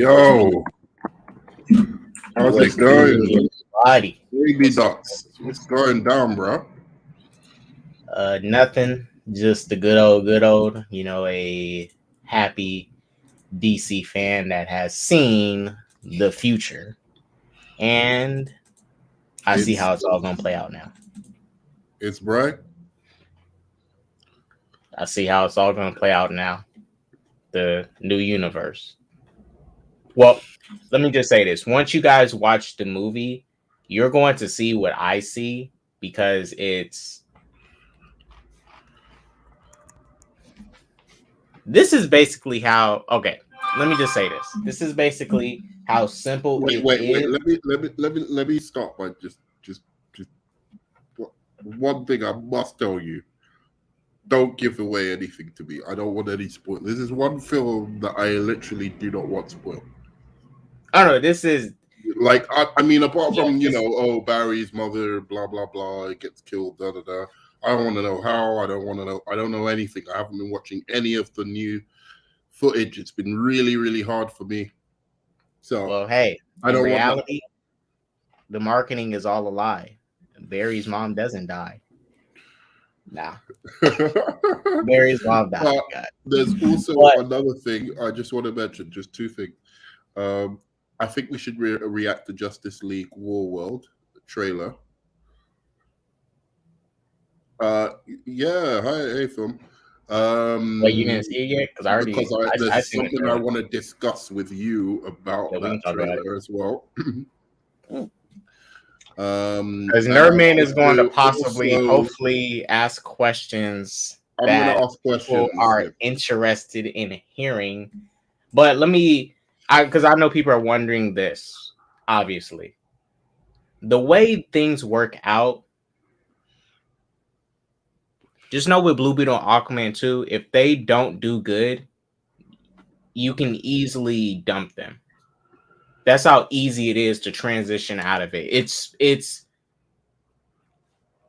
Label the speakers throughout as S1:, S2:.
S1: Yo, how's it going?
S2: Body.
S1: Baby dots. What's going down, bro?
S2: Nothing. Just the good old, a happy DC fan that has seen the future. And I see how it's all gonna play out now.
S1: It's bright.
S2: I see how it's all gonna play out now. The new universe. Well, let me just say this. Once you guys watch the movie, you're going to see what I see because this is basically how. Okay, let me just say this. This is basically how simple
S1: Wait. Let me stop by just one thing I must tell you. Don't give away anything to me. I don't want any spoil. This is one film that I literally do not want spoiled.
S2: I don't know. This is
S1: like I mean, apart from Barry's mother, blah blah blah, it gets killed, da da da. I don't want to know how. I don't want to know. I don't know anything. I haven't been watching any of the new footage. It's been really, really hard for me. So,
S2: well, hey, in reality, the marketing is all a lie. Barry's mom doesn't die. Nah. Barry's mom died.
S1: There's also another thing. I just want to mention, just two things. I think we should react to Justice League Warworld trailer. Yeah, hey film.
S2: Wait, you didn't see it yet? Because
S1: there's something I want to discuss with you about that trailer as well.
S2: Because Nerdman is going to hopefully ask questions people are interested in hearing. But because I know people are wondering this, obviously. The way things work out, just know with Blue Beetle and Aquaman 2, if they don't do good, you can easily dump them. That's how easy it is to transition out of it. It's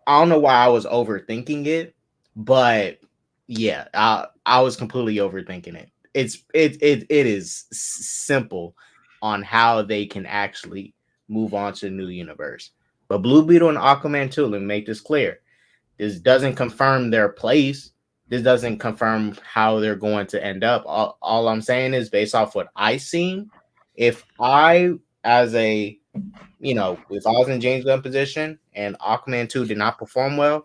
S2: I don't know why I was overthinking it, but yeah, I was completely overthinking it. It is simple on how they can actually move on to the new universe. But Blue Beetle and Aquaman 2, let me make this clear. This doesn't confirm their place. This doesn't confirm how they're going to end up. All I'm saying is based off what I seen. If I, if I was in James Gunn position and Aquaman 2 did not perform well,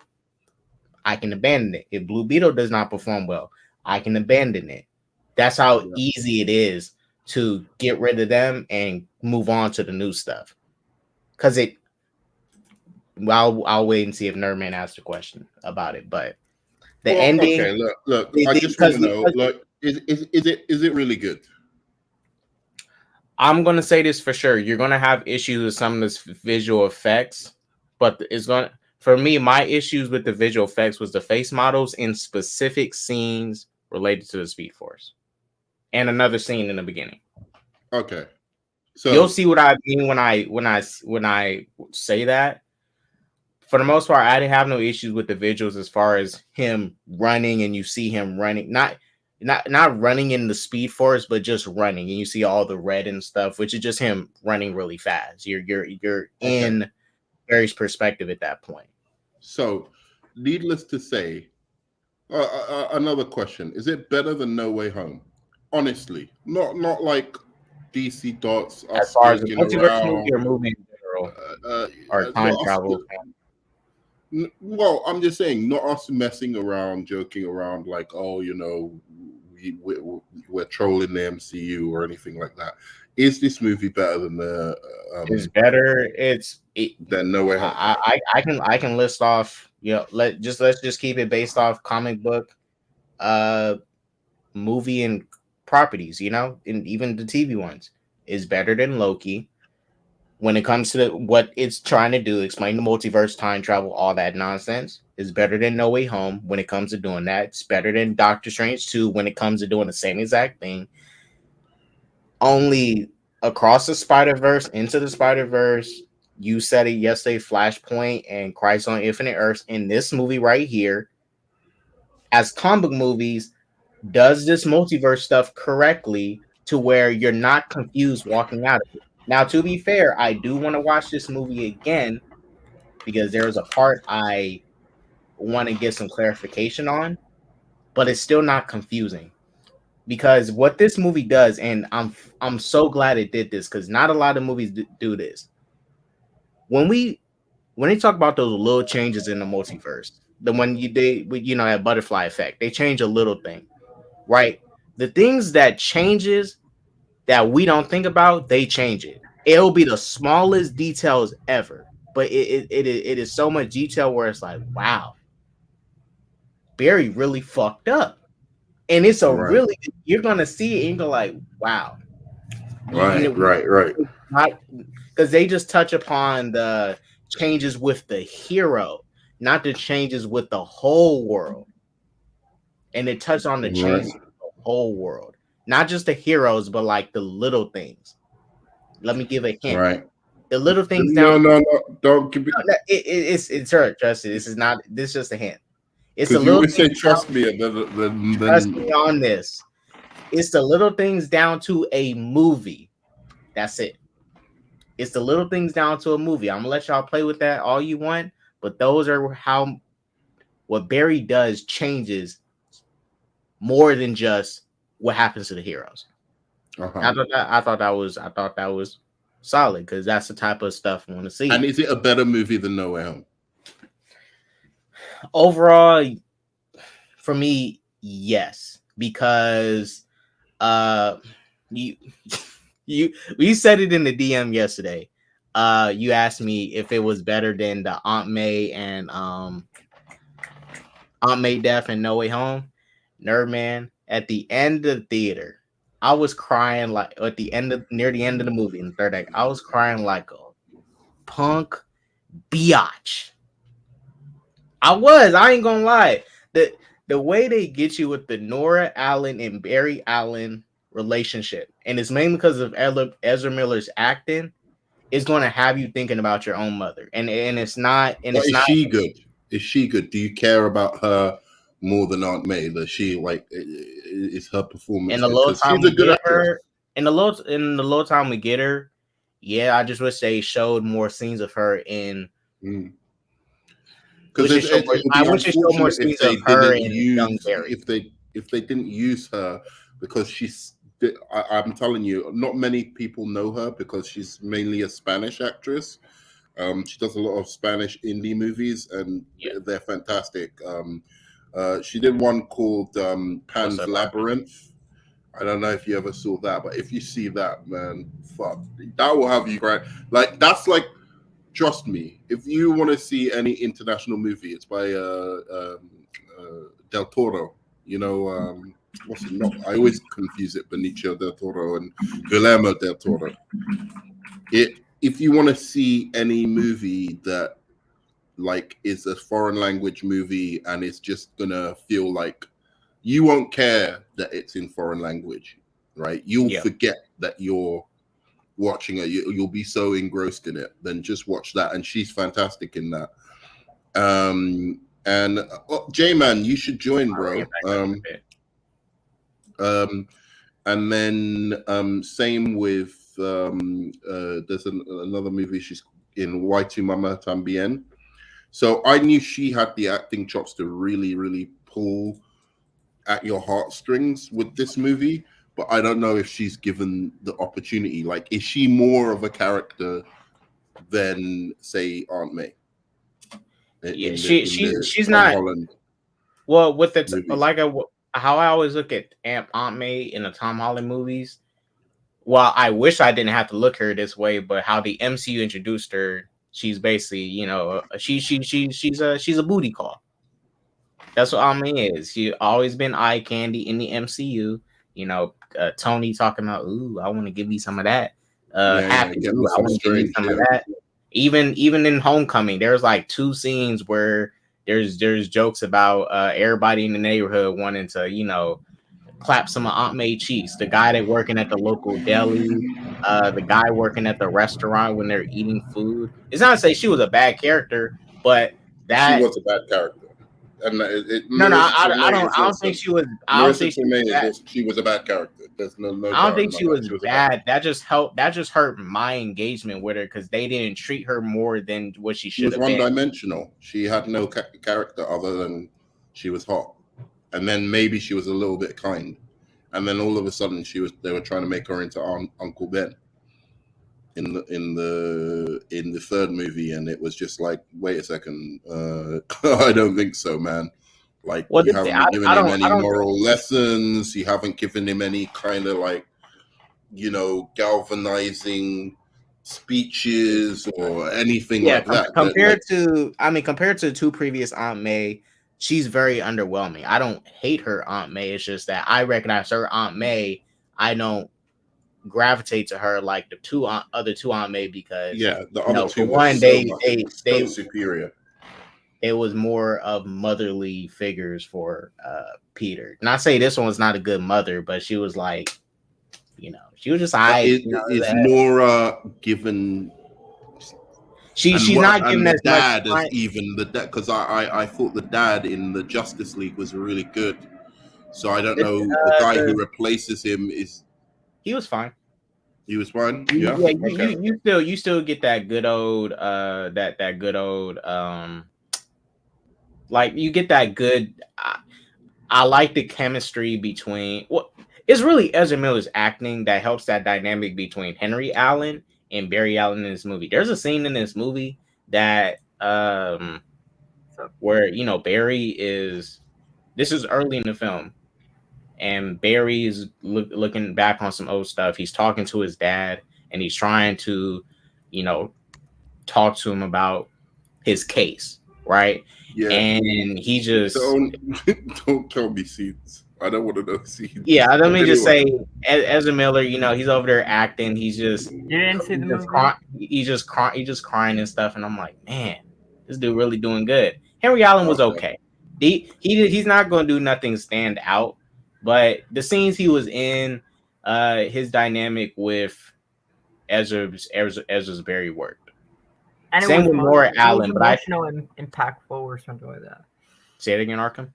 S2: I can abandon it. If Blue Beetle does not perform well, I can abandon it. That's how easy it is to get rid of them and move on to the new stuff. Because I'll wait and see if Nerdman asked a question about it. But the ending.
S1: Okay, look. I just want to know. Look, is it really good?
S2: I'm gonna say this for sure. You're gonna have issues with some of this visual effects, but for me, my issues with the visual effects was the face models in specific scenes related to the Speed Force, and another scene in the beginning.
S1: Okay, so
S2: you'll see what I mean when I say that. For the most part, I didn't have no issues with the visuals as far as him running, and you see him running, not running in the Speed Force, but just running, and you see all the red and stuff, which is just him running really fast. You're in Barry's perspective at that point.
S1: So, needless to say, another question: is it better than No Way Home? Honestly, not like DC dots
S2: as far as the multiverse movie or movie in general, or time travel.
S1: Well, I'm just saying, not us messing around, joking around, like, we're trolling the MCU or anything like that. Is this movie better than the?
S2: It's better.
S1: Than No Way Home.
S2: I can list off. Let's just keep it based off comic book, movie and properties. And even the TV ones is better than Loki. When it comes to what it's trying to do, explain the multiverse, time travel, all that nonsense, is better than No Way Home when it comes to doing that. It's better than Doctor Strange 2 when it comes to doing the same exact thing. Only Across the Spider-Verse, Into the Spider-Verse, you said it yesterday, Flashpoint and Crisis on Infinite Earths in this movie right here, as comic book movies, does this multiverse stuff correctly to where you're not confused walking out of it. Now, to be fair, I do want to watch this movie again because there's a part I want to get some clarification on, but it's still not confusing. Because what this movie does, and I'm so glad it did this, because not a lot of movies do this. When they talk about those little changes in the multiverse, the one that butterfly effect, they change a little thing, right? The things that changes that we don't think about, they change it. It'll be the smallest details ever, but it is so much detail where it's like, wow, Barry really fucked up. And it's a
S1: Right.
S2: really, you're gonna see it and go like, wow.
S1: Right.
S2: Because they just touch upon the changes with the hero, not the changes with the whole world. And they touch on the changes with the whole world, not just the heroes, but like the little things. Let me give a hint.
S1: Right.
S2: The little things
S1: No,
S2: down.
S1: don't give me.
S2: It's her, Justin. This is just a hint. It's the
S1: Because you
S2: little
S1: always say
S2: things
S1: trust
S2: down,
S1: me, and then
S2: trust me on this. It's the little things down to a movie. That's it. It's the little things down to a movie. I'm gonna let y'all play with that all you want, but those are how what Barry does changes more than just what happens to the heroes. I thought that was solid because that's the type of stuff I want to see.
S1: And is it a better movie than No Way Home?
S2: Overall, for me, yes, because we said it in the DM yesterday. You asked me if it was better than the Aunt May and Aunt May Death and No Way Home. Nerd man, at the end of the theater, I was crying like near the end of the movie in the third act. I was crying like a punk biatch. I ain't gonna lie. The way they get you with the Nora Allen and Barry Allen relationship, and it's mainly because of Ezra Miller's acting, is going to have you thinking about your own mother. And it's not. And
S1: But
S2: it's not.
S1: She good? Is she good? Do you care about her more than Aunt May? Does she like? Is her performance?
S2: In the little time
S1: she's a good actress.
S2: In the little time we get her, yeah, I just wish they showed more scenes of her in.
S1: Because
S2: I wish they showed more scenes of her and young Barry.
S1: If they didn't use her, because I'm telling you, not many people know her because she's mainly a Spanish actress. She does a lot of Spanish indie movies, and they're fantastic. She did one called Pan's Labyrinth. I don't know if you ever saw that, but if you see that, man, fuck, that will have you cry. Like that's like. Trust me, if you want to see any international movie, it's by Del Toro. What's it? No, I always confuse it. Benicio del Toro and Guillermo del Toro. If you want to see any movie that like is a foreign language movie and it's just gonna feel like you won't care that it's in foreign language, right? You'll forget that you're watching it. You'll be so engrossed in it. Then just watch that, and she's fantastic in that. And J-Man, you should join, bro. And then same with there's another movie she's in, Y Tu Mama Tambien. So I knew she had the acting chops to really, really pull at your heartstrings with this movie. But I don't know if she's given the opportunity. Like, is she more of a character than, say, Aunt May?
S2: She's not. Holland well, with the how I always look at Aunt May in the Tom Holland movies. Well, I wish I didn't have to look at her this way, but how the MCU introduced her, she's basically, she's a booty call. That's what Aunt May is. She's always been eye candy in the MCU. Tony talking about, ooh, I want to give you some of that. Happy, ooh, I want to give you some of that. Even in Homecoming, there's like 2 scenes where there's jokes about everybody in the neighborhood wanting to, clap some of Aunt May cheeks. The guy that working at the local deli, the guy working at the restaurant when they're eating food. It's not to say she was a bad character, but that
S1: she was a bad character. and
S2: No,
S1: Marissa
S2: I
S1: Tomei
S2: don't.
S1: is
S2: I don't think
S1: awesome.
S2: she was. I don't
S1: Marissa
S2: think she was
S1: Tomei is
S2: bad.
S1: also, she was a bad character. There's no
S2: I don't
S1: doubt
S2: think
S1: about
S2: she
S1: that.
S2: was
S1: She was a bad.
S2: bad. That just helped. That just hurt my engagement with her because they didn't treat her more than what she
S1: She
S2: should
S1: was
S2: have
S1: one
S2: been.
S1: dimensional. She had no character other than she was hot, and then maybe she was a little bit kind, and then all of a sudden they were trying to make her into Uncle Ben in the third movie, and it was just like, wait a second, I don't think so, man. Like,
S2: Well,
S1: you haven't been giving
S2: I
S1: him
S2: don't. I
S1: any
S2: don't.
S1: moral lessons. You haven't given him any kind of like, galvanizing speeches or anything
S2: Yeah,
S1: like that.
S2: compared to, compared to the two previous Aunt May, she's very underwhelming. I don't hate her Aunt May. It's just that I recognize her Aunt May. I don't gravitate to her like the other two Aunt May because
S1: the other
S2: for
S1: two were
S2: one,
S1: so superior.
S2: it was more of motherly figures for Peter. Not say this one was not a good mother, but she was like, she was just
S1: It's more given.
S2: She's not given as much
S1: as even the dad, because I thought the dad in the Justice League was really good. So I don't know the guy who replaces him is.
S2: He was fine.
S1: He was fine.
S2: Yeah,
S1: Okay.
S2: you still get that good old that good old like you get that good. I like the chemistry between it's really Ezra Miller's acting that helps that dynamic between Henry Allen and Barry Allen in this movie. There's a scene in this movie that where Barry is. This is early in the film, and Barry is looking back on some old stuff. He's talking to his dad, and he's trying to, talk to him about his case, right?
S1: Yeah.
S2: And he just
S1: don't tell me scenes. I don't want to know scenes.
S2: Yeah, let me just say, Ezra Miller, he's over there acting. He's just
S3: you didn't see the movie.
S2: He's just crying and stuff, and I'm like, man, this dude really doing good. Henry Allen was okay. He's not going to do nothing stand out, but the scenes he was in, his dynamic with Ezra's very worked.
S3: And
S2: same with Laura Allen, but
S3: emotional and impactful or something like that.
S2: Say it again, Arkham.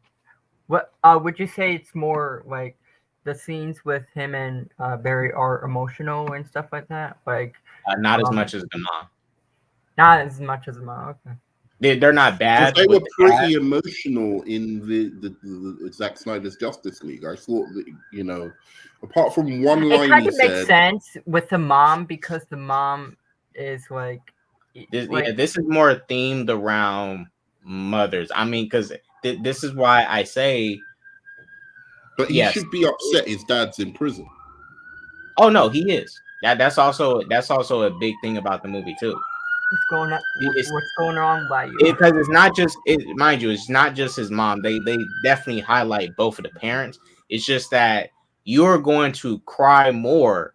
S3: What would you say it's more like the scenes with him and Barry are emotional and stuff like that? Like
S2: not as much as the mom.
S3: Not as much as the mom. Okay.
S2: They're not bad.
S1: They were pretty emotional in the Zack Snyder's Justice League. I thought that apart from one line,
S3: it kind of makes sense with the mom because the mom is like.
S2: This is more themed around mothers. I mean, because this is why I say.
S1: But he should be upset his dad's in prison.
S2: Oh no, he is. That's also a big thing about the movie too.
S3: What's going on by you?
S2: Because it's not just mind you, it's not just his mom. They definitely highlight both of the parents. It's just that you're going to cry more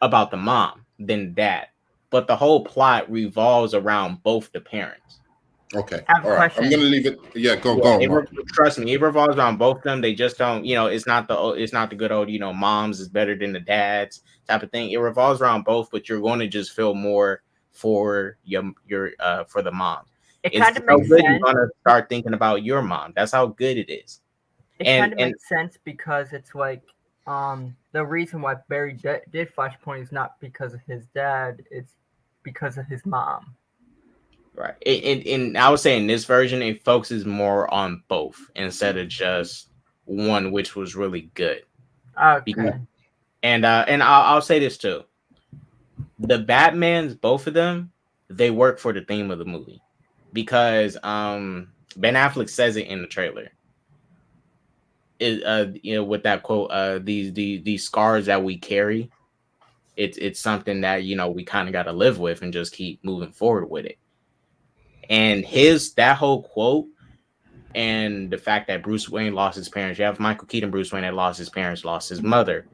S2: about the mom than dad. But the whole plot revolves around both the parents.
S1: Okay. All right. I'm gonna leave it. Yeah, go on.
S2: Trust me, it revolves around both of them. They just don't, it's not the good old, moms is better than the dads type of thing. It revolves around both, but you're going to just feel more for your for the mom.
S3: It kind of makes sense.
S2: You're gonna start thinking about your mom. That's how good it is.
S3: It kind of makes sense because it's like the reason why Barry did Flashpoint is not because of his dad, it's because of his mom.
S2: Right. And I would say in this version, it focuses more on both instead of just one, which was really good.
S3: Okay.
S2: And I'll say this too. The Batmans, both of them, they work for the theme of the movie because Ben Affleck says it in the trailer. With that quote, these scars that we carry, it's something that we kind of got to live with and just keep moving forward with it. And that whole quote and the fact that Bruce Wayne lost his parents, you have Michael Keaton Bruce Wayne that lost his parents, lost his mother.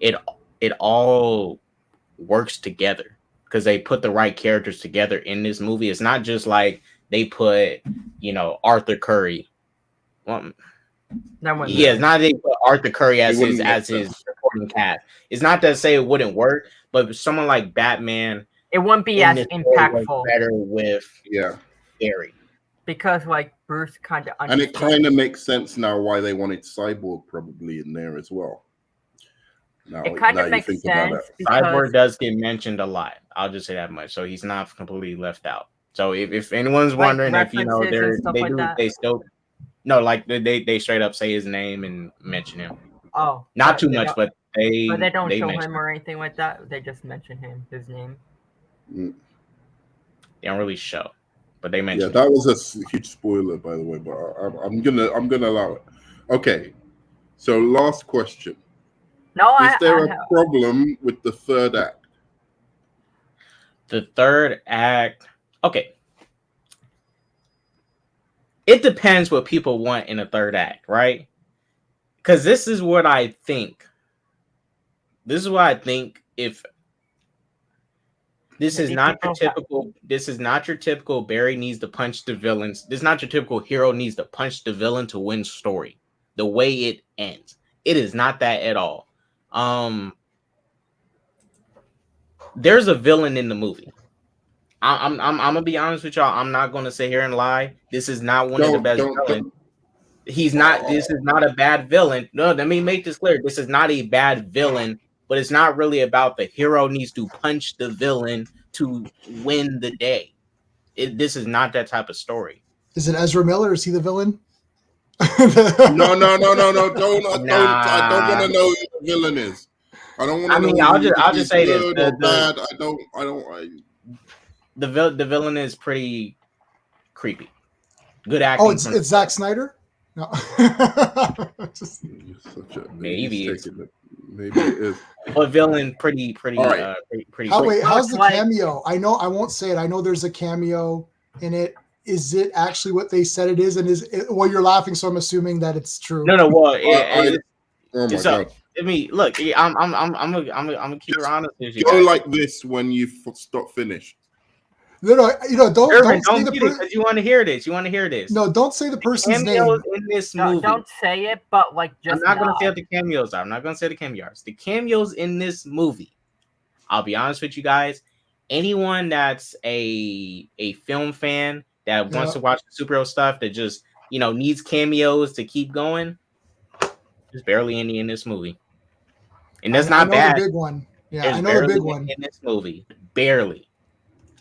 S2: It all works together because they put the right characters together in this movie. It's not just like they put, Arthur Curry. Well, it's not they put Arthur Curry as his supporting cast. It's not to say it wouldn't work, but someone like Batman,
S3: it wouldn't be as impactful.
S2: Better with Barry.
S3: because like Bruce kind of
S1: and it kind of makes sense now why they wanted Cyborg probably in there as well. Now,
S3: it kind
S1: now
S3: of
S1: you
S3: makes
S1: think about
S3: sense
S1: it.
S3: because
S2: Cyborg does get mentioned a lot. I'll just say that much. So he's not completely left out. So if anyone's wondering if you know
S3: references and
S2: they
S3: stuff like
S2: do
S3: that.
S2: they still no like they straight up say his name and mention him.
S3: Oh,
S2: Not too much, but
S3: they don't show
S2: mention
S3: him or anything like that. They just mention his name.
S1: Mm.
S2: They don't really show, but they mention.
S1: Yeah, that was a huge spoiler, by the way. But I'm gonna allow it. Okay, so last question:
S3: No,
S1: is there a
S3: have.
S1: problem with the third act?
S2: The third act, okay. It depends what people want in a third act, right? Because this is what I think. This is what I think. If this is not your typical, this is not your typical Barry needs to punch the villains. This is not your typical hero needs to punch the villain to win story. The way it ends, it is not that at all. There's a villain in the movie. I'm gonna be honest with y'all. I'm not gonna sit here and lie. This is not one of the best villains. He's not. This is not a bad villain. No, let me make this clear. This is not a bad villain, but it's not really about the hero needs to punch the villain to win the day. This is not that type of story.
S4: Is it Ezra Miller? Is he the villain?
S1: No. Don't. I don't want to know who the villain is. I don't want to know.
S2: I'll just say this.
S1: Bad.
S2: The villain is pretty creepy. Good acting.
S4: Oh, it's Zack Snyder. No.
S2: Maybe it
S1: is.
S2: But villain pretty
S1: right.
S2: pretty.
S4: Wait, how's the cameo? I know I won't say it. I know there's a cameo in it. Is it actually what they said it is? And well, you're laughing, so I'm assuming that it's true.
S2: No. Well,
S1: oh my god.
S2: I mean, look, I'm gonna keep it honest with you.
S1: Go like this when you stop finished.
S4: No, don't
S2: Irvin,
S4: say the
S2: because you want to hear this. You want to hear this.
S4: No, don't say the person's name
S2: in this movie.
S3: Don't say it, but like just.
S2: I'm not gonna say what the cameos are. I'm not gonna say the cameos. The cameos in this movie. I'll be honest with you guys. Anyone that's a film fan that wants to watch the superhero stuff that just needs cameos to keep going, there's barely any in this movie, and that's not bad.
S4: The big one. Yeah,
S2: there's
S4: I know the big one
S2: in this movie. Barely.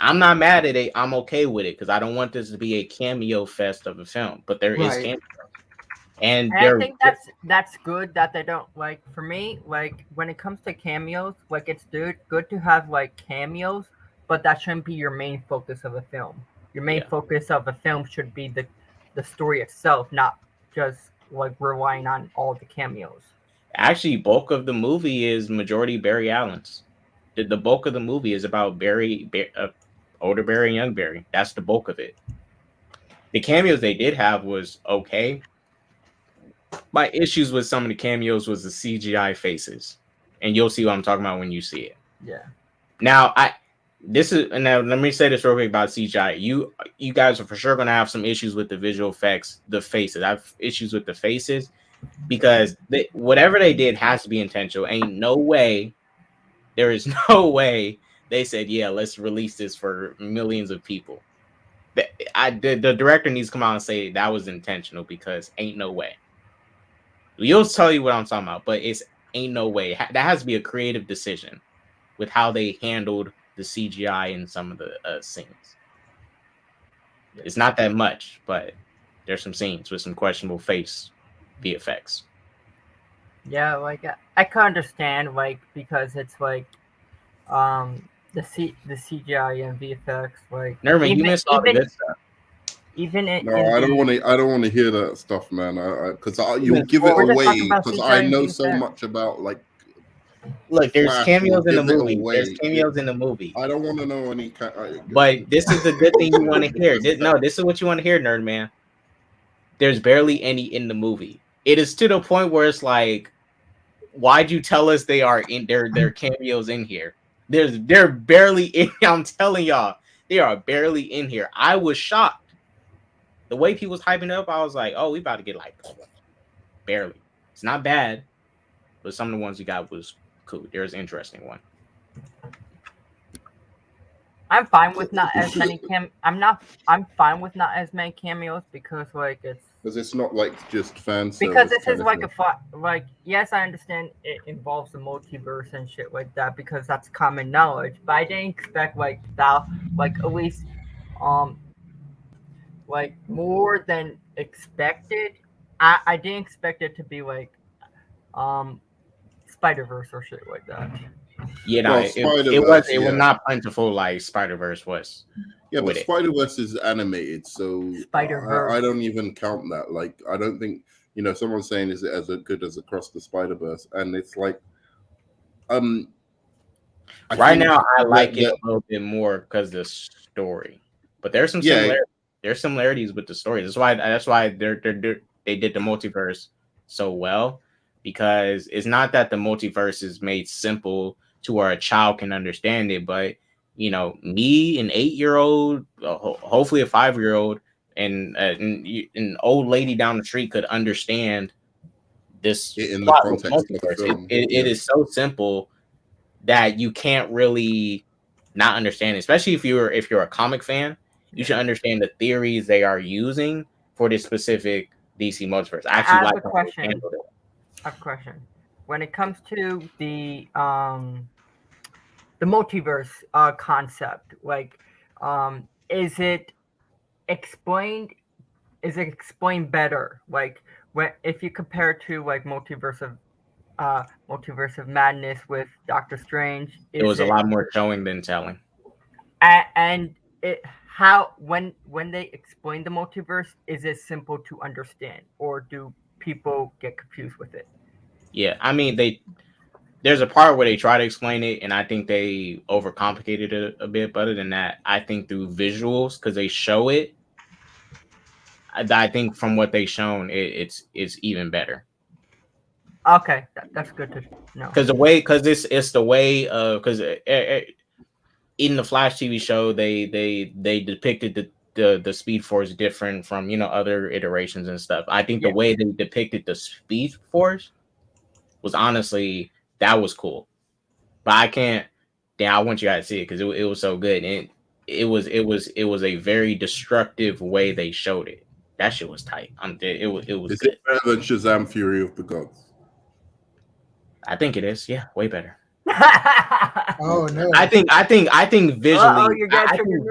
S2: I'm not mad at it. I'm okay with it because I don't want this to be a cameo fest of a film. But there is cameo, and
S3: I think that's good that they don't like. For me, like when it comes to cameos, like it's good to have like cameos, but that shouldn't be your main focus of a film. Your main focus of a film should be the story itself, not just like relying on all the cameos.
S2: Actually, bulk of the movie is majority Barry Allen's. The bulk of the movie is about Barry, older Barry and young Barry. That's the bulk of it. The cameos they did have was okay. My issues with some of the cameos was the CGI faces, and you'll see what I'm talking about when you see it.
S3: Yeah.
S2: Now let me say this real quick about CGI. You guys are for sure gonna have some issues with the visual effects, the faces. I have issues with the faces because whatever they did has to be intentional. Ain't no way. There is no way they said, yeah, let's release this for millions of people. The director needs to come out and say that was intentional because ain't no way. You'll tell you what I'm talking about, but it's ain't no way. That has to be a creative decision with how they handled the CGI in some of the scenes. It's not that much, but there's some scenes with some questionable face VFX.
S3: Yeah, like I can understand, like because it's like, the CGI and VFX, like.
S2: Nerman, you missed all the good stuff.
S1: I don't want to hear that stuff, man. Because you'll give it away. Because I know so much about like.
S2: Look, there's cameos in the movie. There's cameos in the movie.
S1: I don't want to know any.
S2: But this is the good thing you want to hear. This is what you want to hear, Nerd Man. There's barely any in the movie. It is to the point where it's like, why'd you tell us they are in there? Their cameos in here. They're barely in. I'm telling y'all, they are barely in here. I was shocked. The way people was hyping up, I was like, oh, we about to get like barely. It's not bad, but some of the ones we got was cool. There's an interesting one.
S3: I'm fine with not as many I'm fine with not as many cameos because like
S1: because it's not like just fan
S3: because
S1: service
S3: this
S1: kind
S3: is
S1: of
S3: like
S1: thing.
S3: like yes, I understand it involves the multiverse and shit like that because that's common knowledge, but I didn't expect like that, like at least um like more than expected. I didn't expect it to be like um Spider-Verse or shit like that.
S2: You know,
S1: Well,
S2: it was
S1: yeah.
S2: not plentiful like Spider-Verse was.
S1: Yeah, but
S2: With it.
S1: Spider-Verse is animated, so I
S3: Spider-Verse.
S1: don't even count that. Like, I don't think, someone's saying, is it as good as Across the Spider-Verse? And it's like, I
S2: Right
S1: think
S2: now, I like it
S1: that
S2: a little bit more because the story, but there's some
S1: yeah,
S2: similarities. There's similarities with the story. That's why they did the multiverse so well, because it's not that the multiverse is made simple to where a child can understand it, but me, an 8-year-old, hopefully a 5-year-old, and an old lady down the street could understand this
S1: in the
S2: plot with
S1: context of the
S2: multiverse.
S1: film.
S2: It is so simple that you can't really not understand, especially if you're a comic fan. You should understand the theories they are using for this specific DC multiverse. I actually
S3: I have
S2: like
S3: a
S2: how they
S3: question.
S2: handled it.
S3: A question. When it comes to the multiverse concept, like is it explained better? Like when if you compare it to like Multiverse of Madness with Doctor Strange,
S2: It
S3: is
S2: was a
S3: it
S2: lot more showing than telling.
S3: and it how when they explain the multiverse, is it simple to understand or do people get confused with it?
S2: Yeah, I mean there's a part where they try to explain it, and I think they overcomplicated it a bit. But other than that, I think through visuals, because they show it, I think from what they shown, it's even better.
S3: Okay, that's good to know.
S2: Because it's the way of because in the Flash TV show they depicted the Speed Force different from other iterations and stuff. I think the way they depicted the Speed Force was honestly that was cool, but I can't. Damn, I want you guys to see it because it was so good. And it was a very destructive way they showed it. That shit was tight. It was
S1: Is
S2: good.
S1: it better than Shazam: Fury of the Gods?
S2: I think it is. Yeah, way better.
S4: Oh no!
S2: I think visually, I think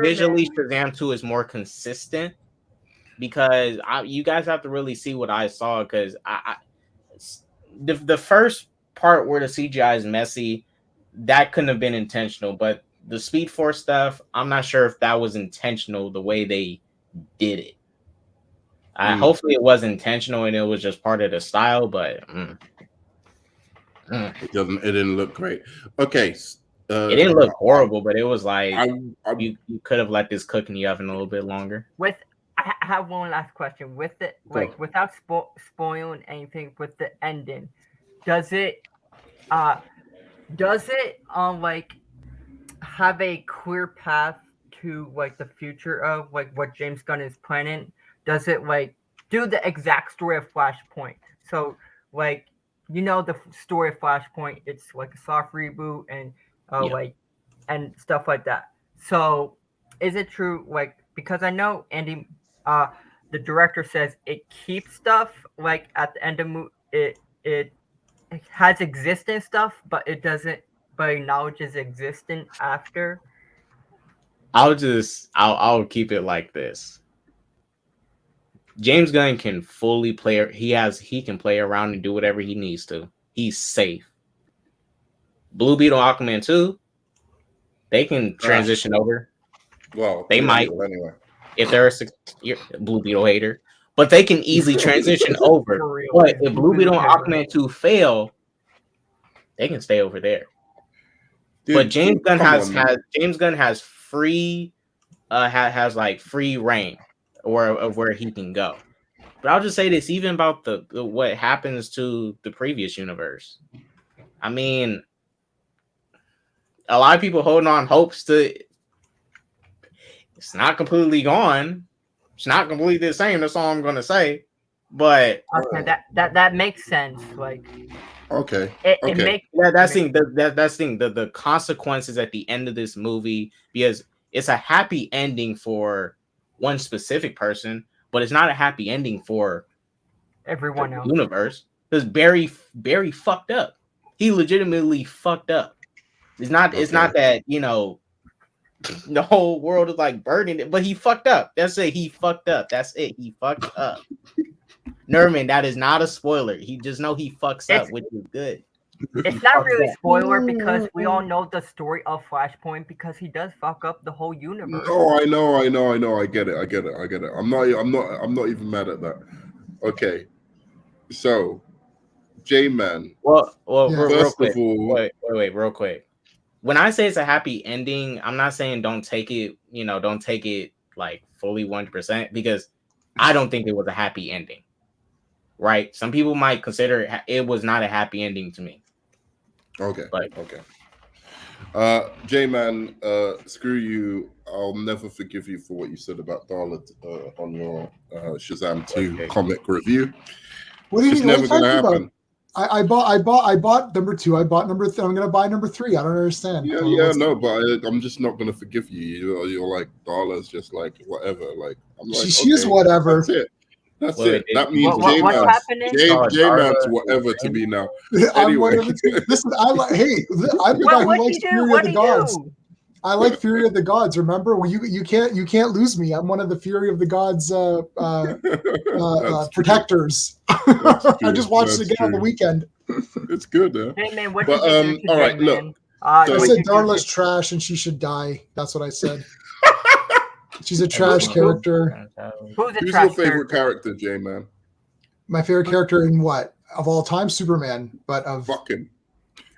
S2: visually,
S3: man.
S2: Shazam 2 is more consistent because you guys have to really see what I saw because the first part where the CGI is messy, that couldn't have been intentional, but the Speed Force stuff, I'm not sure if that was intentional the way they did it. Hopefully it was intentional and it was just part of the style, but
S1: it didn't look great. Okay.
S2: It didn't look horrible, but it was like you could have let this cook in the oven a little bit longer.
S3: I have one last question. With it, like without spoiling anything, with the ending, does it like have a clear path to like the future of like what James Gunn is planning? Does it like do the exact story of Flashpoint? So like the story of Flashpoint, it's like a soft reboot and like and stuff like that. So is it true? Like because I know Andy, the director says it keeps stuff like at the end of it has existing stuff, but it doesn't. But acknowledges existing after.
S2: I'll keep it like this. James Gunn can fully play. He can play around and do whatever he needs to. He's safe. Blue Beetle, Aquaman 2, they can transition over.
S1: Well,
S2: they might
S1: anyway.
S2: If they're a Blue Beetle hater, but they can easily transition over. But if Blue Beetle and Aquaman 2 fail, they can stay over there. Dude, but James Gunn has free has like free reign of where he can go. But I'll just say this, even about the what happens to the previous universe. I mean, a lot of people holding on hopes to it's not completely gone. It's not completely the same. That's all I'm gonna say. But
S3: okay, that makes sense. Like
S1: okay,
S2: it makes the consequences at the end of this movie, because It's a happy ending for one specific person, but it's not a happy ending for
S3: everyone
S2: the
S3: else.
S2: universe. Because Barry fucked up. He legitimately fucked up. It's not that, you know, the whole world is like burning it, but he fucked up. That's it. He fucked up. That's it. He fucked up. Nerman, that is not a spoiler. He just know he fucks up, which is good.
S3: It's not really spoiler because we all know the story of Flashpoint because he does fuck up the whole universe.
S1: Oh, I know. I get it. I'm not even mad at that. Okay. So, J-Man.
S2: Well,
S1: first of all,
S2: wait, real quick. When I say it's a happy ending, I'm not saying don't take it like fully 100% because I don't think it was a happy ending. Right? Some people might consider it was not a happy ending to me.
S1: Okay.
S2: But,
S1: okay. J-Man, screw you. I'll never forgive you for what you said about Darla on your Shazam 2 comic review.
S4: What do you
S1: mean?
S4: It's
S1: never going to happen.
S4: I bought number 2. I bought number 3. I'm going to buy number 3. I don't understand.
S1: But I'm just not going to forgive you. You're like, Darla's just like whatever. Like, I'm like,
S4: she is whatever.
S1: That's it. That's it. That means J-Man's whatever to me now. Anyway.
S4: Listen, I'm the guy who likes Fury of the Gods. I like Fury of the Gods. Remember, well, you can't lose me. I'm one of the Fury of the Gods protectors. I just watched it again on the weekend.
S1: It's good, huh?
S3: Hey man, what you do
S1: all right, look.
S4: I said Darla's trash and she should die. That's what I said. She's a trash character.
S3: Who's
S1: your favorite character, J-Man?
S4: My favorite character in what? Of all time, Superman. But of
S1: fucking.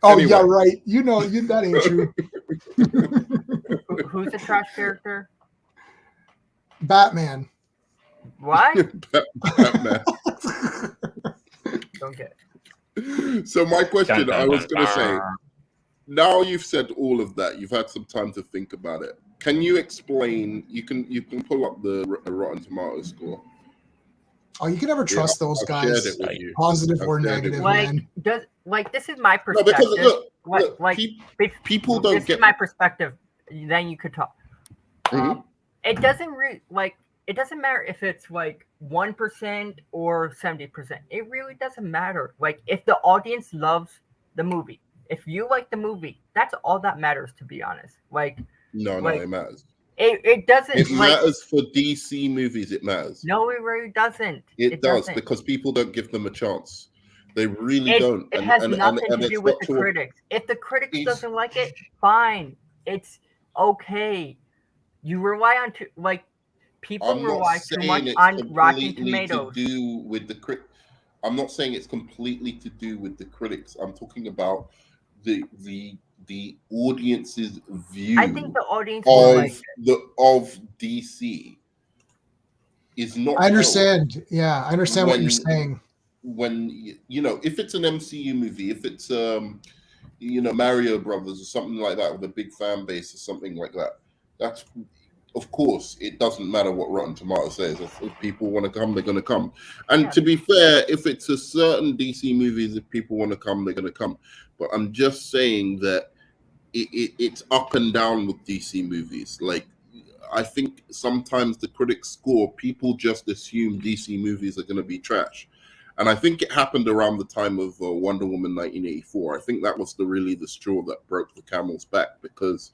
S4: Oh anyway. Yeah, right. You know, that ain't true.
S3: Who's the trash character?
S4: Batman.
S3: Why?
S1: Batman.
S3: Don't get
S1: it. So my question, I was going to say, now you've said all of that, you've had some time to think about it. Can you explain? You can pull up the Rotten Tomatoes score.
S4: Oh, you can never trust those guys, positive or negative. Man.
S3: This is my perspective.
S1: No, because look, people don't get
S3: my perspective. Then you could talk. Mm-hmm. It doesn't it doesn't matter if it's like 1% or 70%. It really doesn't matter. Like if the audience loves the movie, if you like the movie, that's all that matters. To be honest,
S1: No, it matters.
S3: It doesn't.
S1: It matters for DC movies. It matters.
S3: No, it really doesn't.
S1: It does because people don't give them a chance. They really don't.
S3: It has nothing to do with the critics. If the critics doesn't like it, fine. It's okay. You rely on people rely too much on Rotten Tomatoes.
S1: To do with the I'm not saying it's completely to do with the critics. I'm talking about the audience's view.
S3: I think the audience
S1: of DC is not.
S4: I understand. Yeah, I understand what you're saying.
S1: When if it's an MCU movie, if it's Mario Brothers or something like that with a big fan base or something like that, that's of course it doesn't matter what Rotten Tomatoes says. If people want to come, they're going to come. And to be fair, if it's a certain DC movies, if people want to come, they're going to come. But I'm just saying that it's up and down with DC movies. Like, I think sometimes the critics score, people just assume DC movies are going to be trash. And I think it happened around the time of Wonder Woman 1984. I think that was really the straw that broke the camel's back, because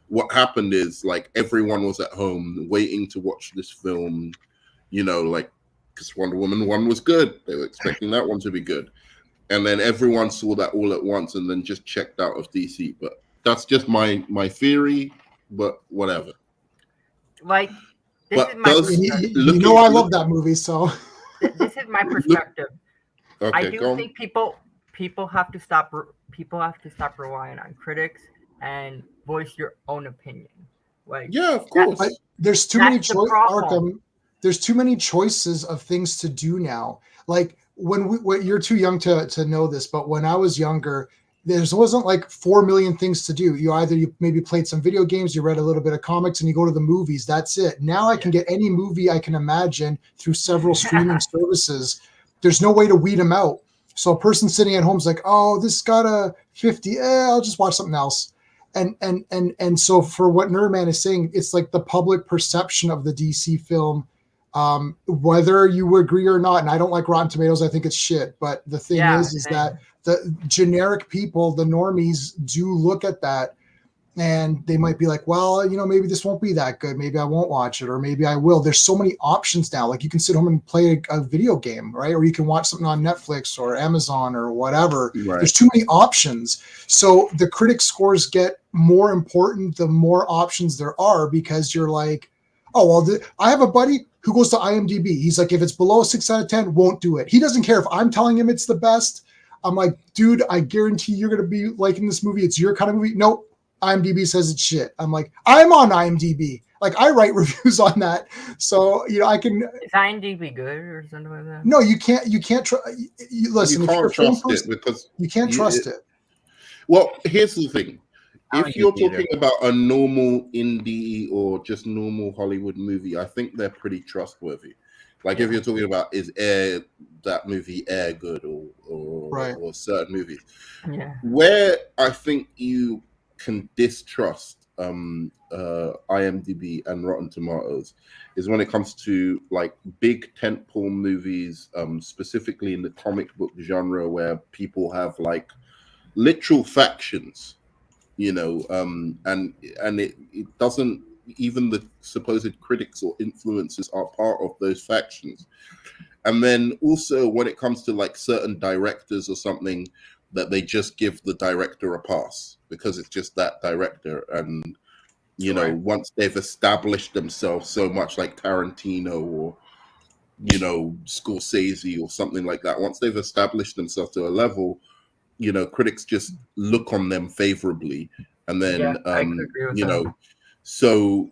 S1: what happened is everyone was at home waiting to watch this film, because Wonder Woman 1 was good. They were expecting that one to be good. And then everyone saw that all at once and then just checked out of DC. But that's just my theory, but whatever.
S3: This is my
S4: perspective. I love that movie, so...
S3: This is my perspective.
S1: Okay,
S3: I do think people have to stop relying on critics and voice your own opinion.
S1: Yeah, of course.
S4: There's too many choices. Arkham, there's too many choices of things to do now. When you're too young to know this, but when I was younger, there wasn't 4 million things to do. You maybe played some video games, you read a little bit of comics, and you go to the movies. That's it. Now I can get any movie I can imagine through several streaming services. There's no way to weed them out. So a person sitting at home is like, oh, this got a 50. I'll just watch something else. And so for what Nerdman is saying, it's like the public perception of the DC film, whether you agree or not. And I don't like Rotten Tomatoes. I think it's shit. But the thing is that the generic people, the normies, do look at that. And they might be like, well, maybe this won't be that good. Maybe I won't watch it, or maybe I will. There's so many options now. Like you can sit home and play a video game, right? Or you can watch something on Netflix or Amazon or whatever. Right. There's too many options. So the critic scores get more important the more options there are, because you're like, oh, well, I have a buddy who goes to IMDb. He's like, if it's below a 6 out of 10, won't do it. He doesn't care if I'm telling him it's the best. I'm like, dude, I guarantee you're going to be liking this movie. It's your kind of movie. Nope. IMDb says it's shit. I'm like, I'm on IMDb. Like I write reviews on that. So, I can.
S3: Is IMDb good or something like that?
S4: No, you can't listen.
S1: You can't trust it because
S4: you can't trust it.
S1: Well, here's the thing. If you're talking about a normal indie or just normal Hollywood movie, I think they're pretty trustworthy. Like if you're talking about is that movie Air good or certain movies.
S3: Yeah.
S1: Where I think you can distrust IMDb and Rotten Tomatoes is when it comes to like big tentpole movies, specifically in the comic book genre, where people have like literal factions, and it doesn't, even the supposed critics or influencers are part of those factions. And then also when it comes to like certain directors or something, that they just give the director a pass because it's just that director. And, once they've established themselves so much, like Tarantino or, Scorsese or something like that, once they've established themselves to a level, critics just look on them favorably. And then, so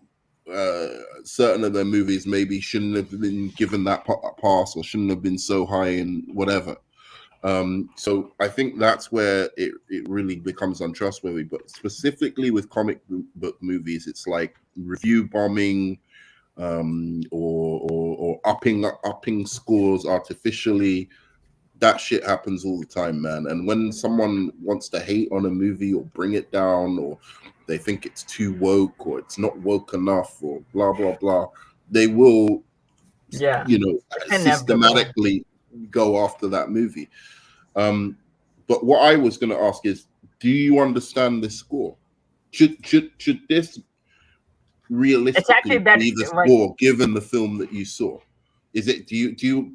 S1: certain of their movies maybe shouldn't have been given that pass or shouldn't have been so high in whatever. So I think that's where it really becomes untrustworthy. But specifically with comic book movies, it's like review bombing, or upping scores artificially. That shit happens all the time, man. And when someone wants to hate on a movie or bring it down, or they think it's too woke or it's not woke enough or blah blah blah, they will, systematically go after that movie. But what I was going to ask is, do you understand this score? Should this realistically be the score given the film that you saw? Is it?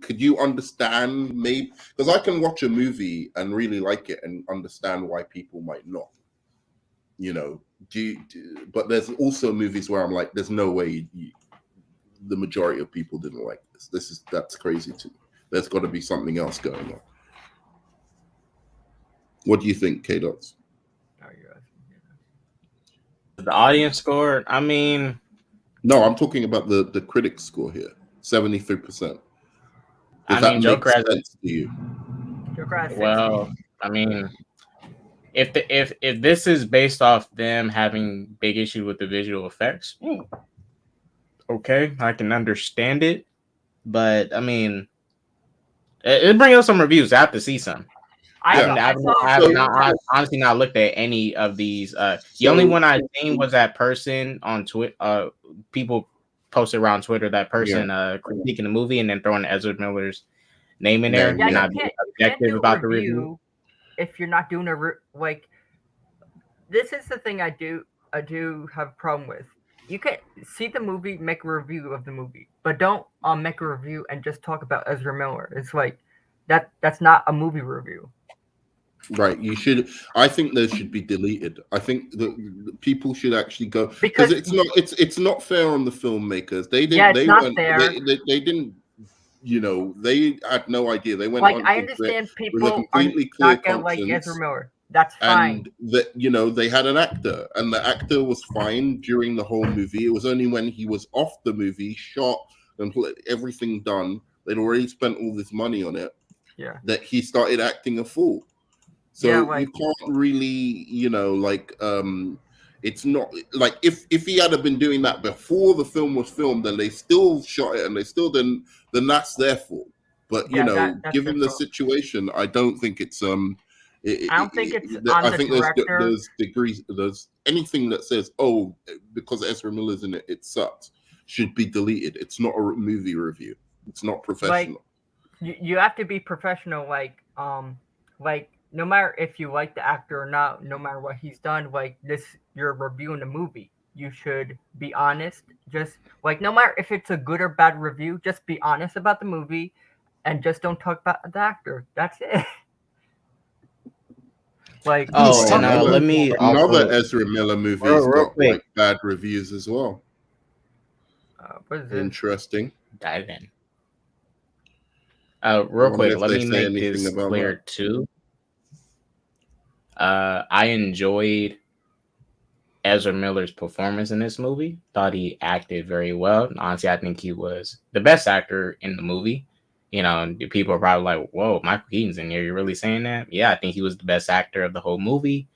S1: Could you understand maybe? Because I can watch a movie and really like it and understand why people might not. But there's also movies where I'm like, there's no way the majority of people didn't like this. That's crazy too. There's got to be something else going on. What do you think, K-Dots?
S2: The audience score? I mean...
S1: No, I'm talking about the critic score here. 73%.
S2: Joker has
S1: sense to you?
S2: Well, I mean, if this is based off them having big issue with the visual effects, okay, I can understand it. But I mean, it brings up some reviews. I have to see some. I have honestly not looked at any of these. The only one I seen was that person on Twitter. People posted around Twitter that person critiquing the movie and then throwing Ezra Miller's name in there.
S3: Yeah,
S2: not being objective about the review.
S3: If you're not doing this is the thing I do have a problem with. You can see the movie, make a review of the movie, but don't make a review and just talk about Ezra Miller. It's like that's not a movie review.
S1: Right, you should. I think those should be deleted. I think the people should actually go, because it's not fair on the filmmakers. They didn't. They didn't. They had no idea. They went on.
S3: I understand people are not gonna like Ezra Miller. That's fine.
S1: And they had an actor, and the actor was fine during the whole movie. It was only when he was off the movie, shot and everything done, they'd already spent all this money on it.
S3: Yeah.
S1: That he started acting a fool. So you can't really, it's not like if he had been doing that before the film was filmed, then they still shot it and they still didn't, then that's their fault. But given the situation, I don't think it's
S3: I don't think it's on the director.
S1: There's degrees. There's anything that says, "Oh, because Ezra Miller's in it, it sucks," should be deleted. It's not a movie review. It's not professional.
S3: Like, you have to be professional. Like no matter if you like the actor or not, no matter what he's done, like this, you're reviewing a movie. You should be honest. Just like no matter if it's a good or bad review, just be honest about the movie, and just don't talk about the actor. That's it.
S2: Like, let me
S1: another Ezra Miller movie has got like bad reviews as well.
S3: What is it?
S1: Interesting.
S2: Dive in. Real quick, let me make this clear too. I enjoyed Ezra Miller's performance in this movie. Thought he acted very well. Honestly, I think he was the best actor in the movie. You know, people are probably like, whoa, Michael Keaton's in here. You're really saying that? Yeah, I think he was the best actor of the whole movie.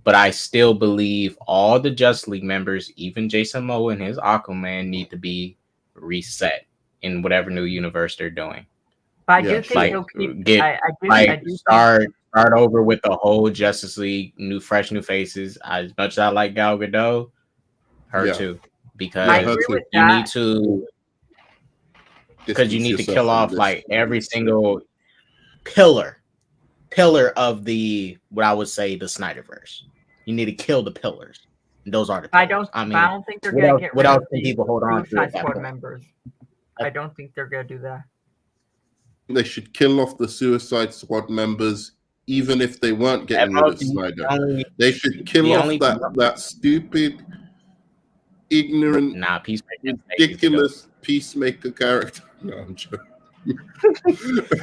S2: But I still believe all the Justice League members, even Jason Momoa and his Aquaman, need to be reset in whatever new universe they're doing.
S3: But I do think
S2: start over with the whole Justice League, fresh new faces. As much as I like Gal Gadot, her too, because you need to. Because you need to kill off like every single pillar of the what I would say the Snyderverse. You need to kill the pillars. And those are the pillars. I don't think they're gonna get rid of people hold on to
S3: Squad members. I don't think they're gonna do that.
S1: They should kill off the Suicide Squad members, even if they weren't getting rid of Snyder. They should kill off that stupid, ignorant, ridiculous Peacemaker character. No, I'm joking.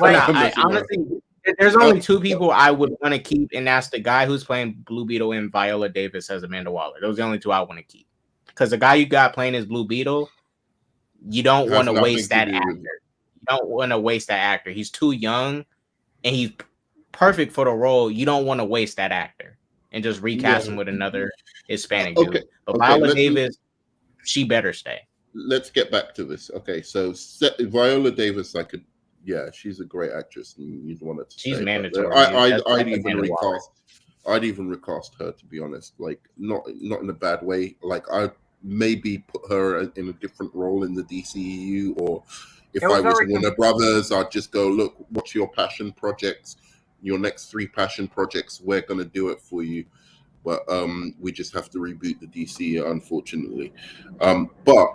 S2: I honestly, there's only two people I would want to keep, and that's the guy who's playing Blue Beetle and Viola Davis as Amanda Waller. Those are the only two I want to keep. Because the guy you got playing as Blue Beetle, you don't want to waste that actor. You don't want to waste that actor. He's too young, and he's perfect for the role. You don't want to waste that actor and just recast him with another Hispanic dude. But Viola Davis, she better stay.
S1: Let's get back to this. Okay, so Viola Davis, she's a great actress, and you'd want it to.
S2: She's mandatory.
S1: I'd even recast her, to be honest. Like not in a bad way. Like I maybe put her in a different role in the DCEU, or if I was Warner Brothers, I'd just go, look, what's your passion projects? Your next 3 passion projects, we're gonna do it for you. But we just have to reboot the DC, unfortunately. But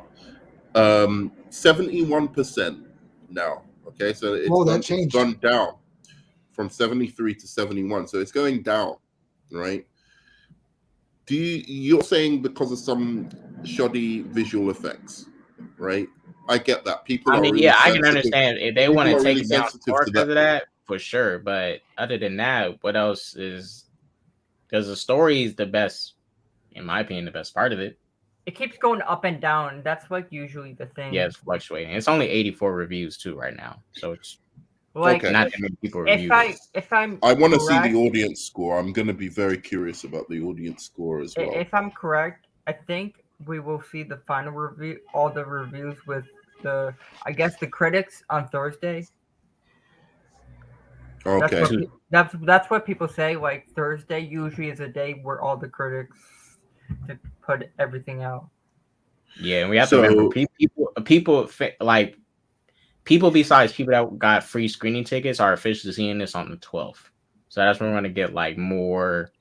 S1: 71% now. Okay, so it's gone down from 73 to 71. So it's going down, right? You're saying because of some shoddy visual effects, right? I get that. People.
S2: I can understand if they want to take it down because of that, for sure. But other than that, what else is? Because the story is the best, in my opinion, the best part of it.
S3: It keeps going up and down. That's like usually the thing.
S2: Yeah, it's fluctuating. It's only 84 reviews too right now, so it's
S3: like
S2: not that many people review.
S1: I want to see the audience score. I'm going to be very curious about the audience score as well.
S3: If I'm correct, I think we will see the final review, all the reviews with the critics on Thursday.
S1: Okay.
S3: That's what people say. Like Thursday usually is a day where all the critics put everything out.
S2: Yeah, and we have to remember people besides people that got free screening tickets are officially seeing this on the 12th. So that's when we're gonna get like more.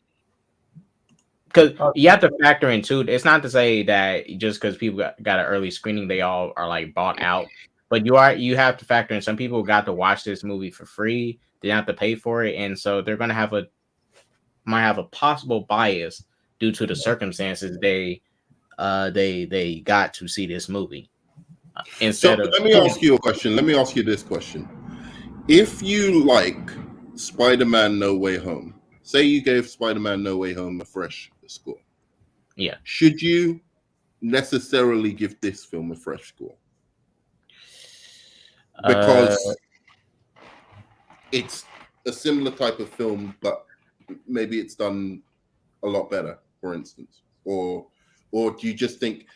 S2: Because you have to factor in too. It's not to say that just because people got an early screening, they all are like bought out. But you have to factor in some people got to watch this movie for free. They didn't have to pay for it, and so they're gonna might have a possible bias due to the circumstances they got to see this movie.
S1: Let me ask you a question. Let me ask you this question: if you like Spider-Man No Way Home, say you gave Spider-Man No Way Home a fresh score,
S2: yeah,
S1: should you necessarily give this film a fresh score? Because it's a similar type of film, but maybe it's done a lot better, for instance, or do you just think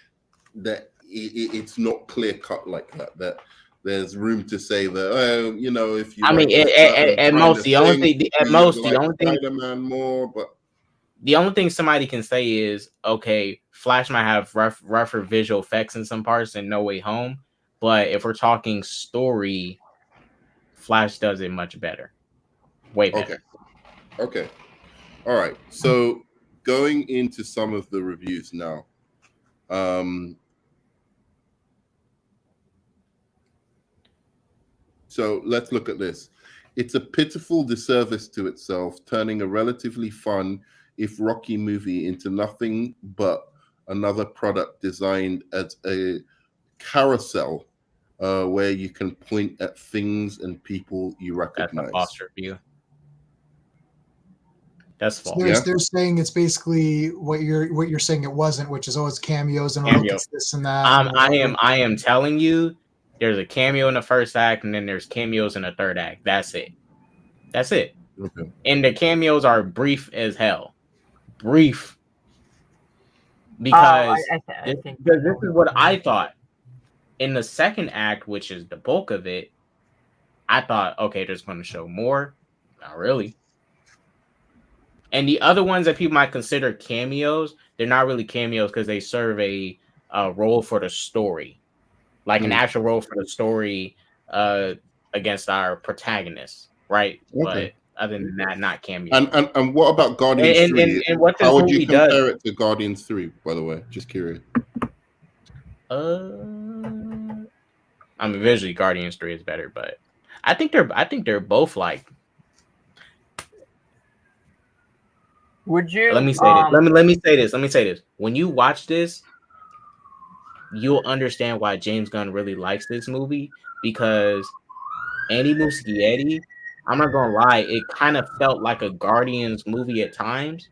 S1: that it's not clear cut like that there's room to say that, you know, if you
S2: I mean, at most, the only thing,
S1: Spider-Man more, but
S2: the only thing somebody can say is, okay, Flash might have rougher visual effects in some parts and No Way Home, but if we're talking story, Flash does it much better, way better.
S1: Okay, all right. So going into some of the reviews now. So let's look at this. It's a pitiful disservice to itself, turning a relatively fun, if rocky movie into nothing but another product designed as a carousel where you can point at things and people you recognize.
S2: That's a false review. That's false.
S4: So they're saying it's basically what you're saying it wasn't, which is always cameos and it's this and that.
S2: I am telling you, there's a cameo in the first act, and then there's cameos in the third act. That's it. Okay. And the cameos are brief as hell. Brief. Because this is what I thought. In the second act, which is the bulk of it, I thought, okay, they're just going to show more. Not really. And the other ones that people might consider cameos, they're not really cameos because they serve a role for the story. Like an actual role for the story against our protagonist, right? Okay. But other than that, not cameo.
S1: And what about Guardians 3?
S2: And what
S1: how would you compare it to Guardians 3, by the way? Just curious.
S2: I mean, visually, Guardians 3 is better, but I think they're both like.
S3: Would you?
S2: Let me say this. Let me say this. When you watch this, you'll understand why James Gunn really likes this movie, because Andy Muschietti, I'm not gonna lie, it kind of felt like a Guardians movie at times,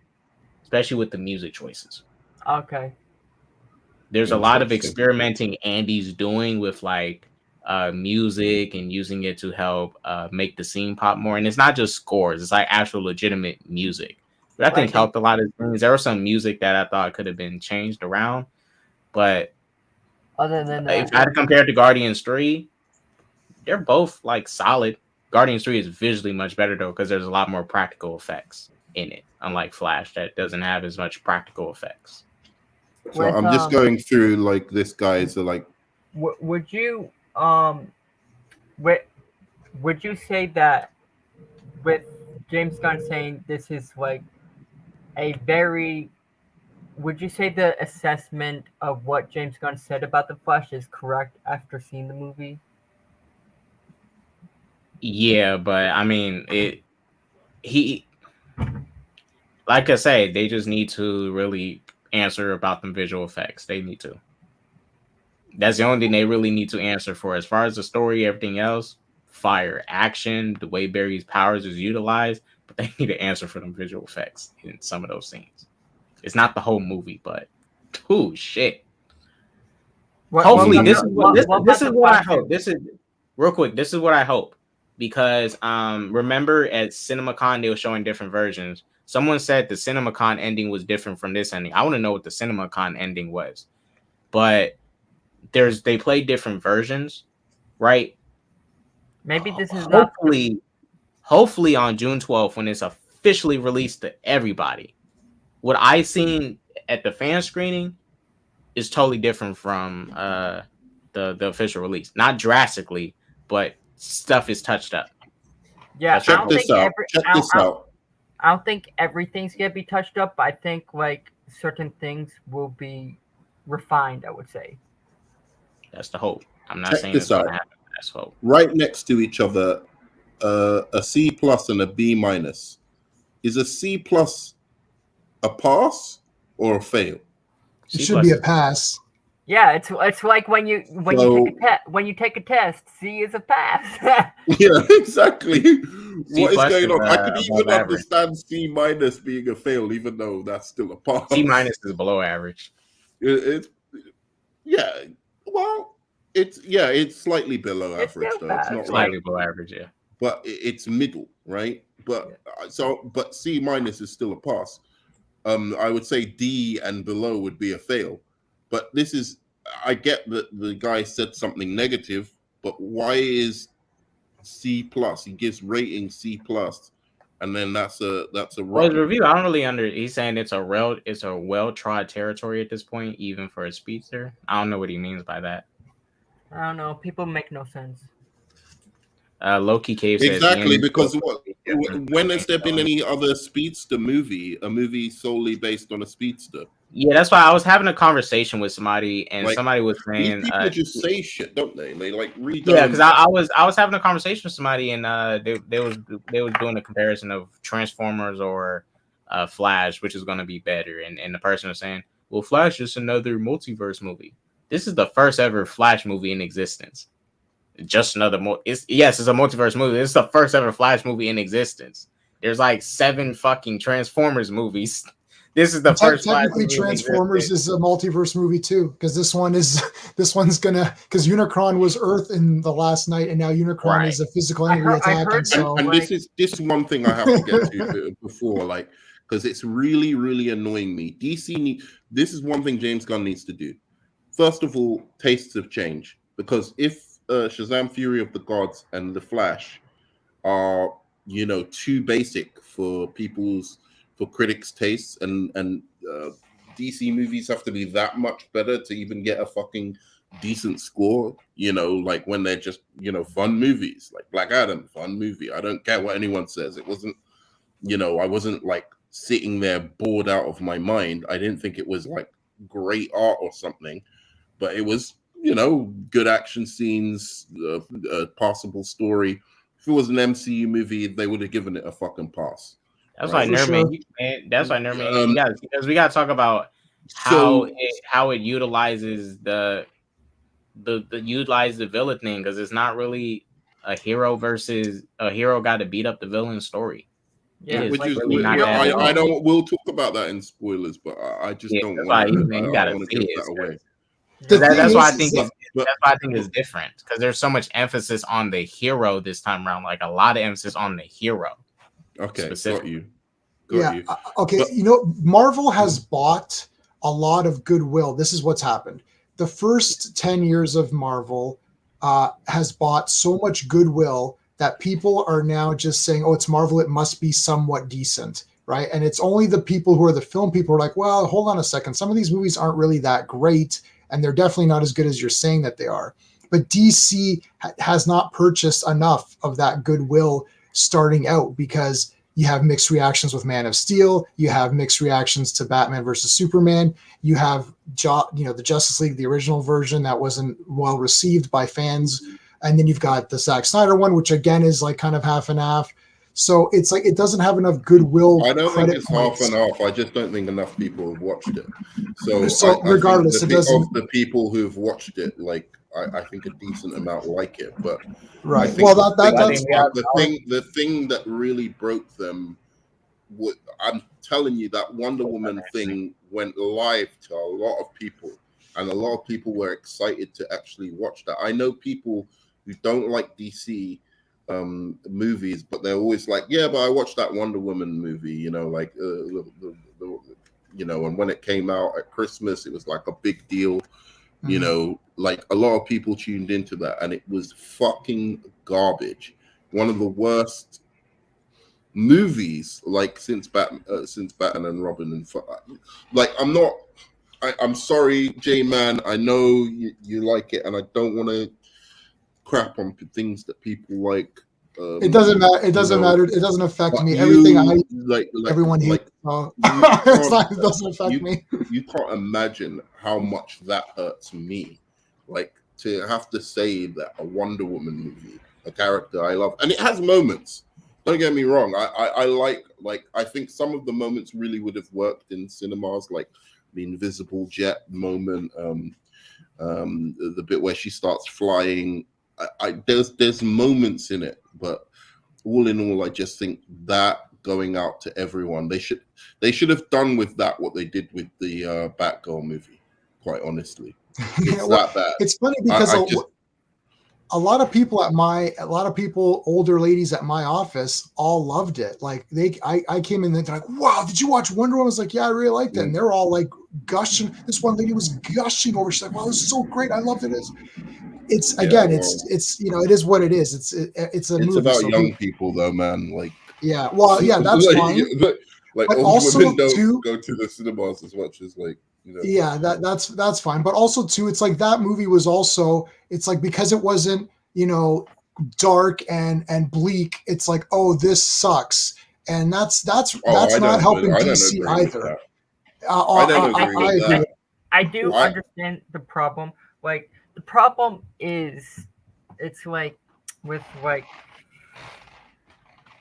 S2: especially with the music choices.
S3: Okay.
S2: There's a lot of experimenting Andy's doing with like music and using it to help make the scene pop more. And it's not just scores, it's like actual legitimate music. But I think helped a lot of things. There was some music that I thought could have been changed around, but
S3: other than that,
S2: if I had to compare it to Guardians 3, they're both like solid. Guardians 3 is visually much better though, because there's a lot more practical effects in it, unlike Flash that doesn't have as much practical effects.
S1: So I'm just going through like this guy's like.
S3: Would you would you say that with James Gunn saying this is like a very, would you say the assessment of what James Gunn said about the Flash is correct after seeing the movie?
S2: Yeah, but I mean like I say, they just need to really answer about the visual effects. They need to. That's the only thing they really need to answer for. As far as the story, everything else, fire, action, the way Barry's powers is utilized, but they need to answer for them visual effects in some of those scenes. It's not the whole movie, but shit. Hopefully, this is what I hope. This is real quick. This is what I hope, because remember at CinemaCon they were showing different versions. Someone said the CinemaCon ending was different from this ending. I want to know what the CinemaCon ending was, but they played different versions, right?
S3: Maybe this is
S2: hopefully on June 12th, when it's officially released to everybody, what I seen at the fan screening is totally different from the official release. Not drastically, but stuff is touched up.
S3: Yeah,
S1: check this out.
S3: I don't think everything's gonna be touched up, but I think like certain things will be refined, I would say.
S2: That's the hope. I'm not saying it's gonna happen. That's hope.
S1: Right next to each other, a C+ and a B-. Is a C+ a pass or a fail?
S4: It should be a pass.
S3: Yeah, it's like when you take a test, C is a pass.
S1: Yeah, exactly. What is going on? I can even understand C- being a fail, even though that's still a pass.
S2: C- is below average.
S1: It's slightly below average though. It's not
S2: slightly below average, yeah.
S1: But it's middle, right? But C- is still a pass. I would say D and below would be a fail. But this is, I get that the guy said something negative, but why is C+? He gives rating C+, and then that's a
S2: well, his review. I don't really He's saying it's a well-trod territory at this point, even for a speedster. I don't know what he means by that.
S3: I don't know. People make no sense.
S2: Loki Cave says
S1: exactly because when has there been any other speedster movie, a movie solely based on a speedster?
S2: Yeah, that's why I was having a conversation with somebody, and
S1: Like,
S2: somebody was saying
S1: these people just say shit, don't they? They like read.
S2: Yeah, because I was having a conversation with somebody, and they was doing a comparison of Transformers or Flash, which is going to be better, and the person was saying, well, Flash is another multiverse movie. This is the first ever Flash movie in existence. Just another it's a multiverse movie. It's the first ever Flash movie in existence. There's like 7 fucking Transformers movies. This is the first.
S4: Technically, Transformers is a multiverse movie too, because this one's gonna, because Unicron was Earth in the last night, and now Unicron is a physical entity attacking. So,
S1: and this is one thing I have to get to before, like, because it's really, really annoying me. This is one thing James Gunn needs to do. First of all, tastes have changed, because if Shazam! Fury of the Gods and The Flash are, too basic for critics' tastes, and DC movies have to be that much better to even get a fucking decent score, like when they're just, fun movies, like Black Adam, fun movie. I don't care what anyone says. It wasn't, I wasn't like sitting there bored out of my mind. I didn't think it was like great art or something, but it was, good action scenes, passable story. If it was an MCU movie, they would have given it a fucking pass.
S2: That's right? Why Nerman. That's why Nerman. Because we got to talk about how it utilizes the villain thing, because it's not really a hero versus a hero got to beat up the villain story.
S1: Yeah, I don't. We'll talk about that in spoilers, but I just don't want to give that away.
S2: That's why I think it's different, because there's so much emphasis on the hero this time around, like a lot of emphasis on the hero.
S1: Okay, got you.
S4: Okay. Marvel has bought a lot of goodwill. This is what's happened. The first 10 years of Marvel has bought so much goodwill that people are now just saying, "Oh, it's Marvel. It must be somewhat decent." Right. And it's only the people who are the film people who are like, well, hold on a second. Some of these movies aren't really that great, and they're definitely not as good as you're saying that they are. But DC has not purchased enough of that goodwill starting out, because you have mixed reactions with Man of Steel. You have mixed reactions to Batman versus Superman. You have, the Justice League, the original version, that wasn't well received by fans. And then you've got the Zack Snyder one, which again is like kind of half and half. So it's like it doesn't have enough goodwill.
S1: I don't think it's half and half. I just don't think enough people have watched it. So
S4: regardless,
S1: I think of the people who've watched it, like I think a decent amount like it. But
S4: right.
S1: The thing that really broke them, I'm telling you, that Wonder Woman thing went live to a lot of people, and a lot of people were excited to actually watch that. I know people who don't like DC movies, but they're always like, yeah, but I watched that Wonder Woman movie, and when it came out at Christmas, it was like a big deal. Like a lot of people tuned into that, and it was fucking garbage. One of the worst movies, like since Batman and Robin, and like I'm sorry, J-Man. I know you like it, and I don't want to crap on things that people like.
S4: It doesn't matter. It doesn't matter. It doesn't affect me. Everything everyone hates. It doesn't affect me.
S1: You can't imagine how much that hurts me. Like, to have to say that a Wonder Woman movie, a character I love, and it has moments. Don't get me wrong. I I think some of the moments really would have worked in cinemas, like the invisible jet moment, the bit where she starts flying. There's moments in it, but all in all, I just think that going out to everyone, they should have done with that what they did with the Batgirl movie. Quite honestly, it's that bad.
S4: It's funny because a lot of people, older ladies at my office, all loved it. Like I came in and they're like, "Wow, did you watch Wonder Woman?" I was like, "Yeah, I really liked it." And they're all like gushing. This one lady was gushing over. She's like, "Wow, this is so great. I loved it." it's
S1: Yeah,
S4: again,
S1: well,
S4: it's it is what it is. It's a movie.
S1: about
S4: So
S1: young people though, man. Like,
S4: yeah, well, yeah, that's
S1: like,
S4: fine.
S1: like
S4: But
S1: old
S4: also
S1: women don't
S4: too,
S1: go to the cinemas as much as like,
S4: yeah, that's fine. But also too, it's like that movie was also, it's like, because it wasn't, dark and bleak, it's like, oh, this sucks. And that's
S1: I
S4: not helping
S1: don't
S4: DC
S1: agree with
S4: either.
S1: that. I don't agree with
S4: agree.
S1: that.
S3: I do understand the problem. Like, the problem is, it's like with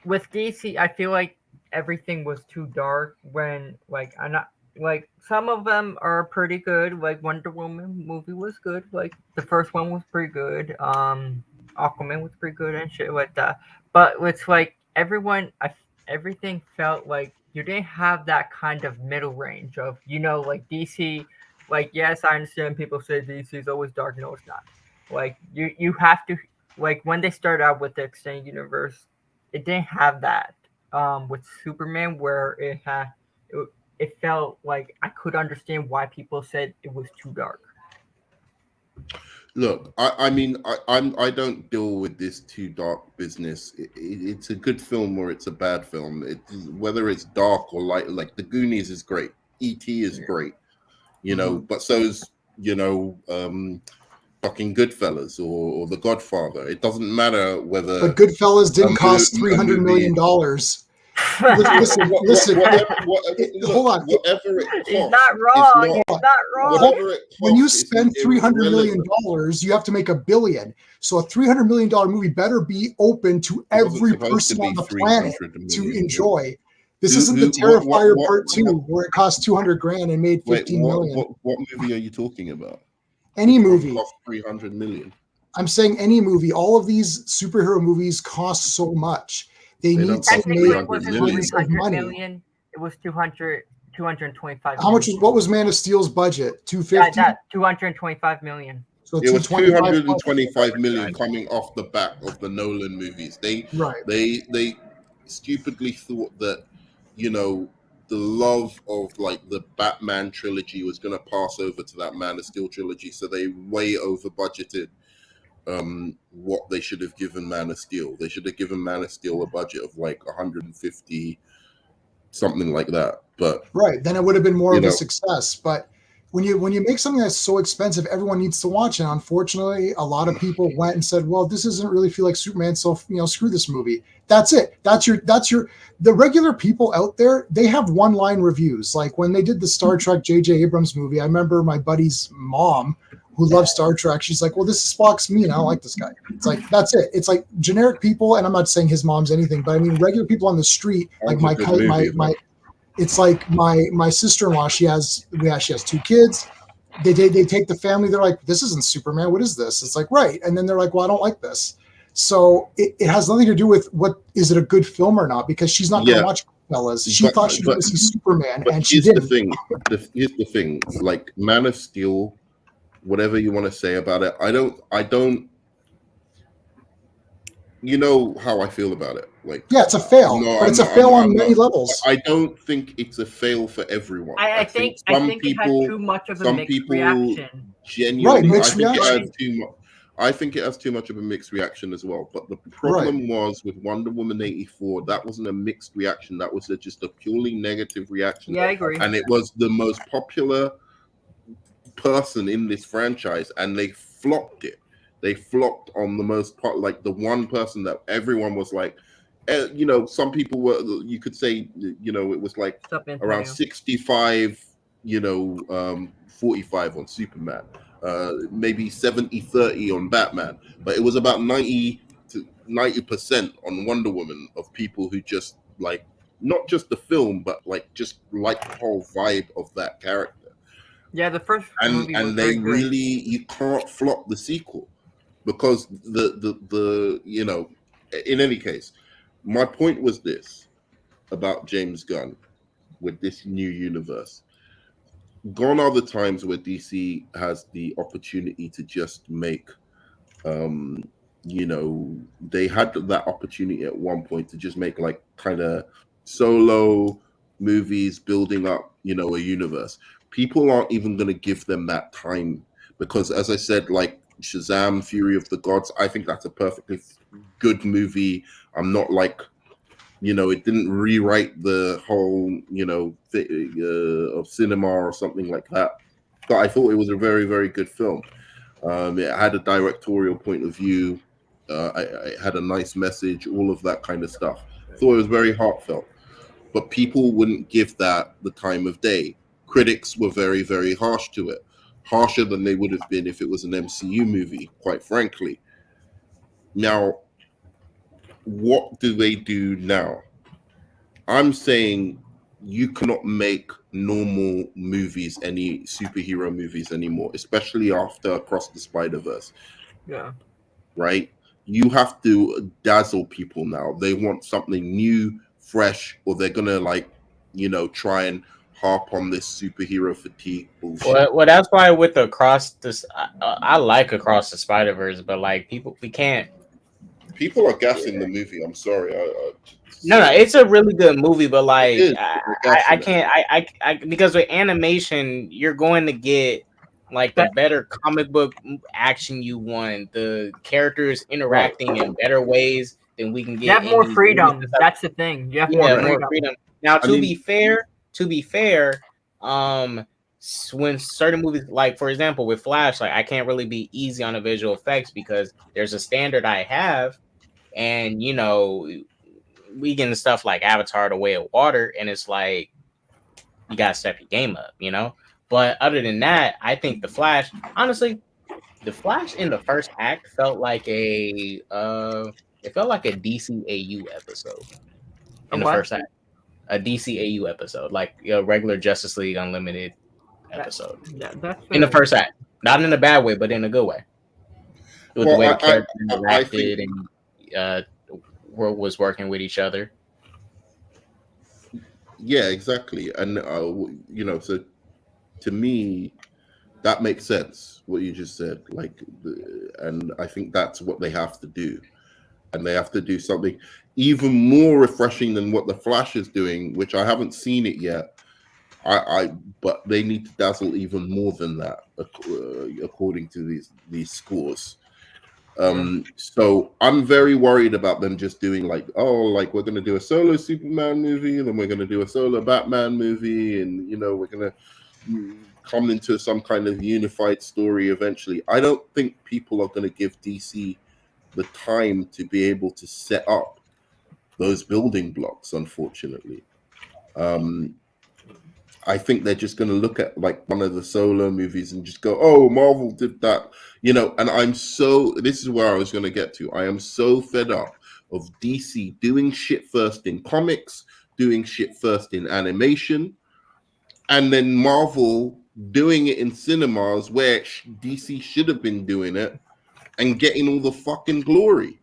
S3: DC, I feel like everything was too dark when I'm not like, some of them are pretty good. Like, Wonder Woman movie was good. Like, the first one was pretty good. Aquaman was pretty good and shit like that. But it's like everything felt like you didn't have that kind of middle range of, like DC. Like, yes, I understand people say DC is always dark. No, it's not. Like, you have to, like, when they started out with the extended universe, it didn't have that. With Superman, where it felt like I could understand why people said it was too dark.
S1: Look, I mean, I don't deal with this too dark business. It's a good film or it's a bad film. Whether it's dark or light. Like, The Goonies is great. E.T. is great. But so is fucking Goodfellas or The Godfather. It doesn't matter whether.
S4: But Goodfellas didn't cost $300 million. Listen. Hold on.
S1: Whatever it costs,
S3: he's not wrong. He's not wrong.
S1: Whatever it costs,
S4: when you spend $300 million, you have to make $1 billion. So a $300 million movie better be open to every person on the planet to enjoy. This isn't the Terrifier Part 2 where it cost $200,000 and made $15 million.
S1: What movie are you talking about?
S4: Any movie
S1: cost $300 million.
S4: I'm saying any movie. All of these superhero movies cost so much. They need to make tons of money.
S3: Million, it was 225.
S4: How much? What was Man of Steel's budget? 250.
S3: Yeah, 225 million.
S1: So it was 225 million coming off the back of the Nolan movies. They stupidly thought that the love of like the Batman trilogy was going to pass over to that Man of Steel trilogy, so they way over budgeted what they should have given Man of Steel. They should have given Man of Steel a budget of like 150, something like that. But
S4: then it would have been more of a success. But when you make something that's so expensive, everyone needs to watch it. Unfortunately, a lot of people went and said, "Well, this doesn't really feel like Superman, so screw this movie." That's it. That's your. The regular people out there, they have one-line reviews. Like when they did the Star Trek J.J. Abrams movie, I remember my buddy's mom, who loves Star Trek, she's like, "Well, this is Spock's me, and I don't like this guy." It's like, that's it. It's like generic people, and I'm not saying his mom's anything, but I mean regular people on the street, like it's like my sister-in-law, she has 2 kids. They take the family, they're like, "This isn't Superman. What is this?" It's like, right. And then they're like, "Well, I don't like this." So it has nothing to do with what is it a good film or not, because she's not going to watch Goodfellas. She thought she was going to see Superman, and she didn't.
S1: Here's the thing. Like Man of Steel, whatever you want to say about it, I don't. You know how I feel about it. Like,
S4: yeah, it's a fail, but it's a fail on many levels.
S1: I don't think it's a fail for everyone.
S3: I think it had too much of a mixed reaction.
S1: Genuinely, mixed reaction. I think it has too much of a mixed reaction as well. But the problem was with Wonder Woman 84, that wasn't a mixed reaction. That was just a purely negative reaction.
S3: Yeah, I agree.
S1: And it was the most popular person in this franchise, and they flopped it. They flopped on the most part, like the one person that everyone was like, some people were, you could say, it was like around 65, 45 on Superman, maybe 70-30 on Batman, but it was about 90% on Wonder Woman of people who just like, not just the film, but like just like the whole vibe of that character.
S3: Yeah, the first movie
S1: and they really, you can't flop the sequel. Because in any case, my point was this about James Gunn with this new universe. Gone are the times where DC has the opportunity to just make, they had that opportunity at one point to just make like kind of solo movies building up, a universe. People aren't even going to give them that time because, as I said, like, Shazam: Fury of the Gods. I think that's a perfectly good movie. I'm not like, it didn't rewrite the whole, of cinema or something like that. But I thought it was a very, very good film. It had a directorial point of view. I had a nice message, all of that kind of stuff. Thought it was very heartfelt. But people wouldn't give that the time of day. Critics were very, very harsh to it. Harsher than they would have been if it was an MCU movie, quite frankly. Now, what do they do now? I'm saying you cannot make normal movies, any superhero movies anymore, especially after Across the Spider-Verse.
S3: Yeah.
S1: Right? You have to dazzle people now. They want something new, fresh, or they're going to try and harp on this superhero fatigue bullshit.
S2: Well, that's why with Across this, I like Across the Spider-Verse, but like we can't.
S1: People are gassing the movie. I'm sorry.
S2: No, it's a really good movie, but like I can't because with animation you're going to get like the better comic book action you want, the characters interacting in better ways than we can get.
S3: You have more freedom. That's the thing. You have more freedom.
S2: Now, to be fair, when certain movies, like for example with Flash, like I can't really be easy on the visual effects because there's a standard I have, and we get into stuff like Avatar: The Way of Water, and it's like you gotta step your game up, But other than that, I think the Flash in the first act felt like a DCAU episode in the first act. A DCAU episode, like a regular Justice League Unlimited episode.
S3: That's
S2: in the first act, not in a bad way, but in a good way. With the way the characters interacted and was working with each other.
S1: Yeah, exactly. And so to me, that makes sense what you just said. And I think that's what they have to do, and they have to do something even more refreshing than what the Flash is doing, which I haven't seen it yet. But they need to dazzle even more than that, according to these scores. So I'm very worried about them just doing we're going to do a solo Superman movie, and then we're going to do a solo Batman movie, and we're going to come into some kind of unified story eventually. I don't think people are going to give DC the time to be able to set up those building blocks, unfortunately. I think they're just going to look at one of the solo movies and just go, oh, Marvel did that, and this is where I was going to get to. I am so fed up of DC doing shit first in comics, doing shit first in animation, and then Marvel doing it in cinemas where DC should have been doing it and getting all the fucking glory.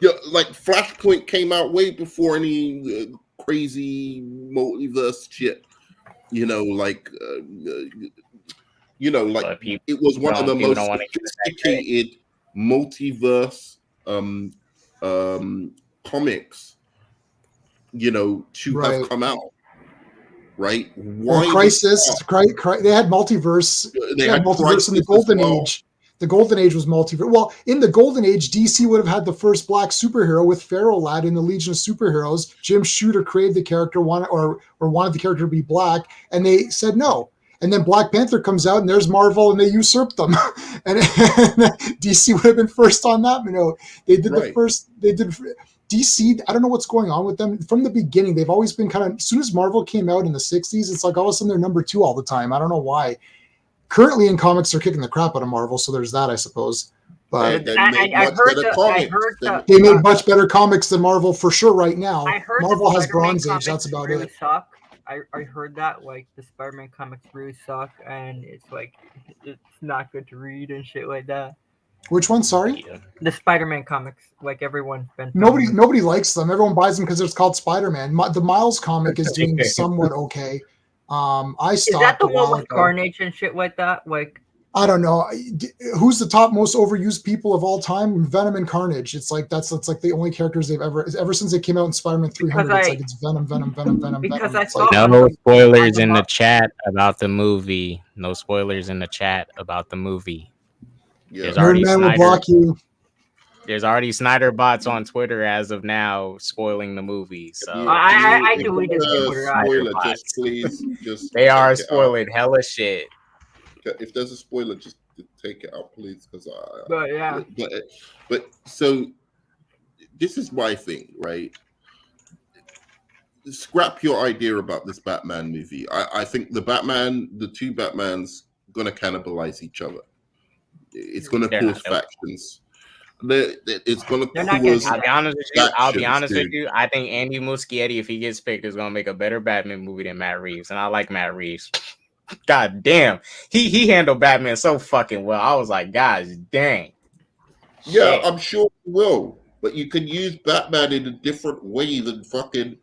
S1: Flashpoint came out way before any crazy multiverse shit. It was one of the most sophisticated multiverse comics, to have come out. Right?
S4: Crisis. They had multiverse. They had multiverse in the Golden Age. The Golden Age was multiverse. Well, in the Golden Age, DC would have had the first black superhero with Pharaoh Lad in the Legion of Superheroes. Jim Shooter created the character, wanted the character to be black, and they said no. And then Black Panther comes out, and there's Marvel, and they usurped them. and DC would have been first on that. They did the first. They did. DC, I don't know what's going on with them. From the beginning, they've always been kind of, as soon as Marvel came out in the 60s, it's like all of a sudden they're number 2 all the time. I don't know why. Currently in comics, they're kicking the crap out of Marvel, so there's that, I suppose. But they made much better comics than Marvel for sure right now. Marvel has Bronze Age, that's about
S3: really
S4: it.
S3: Suck. I heard that the Spider-Man comics really suck, and it's not good to read and shit like that.
S4: Which one? Sorry,
S3: the Spider-Man comics. Everyone's been.
S4: Nobody likes them. Everyone buys them because it's called Spider-Man. The Miles comic is doing somewhat okay. I stopped.
S3: Is that the one with Carnage and shit like that?
S4: I don't know. Who's the top most overused people of all time? Venom and Carnage. It's that's the only characters they've ever since they came out in Spider-Man 300. It's Venom.
S3: Because
S4: Venom.
S2: No spoilers in the chat about the movie. No spoilers in the chat about the movie.
S1: Yeah.
S2: There's already
S4: Nerdman will
S2: Snyder.
S4: block you.
S2: There's already Snyder bots on Twitter as of now spoiling the movie. So
S3: I
S1: If
S3: deleted
S1: there's a
S3: Twitter.
S1: spoiler,
S2: bots.
S1: just please just
S2: they are
S1: take it out.
S2: spoiling hella shit.
S1: If there's a spoiler, just take it out, please, because
S3: But yeah,
S1: but so this is my thing, right? Scrap your idea about this Batman movie. I think the two Batmans, gonna cannibalize each other. It's gonna
S2: They're
S1: cause
S2: not,
S1: factions. It's gonna
S3: They're not gonna
S1: cause.
S3: do that.
S2: I'll be honest
S1: dude.
S2: with you. I think Andy Muschietti, if he gets picked, is gonna make a better Batman movie than Matt Reeves, and I like Matt Reeves. God damn, he handled Batman so fucking well. I was like, guys, dang.
S1: Yeah,
S2: Shit.
S1: I'm sure you will, but you can use Batman in a different way than fucking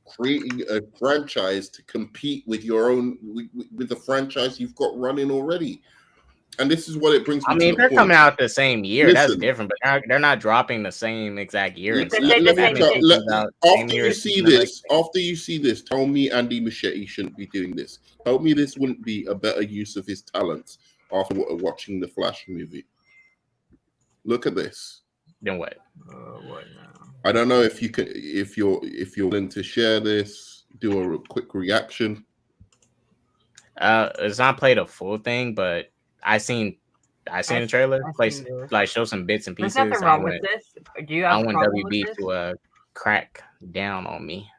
S1: creating a franchise to compete with your own with the franchise you've got running already. And this is what it brings me.
S2: I mean,
S1: to
S2: if they're
S1: point.
S2: coming out the same year,
S1: Listen,
S2: that's different. But they're not dropping the same exact year.
S3: After
S1: you see this, tell me Andy Muschietti shouldn't be doing this. Tell me this wouldn't be a better use of his talents after watching the Flash movie. Look at this.
S2: Then what?
S3: What now?
S1: I don't know if you can, if you're willing to share this, do a quick reaction.
S2: It's not played a full thing, but I seen the trailer. Like show some bits and pieces.
S3: There's nothing wrong with this. Do you have
S2: I
S3: a
S2: want
S3: problem
S2: WB
S3: with this?
S2: to crack down on me.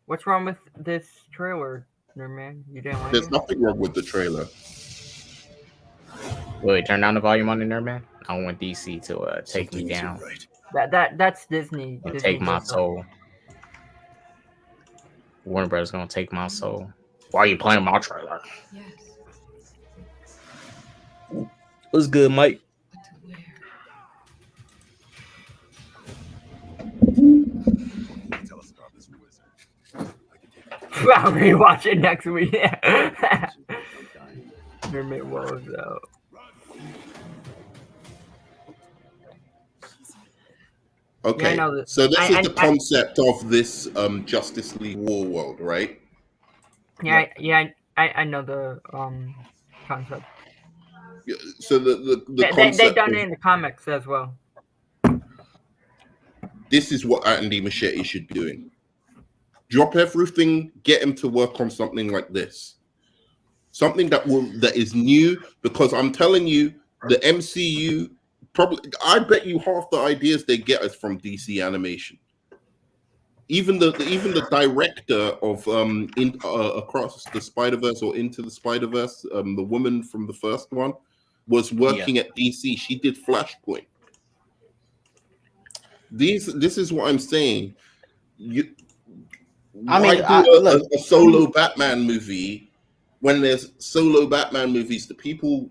S3: What's wrong with this trailer, man? You didn't like
S1: There's
S3: it?
S1: nothing wrong with the trailer.
S2: Wait, turn down the volume on the Nerdman. I don't want DC to take me down.
S3: Right. That's Disney.
S2: And
S3: Disney
S2: take my
S3: does that.
S2: soul. Warner Brothers gonna take my soul. Why are you playing my trailer?
S5: Yes.
S2: What's good, Mike?
S5: What to wear?
S3: I'll rewatch it next week. Mermaid Wolves out.
S1: Okay,
S3: Yeah, I know that.
S1: so this is the concept of this Justice League War World, right?
S3: I know the concept.
S1: So the
S3: They've done it in the comics as well.
S1: This is what Andy Muschietti should be doing. Drop everything, get him to work on something like this. Something that is new, because I'm telling you, the MCU probably, I bet you half the ideas they get is from DC animation. Even the director of Across the Spider-Verse or Into the Spider-Verse, the woman from the first one, was working at DC. She did Flashpoint. This is what I'm saying. Why do a solo Batman movie when there's solo Batman movies? The people,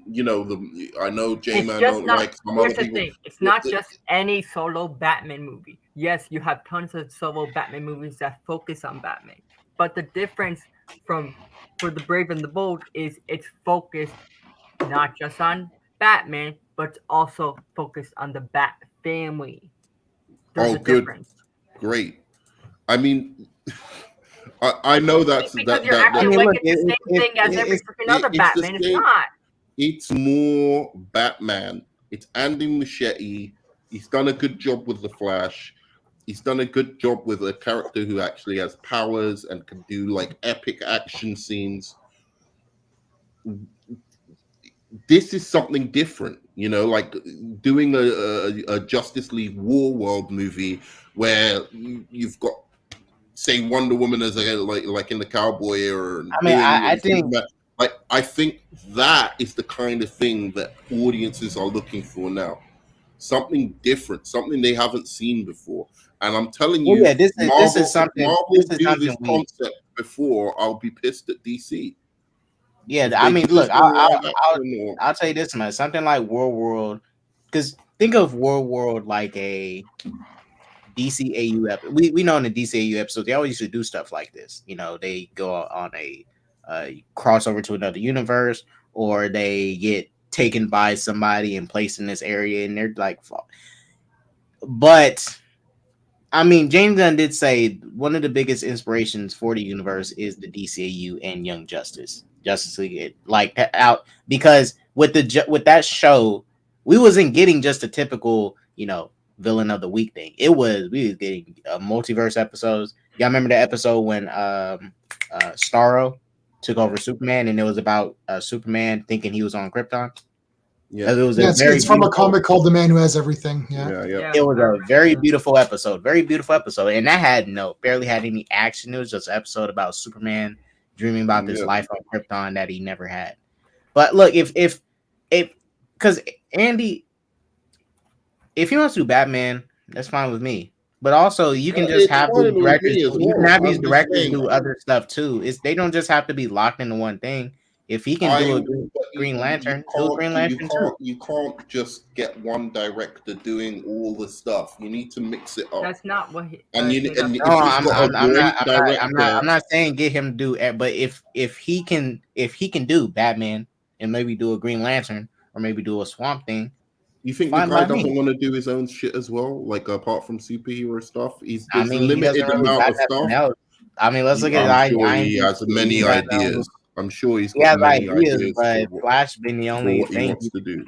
S1: I know J-Man don't like some other people.
S3: It's not just any solo Batman movie. Yes, you have tons of solo Batman movies that focus on Batman. But the difference for The Brave and the Bold is it's focused not just on Batman, but also focused on the Bat family. There's a
S1: good.
S3: Difference.
S1: Great. I mean, I know that's
S3: because you're acting like it's the same thing as every freaking other Batman. It's not.
S1: It's more Batman. It's Andy Muschietti. He's done a good job with the Flash. He's done a good job with a character who actually has powers and can do like epic action scenes. This is something different, like doing a Justice League War World movie where you've got, say, Wonder Woman as like in the Cowboy era.
S2: I think
S1: I think that is the kind of thing that audiences are looking for now. Something different, something they haven't seen before. And I'm telling you,
S2: this is something.
S1: Marvel
S2: This is
S1: do
S2: something
S1: this concept before. I'll be pissed at DC.
S2: Yeah, I mean, look, I'll tell you this, man. Something like World, because think of World like a DCAU episode. We know in the DCAU episode they always used to do stuff like this. They go on a crossover to another universe, or they get taken by somebody and placed in this area, and they're like, but I mean, James Gunn did say one of the biggest inspirations for the universe is the DCAU and Young Justice League, like out, because with that show, we wasn't getting just a typical, villain of the week thing. We was getting multiverse episodes. Y'all remember the episode when Starro took over Superman, and it was about Superman thinking he was on Krypton.
S1: Yeah,
S2: it was
S4: it's from a comic called The Man Who Has Everything. Yeah.
S2: It was a very beautiful episode, and that had barely had any action. It was just an episode about Superman dreaming about this life on Krypton that he never had. But look, if because Andy, if he wants to do Batman, that's fine with me. But also, you can just have these directors. You can have these directors do other stuff too. They don't just have to be locked into one thing. If he can do a Green Lantern, do a Green Lantern too.
S1: You can't just get one director doing all the stuff. You need to mix it up.
S3: That's not what.
S2: I'm not saying get him to do it, but if he can do Batman and maybe do a Green Lantern or maybe do a Swamp Thing.
S1: You think the guy doesn't want to do his own shit as well? Like apart from superhero stuff, there's a limited amount of stuff.
S2: Else. I mean, let's look at
S1: I'm sure he has many ideas. I'm sure he's got many ideas,
S2: but Flash been the only thing
S1: he wants to do.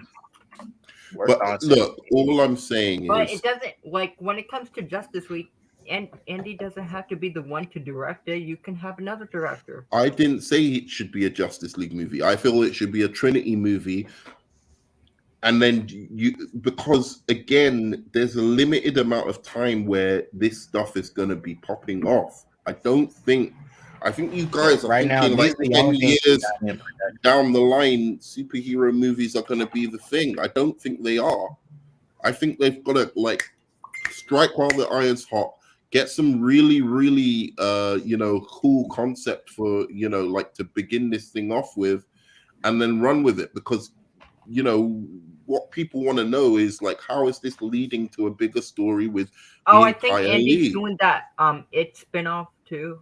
S1: But look, all I'm saying
S3: but it doesn't when it comes to Justice League, and Andy doesn't have to be the one to direct it. You can have another director.
S1: I didn't say it should be a Justice League movie. I feel it should be a Trinity movie. And then because again, there's a limited amount of time where this stuff is going to be popping off. I think you guys are thinking like 10 years down the line, superhero movies are going to be the thing. I don't think they are. I think they've got to strike while the iron's hot, get some really, really, cool concept for, to begin this thing off with, and then run with it because, what people want to know is how is this leading to a bigger story with
S3: I think Andy's doing that it's spin-off too,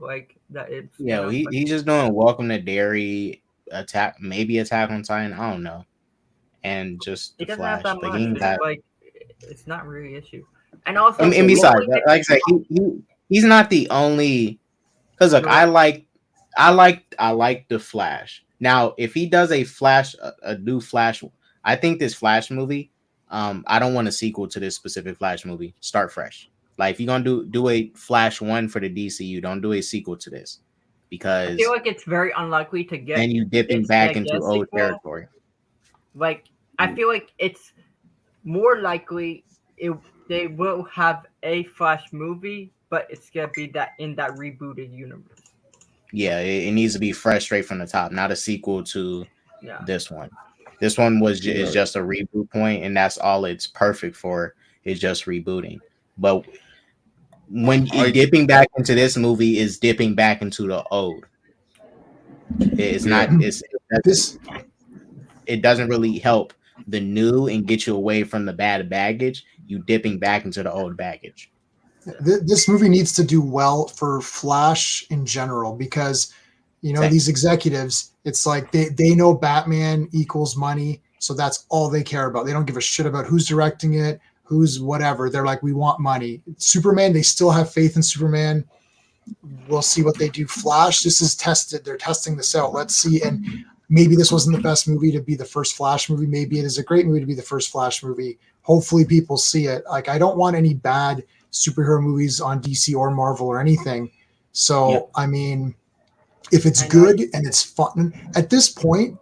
S2: he's just doing Welcome to Derry, Attack on Titan, I don't know, and just
S3: it doesn't
S2: Flash.
S3: have that much. It's not really an issue. And also,
S2: and besides, like I said, he's not the only. Because look, I like the Flash. Now, if he does a new Flash, I think this Flash movie, I don't want a sequel to this specific Flash movie. Start fresh. Like if you're gonna do a Flash 1 for the DCU, don't do a sequel to this because
S3: I feel like it's very unlikely to get.
S2: Then you dipping back into old territory.
S3: I feel like it's more likely they will have a Flash movie, but it's gonna be that in that rebooted universe.
S2: Yeah, it needs to be fresh straight from the top, not a sequel to this one. This one is just a reboot point, and that's all it's perfect for. Is just rebooting. But when dipping back into this movie is dipping back into the old. It's not. It doesn't really help the new and get you away from the bad baggage. You dipping back into the old baggage.
S4: This movie needs to do well for Flash in general because these executives, it's like they know Batman equals money, so that's all they care about. They don't give a shit about who's directing it, who's whatever. They're like, we want money. Superman, they still have faith in Superman. We'll see what they do. Flash, this is tested. They're testing this out. Let's see. And maybe this wasn't the best movie to be the first Flash movie. Maybe it is a great movie to be the first Flash movie. Hopefully people see it. I don't want any bad superhero movies on DC or Marvel or anything. So, I mean, if it's good and it's fun, at this point,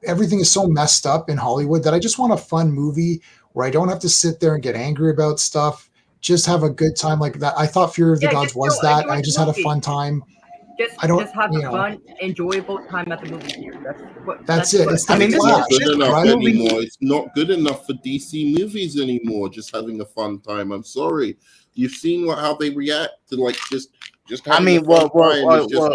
S4: everything is so messed up in Hollywood that I just want a fun movie where I don't have to sit there and get angry about stuff. Just have a good time like that. I thought Fear of the Gods was that. I just had a fun time.
S3: Just have a fun, enjoyable time at the movie theater.
S4: That's it.
S1: It's not good enough anymore. It's not good enough for DC movies anymore. Just having a fun time. I'm sorry. You've seen how they react to just having a fun time. It's just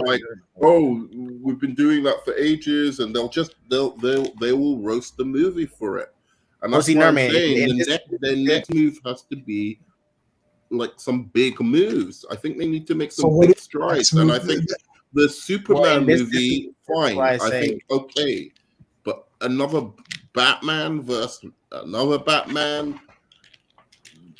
S1: oh, we've been doing that for ages, and they will roast the movie for it. And that's what I'm saying. The next move has to be some big moves. I think they need to make some big strides. And I think the Superman movie, fine. I think okay. But another Batman versus another Batman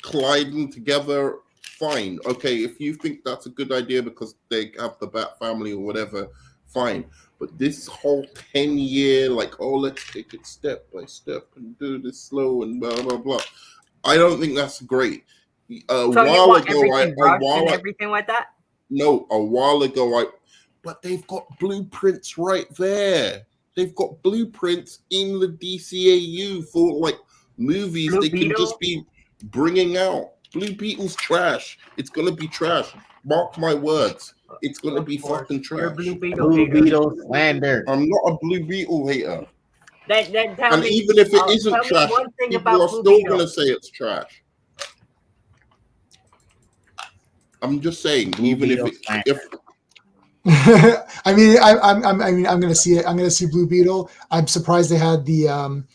S1: colliding together, fine. Okay, if you think that's a good idea because they have the Bat family or whatever, fine. But this whole 10-year, like, oh, let's take it step by step and do this slow and blah blah blah. I don't think that's great.
S3: So you want everything rushed and everything like that?
S1: No, a while ago, but they've got blueprints right there. They've got blueprints in the DCAU for like movies
S3: Blue
S1: they
S3: Beetle?
S1: can just be bringing out. Blue Beetle's trash. It's gonna be trash. Mark my words. It's gonna be fucking trash.
S3: You're a Blue Beetle
S2: Blue
S3: hater.
S2: Beetle slander.
S1: I'm not a Blue Beetle hater.
S3: Then tell
S1: And
S3: me,
S1: even if it isn't
S3: tell
S1: trash,
S3: me one thing
S1: people
S3: about
S1: are
S3: Blue
S1: still
S3: Beetle.
S1: gonna say it's trash. I'm just saying,
S2: Blue
S1: even
S2: Beetle
S1: if
S4: I mean, I'm gonna see it. I'm gonna see Blue Beetle. I'm surprised they had they had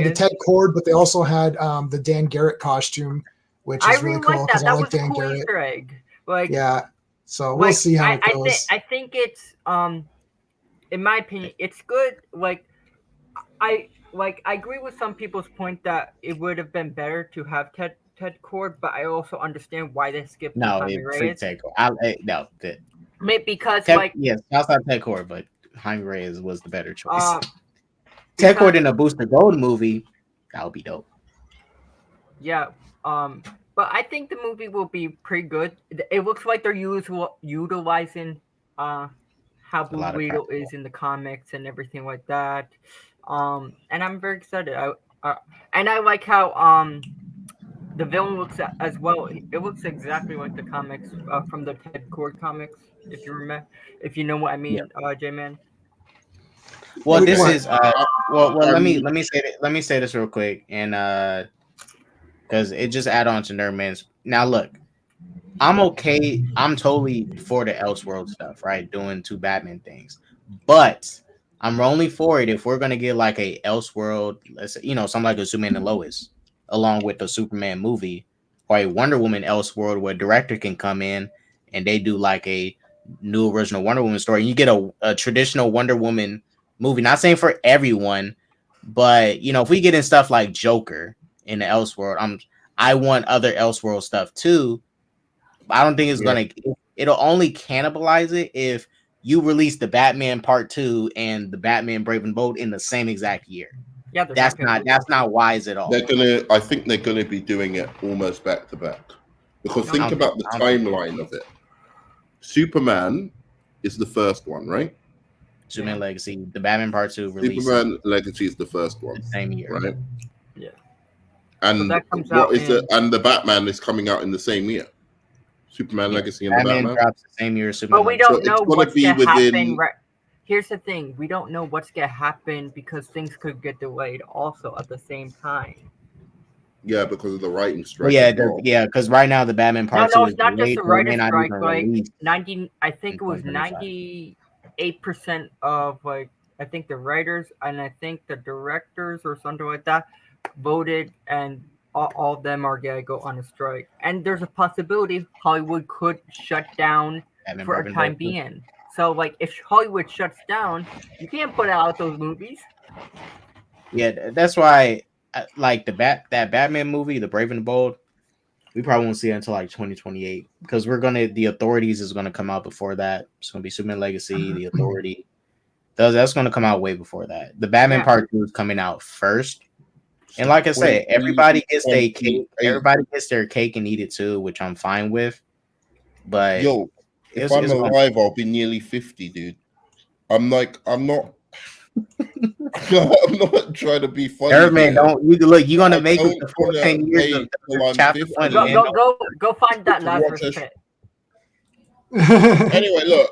S4: the Ted Cord, but they also had the Dan Garrett costume, which is really cool because I like Dan Garrett.
S3: Easter egg. Like,
S4: yeah, so we'll see how it goes.
S3: I think it's in my opinion, it's good. Like, I agree with some people's point that it would have been better to have Ted Cord, but I also understand why they skipped Jaime Reyes.
S2: Ted Cord.
S3: Because
S2: yes, outside Ted Cord, but Jaime Reyes was the better choice. Ted Cord in a Booster Gold movie, that would be dope.
S3: Yeah, but I think the movie will be pretty good. It looks like they're utilizing how Blue Beetle is in the comics and everything like that. And I'm very excited. And I like how the villain looks as well. It looks exactly like the comics from the Ted Cord comics. If you remember, if you know what I mean, J-Man.
S2: Well, this is let me say this real quick, and because it just add on to Nerdman's. Now look, I'm okay. I'm totally for the Elseworld stuff, right? Doing 2 Batman things, but I'm only for it if we're gonna get like a Elseworld, let's say, something like a Superman and Lois, along with the Superman movie, or a Wonder Woman Elseworld where a director can come in and they do like a new original Wonder Woman story. And you get a traditional Wonder Woman movie. Not saying for everyone, but if we get in stuff like Joker in the Elseworld, I want other Elseworld stuff too. I don't think it's it'll only cannibalize it if you release the Batman Part 2 and the Batman Brave and Bold in the same exact year.
S3: Yeah,
S2: that's not wise at all.
S1: I think they're gonna be doing it almost back to back. Because think about the timeline of it. Superman is the first one, right?
S2: Superman Legacy, the Batman Part 2 release.
S1: Superman Legacy is the first one,
S2: same year,
S1: right?
S3: Yeah.
S1: And and the Batman is coming out in the same year. Superman Legacy and
S2: Batman
S1: the Batman
S2: drops the same year as Superman.
S3: But we don't know what's gonna happen. Right. Here's the thing: we don't know what's gonna happen because things could get delayed also at the same time.
S1: Yeah, because of the writing strike.
S2: Because right now the Batman Part 2
S3: is not just the writing strike. Like 90, I think it was 98% of I think the writers and I think the directors or something like that voted, and all of them are gonna go on a strike. And there's a possibility Hollywood could shut down for a time being. So, if Hollywood shuts down, you can't put out those movies.
S2: Yeah, that's why, that Batman movie, The Brave and the Bold, we probably won't see it until 2028 because the Authorities is gonna come out before that. It's gonna be Superman Legacy, The Authority. That's gonna come out way before that. The Batman Part 2 is coming out first, and like I said, everybody gets their cake. Everybody gets their cake and eat it too, which I'm fine with. But
S1: if I'm alive, I'll be nearly 50, dude. I'm not. I'm not trying to be funny.
S2: Nerdman, you're gonna make it before 10 years of chapter 1.
S3: Go find that Lazarus pit.
S1: Anyway, look,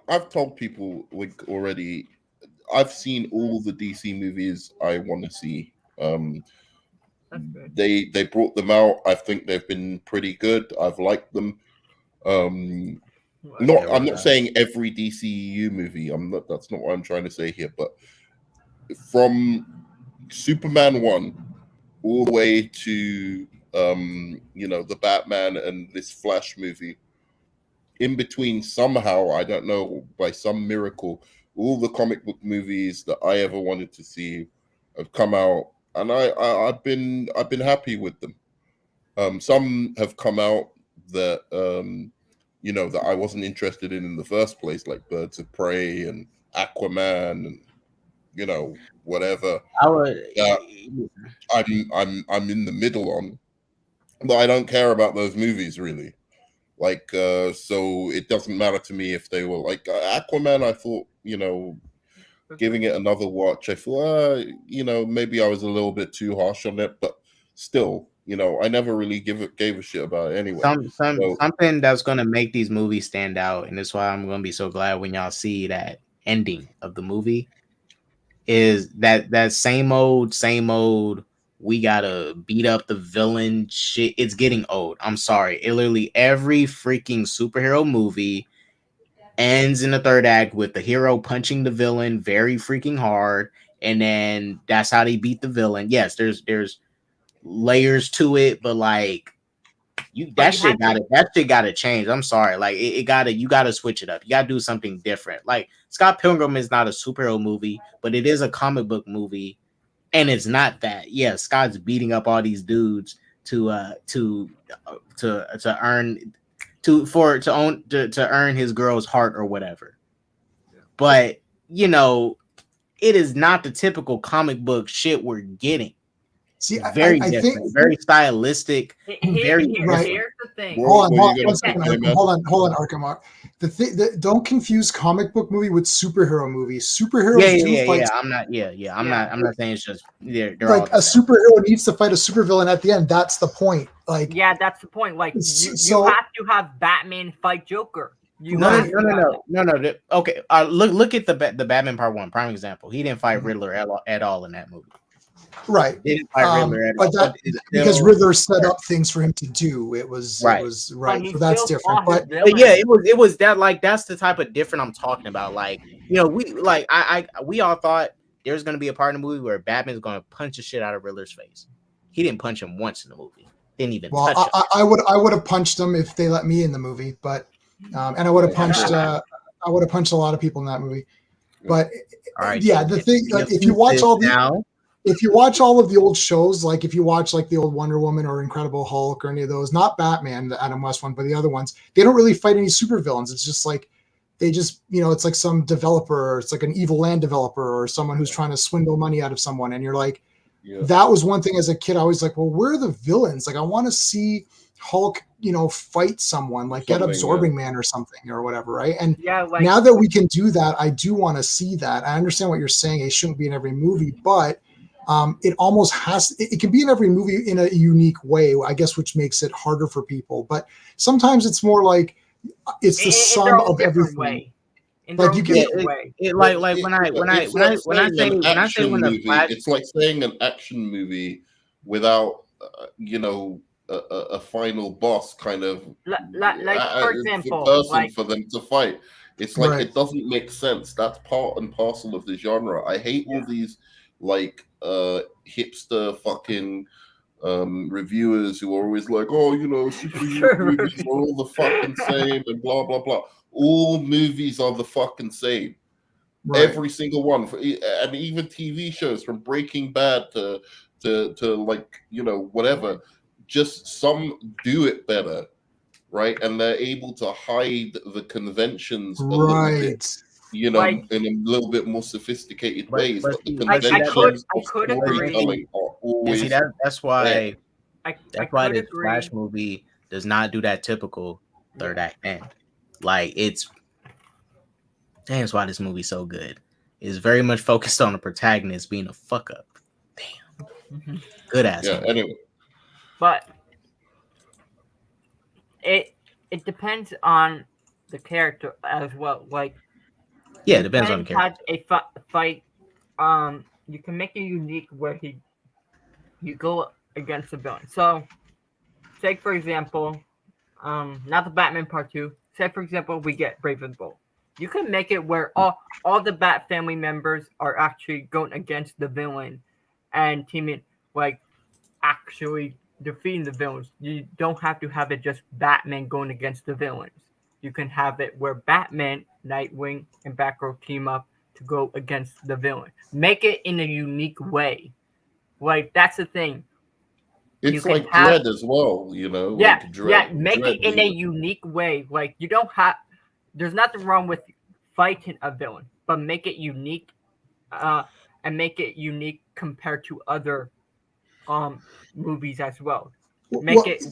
S1: I've told people already. I've seen all the DC movies I want to see. They brought them out. I think they've been pretty good. I've liked them. I'm not saying every DCEU movie. That's not what I'm trying to say here. But from Superman 1 all the way to the Batman and this Flash movie, in between somehow, I don't know, by some miracle, all the comic book movies that I ever wanted to see have come out, and I've been happy with them. Some have come out that that I wasn't interested in the first place, like Birds of Prey and Aquaman and whatever.
S2: I would.
S1: I'm in the middle on, but I don't care about those movies really. Like, so it doesn't matter to me if they were like Aquaman. I thought, giving it another watch, I thought, maybe I was a little bit too harsh on it, but still, I never really gave a shit about it anyway.
S2: Something that's gonna make these movies stand out, and that's why I'm gonna be so glad when y'all see that ending of the movie, is that same old we gotta beat up the villain shit. It's getting old. I'm sorry. It literally every freaking superhero movie ends in the third act with the hero punching the villain very freaking hard, and then that's how they beat the villain. Yes, there's layers to it, but like that shit gotta change. I'm sorry. Like you gotta switch it up. You gotta do something different. Like Scott Pilgrim is not a superhero movie, but it is a comic book movie. And it's not that. Yeah, Scott's beating up all these dudes to earn his girl's heart or whatever. But it is not the typical comic book shit we're getting.
S4: See,
S2: very
S4: I
S2: different,
S4: think
S2: very stylistic.
S3: Here's the thing.
S4: Hold on, Arkham. Don't confuse comic book movie with superhero movie. Superheroes do fight.
S2: I'm not saying it's just they're
S4: like a superhero needs to fight a supervillain at the end. That's the point. Like,
S3: yeah, that's the point. Like, you have to have Batman fight Joker.
S2: No. Okay, look at the Batman Part 1, prime example. He didn't fight Riddler at all in that movie.
S4: Right.
S2: He didn't fight Riddler at all.
S4: But because Riddler set up things for him to do. It was right. So that's different. But
S2: yeah, it was that, like, that's the type of different I'm talking about. Like, we all thought there was gonna be a part in the movie where Batman's gonna punch the shit out of Riddler's face. He didn't punch him once in the movie. Didn't even touch him.
S4: I would have punched him if they let me in the movie, but and I would have punched a lot of people in that movie. But the thing, like, if you watch all of the old shows, like if you watch like the old Wonder Woman or Incredible Hulk or any of those, not Batman, the Adam West one, but the other ones, they don't really fight any supervillains. It's just like it's like some developer, or it's like an evil land developer or someone who's trying to swindle money out of someone, and you're like. Yeah. That was one thing as a kid. I was like, well, where are the villains? Like, I want to see Hulk, fight someone, like get Absorbing Man or something or whatever, right? And now that we can do that, I do want to see that. I understand what you're saying. It shouldn't be in every movie, but it almost has. It can be in every movie in a unique way, I guess, which makes it harder for people. But sometimes it's more like it's the sum of everything.
S3: Way.
S4: Like you can,
S2: like when I say when the Flash,
S1: it's like saying an action movie without a final boss kind of
S3: for example,
S1: for them to fight. It's like it doesn't make sense. That's part and parcel of the genre. I hate all these like hipster fucking reviewers who are always like, superhero movies are all the fucking same and blah blah blah. All movies are the fucking same. Right. Every single one, and even TV shows from Breaking Bad to like whatever. Just some do it better, right? And they're able to hide the conventions a little bit, in a little bit more sophisticated ways. But the conventions
S3: I could agree.
S1: Are always
S2: that's why the Flash movie does not do that typical third act end. Like, that's why this movie's so good. It's very much focused on the protagonist being a fuck up. Damn. Good ass.
S1: Yeah, anyway.
S3: But it depends on the character as well. Like,
S2: it depends on the character.
S3: Has a fight. You can make it unique where you go against the villain. So, take for example, not the Batman Part 2. Say, for example, we get Brave and Bold. You can make it where all the Bat family members are actually going against the villain and teaming, like, actually defeating the villains. You don't have to have it just Batman going against the villains. You can have it where Batman, Nightwing, and Batgirl team up to go against the villain. Make it in a unique way. Like, that's the thing.
S5: It's like Dread as well, you know.
S3: Yeah,
S5: like Dread,
S3: make
S5: Dread,
S3: it in a unique way. Like you don't have. There's nothing wrong with fighting a villain, but make it unique, and make it unique compared to other movies as well. Make it.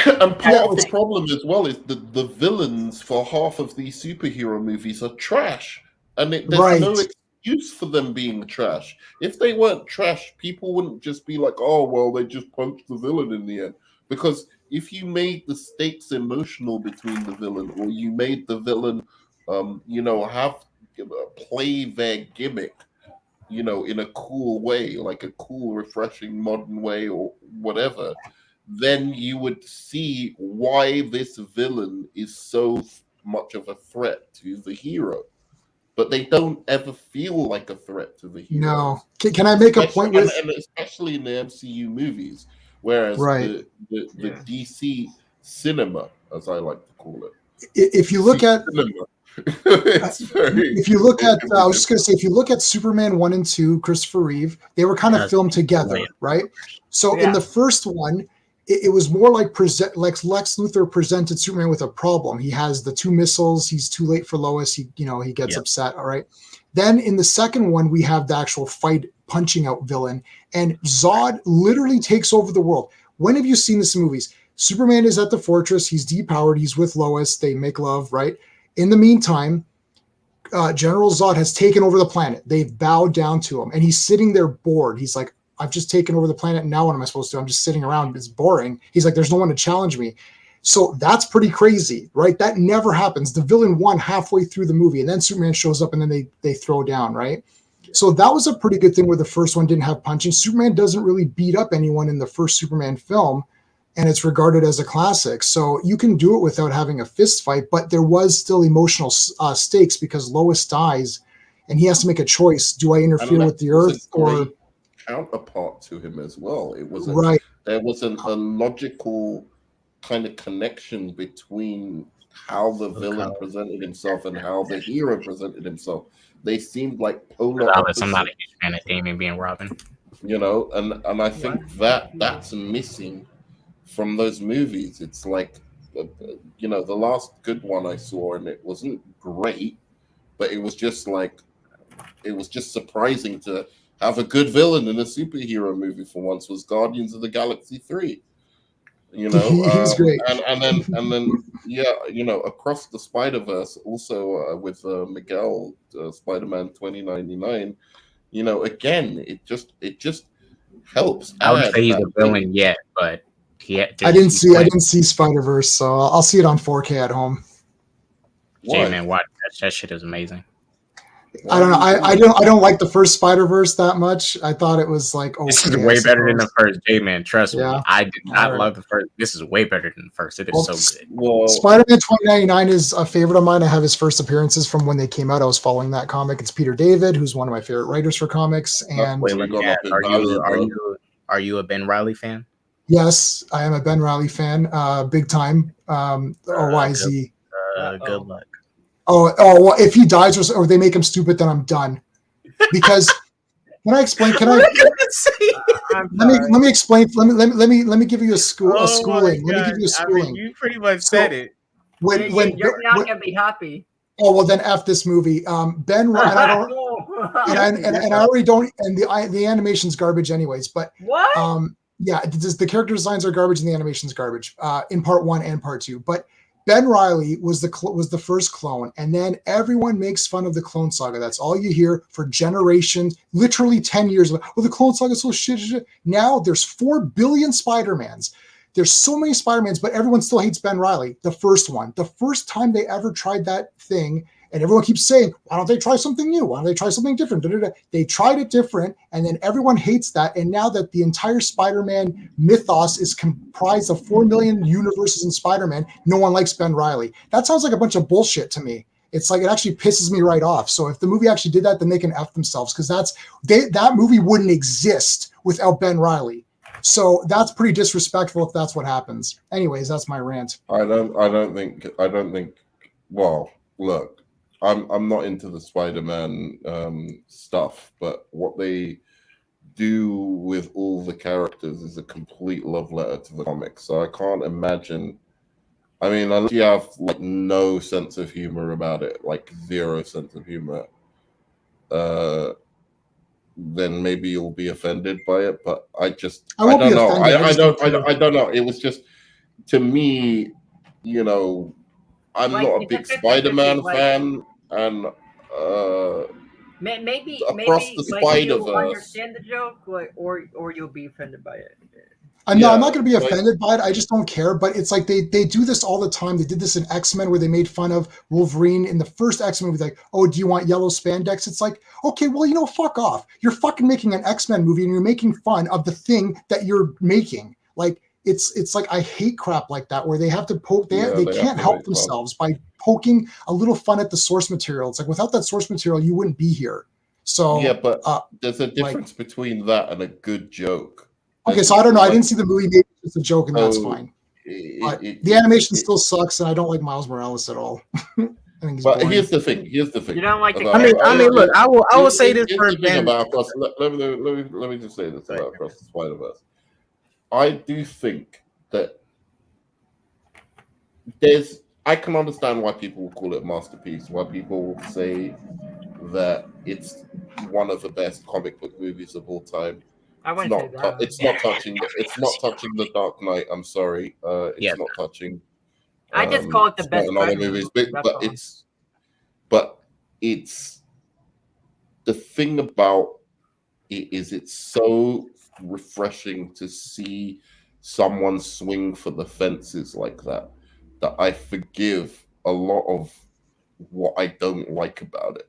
S5: And part of the problem as well is the villains for half of these superhero movies are trash, and there's no excuse for them being trash. If they weren't trash, people wouldn't just be like, "Oh, well, they just punched the villain in the end." Because if you made the stakes emotional between the villain, or you made the villain, have play their gimmick, in a cool way, like a cool, refreshing, modern way, or whatever, then you would see why this villain is so much of a threat to the hero. But they don't ever feel like a threat to the hero.
S4: No. Can I make a point with...
S5: And especially in the MCU movies, whereas the DC cinema, as I like to call it.
S4: If you look at... if you look at, I was just going to say, if you look at Superman 1 and 2, Christopher Reeve, they were kind of filmed together, right? So in the first one, it was more like Lex Luthor presented Superman with a problem. He has the 2 missiles. He's too late for Lois. He gets upset. All right. Then in the second one, we have the actual fight punching out villain, and Zod literally takes over the world. When have you seen this in movies? Superman is at the fortress. He's depowered. He's with Lois. They make love, right? In the meantime, General Zod has taken over the planet. They've bowed down to him, and he's sitting there bored. He's like, I've just taken over the planet, and now what am I supposed to do? I'm just sitting around. It's boring. He's like, there's no one to challenge me. So that's pretty crazy, right? That never happens. The villain won halfway through the movie, and then Superman shows up, and then they throw down, right? So that was a pretty good thing where the first one didn't have punching. Superman doesn't really beat up anyone in the first Superman film, and it's regarded as a classic. So you can do it without having a fist fight, but there was still emotional stakes because Lois dies, and he has to make a choice. Do I interfere with the Earth or...
S5: counterpart to him as well. It was there was a logical kind of connection between how the villain presented himself and how the hero presented himself. They seemed like polar opposites.
S2: I'm not a huge fan of Damien being Robin.
S5: And I think that's missing from those movies. It's like, the last good one I saw, and it wasn't great, but it was just surprising to have a good villain in a superhero movie for once, was Guardians of the Galaxy 3.
S4: He's great.
S5: And then Across the Spider-Verse, also with Miguel, Spider-Man 2099. Again, it just helps.
S2: I would say he's a villain yet, but
S4: I didn't see Spider-Verse, so I'll see it on 4K at home.
S2: J-Man, watch that shit is amazing.
S4: I don't know. I don't like the first Spider-Verse that much. I thought it was like,
S2: this is way better than the first. J-Man, trust me. I did not love the first. This is way better than the first. It is so good.
S5: Well,
S4: Spider-Man 2099 is a favorite of mine. I have his first appearances from when they came out. I was following that comic. It's Peter David, who's one of my favorite writers for comics. And
S2: are you a Ben Reilly fan?
S4: Yes, I am a Ben Reilly fan, big time. Why is he?
S2: Good luck.
S4: Oh, well, if he dies or they make him stupid, then I'm done. Because can I explain? Let me explain. Let me give you a schooling. Let me give you a schooling.
S2: I mean, you pretty much said it.
S3: When you're not gonna be happy.
S4: Oh well, then F this movie. Ben Reilly, and I already don't. And the animation's garbage, anyways. But
S3: what?
S4: The character designs are garbage and the animation's garbage. In part 1 and part 2, but. Ben Reilly was the first clone, and then everyone makes fun of the Clone Saga. That's all you hear for generations, literally 10 years. The Clone Saga is so shit. Now there's 4 billion Spider-Mans. There's so many Spider-Mans, but everyone still hates Ben Reilly, the first one. The first time they ever tried that thing, and everyone keeps saying, why don't they try something new? Why don't they try something different? They tried it different, and then everyone hates that. And now that the entire Spider-Man mythos is comprised of 4 million universes in Spider-Man, no one likes Ben Reilly. That sounds like a bunch of bullshit to me. It's like it actually pisses me right off. So if the movie actually did that, then they can F themselves, because that movie wouldn't exist without Ben Reilly. So that's pretty disrespectful if that's what happens. Anyways, that's my rant.
S5: I don't think. Well, look. I'm not into the Spider-Man stuff, but what they do with all the characters is a complete love letter to the comics. So I can't imagine. I mean, unless you have like no sense of humor about it, like zero sense of humor, then maybe you'll be offended by it. But I don't know. I don't know. It was just, to me, you know, I'm
S3: like,
S5: not a big Spider-Man fan, and
S3: maybe
S5: across the Spider-Verse,
S3: you'll understand the joke, like, or you'll be offended by it.
S4: No, I'm not going to be offended by it. I just don't care. But it's like they do this all the time. They did this in X-Men where they made fun of Wolverine in the first X-Men. Was like, oh, do you want yellow spandex? It's like, okay, well, you know, fuck off. You're fucking making an X-Men movie and you're making fun of the thing that you're making. Like, it's like, I hate crap like that where they have to poke. They can't help themselves by poking a little fun at the source material. It's like, without that source material, you wouldn't be here. So
S5: yeah, but there's a difference between that and a good joke.
S4: Okay, so I don't know. I didn't see the movie. Maybe it's a joke, and that's fine. The animation still sucks, and I don't like Miles Morales at all. I think he's boring.
S5: Here's the thing. You
S3: don't like the.
S2: I mean, look. I will say this for Ben.
S5: Let me just say this about Across the Spider-Verse. I do think that I can understand why people will call it a masterpiece. Why people will say that it's one of the best comic book movies of all time.
S3: I wouldn't say that.
S5: It's not touching. It's not touching The Dark Knight. I'm sorry. It's not touching.
S3: I just call it the best
S5: other movies, but it's the thing about it is it's so refreshing to see someone swing for the fences like that I forgive a lot of what I don't like about it.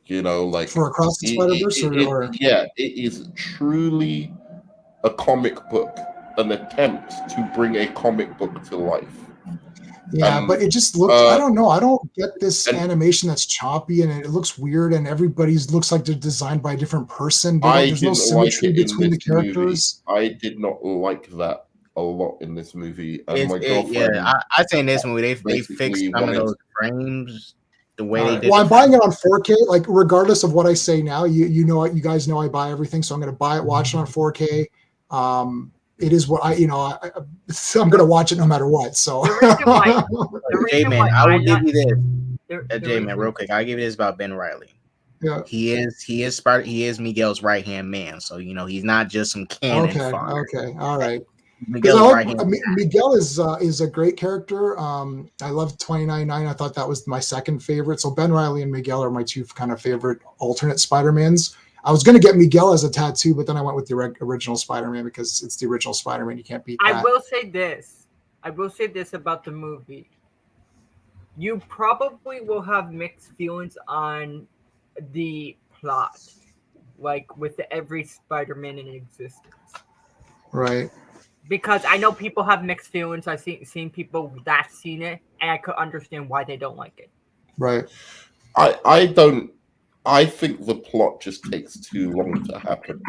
S5: You know, like
S4: for Across the Spider-Verse,
S5: it is truly a comic book, an attempt to bring a comic book to life.
S4: Yeah, but it just looks. I don't know. I don't get this animation that's choppy and it looks weird, and everybody's looks like they're designed by a different person. There's no symmetry between the characters.
S5: I did not like that a lot in this movie. And my girlfriend,
S2: I say in this movie they fixed some of those frames. The way they did.
S4: Well, I'm buying it on 4K. Like, regardless of what I say now, you know, you guys know I buy everything, so I'm going to buy it, watch it on 4K. It is what I'm going to watch it no matter what. So,
S2: J-Man, I will give you this. J-Man, real quick, I'll give you this about Ben Reilly.
S4: Yeah,
S2: he is Miguel's right hand man. So you know he's not just some cannon fodder.
S4: Okay, all right. Miguel is a great character. I love 2099. I thought that was my second favorite. So Ben Reilly and Miguel are my two kind of favorite alternate Spider-Mans. I was going to get Miguel as a tattoo, but then I went with the original Spider-Man because it's the original Spider-Man. You can't beat that.
S3: I will say this about the movie. You probably will have mixed feelings on the plot, like with every Spider-Man in existence.
S4: Right.
S3: Because I know people have mixed feelings. I've seen people that's seen it, and I could understand why they don't like it.
S4: Right.
S5: I think the plot just takes too long to happen.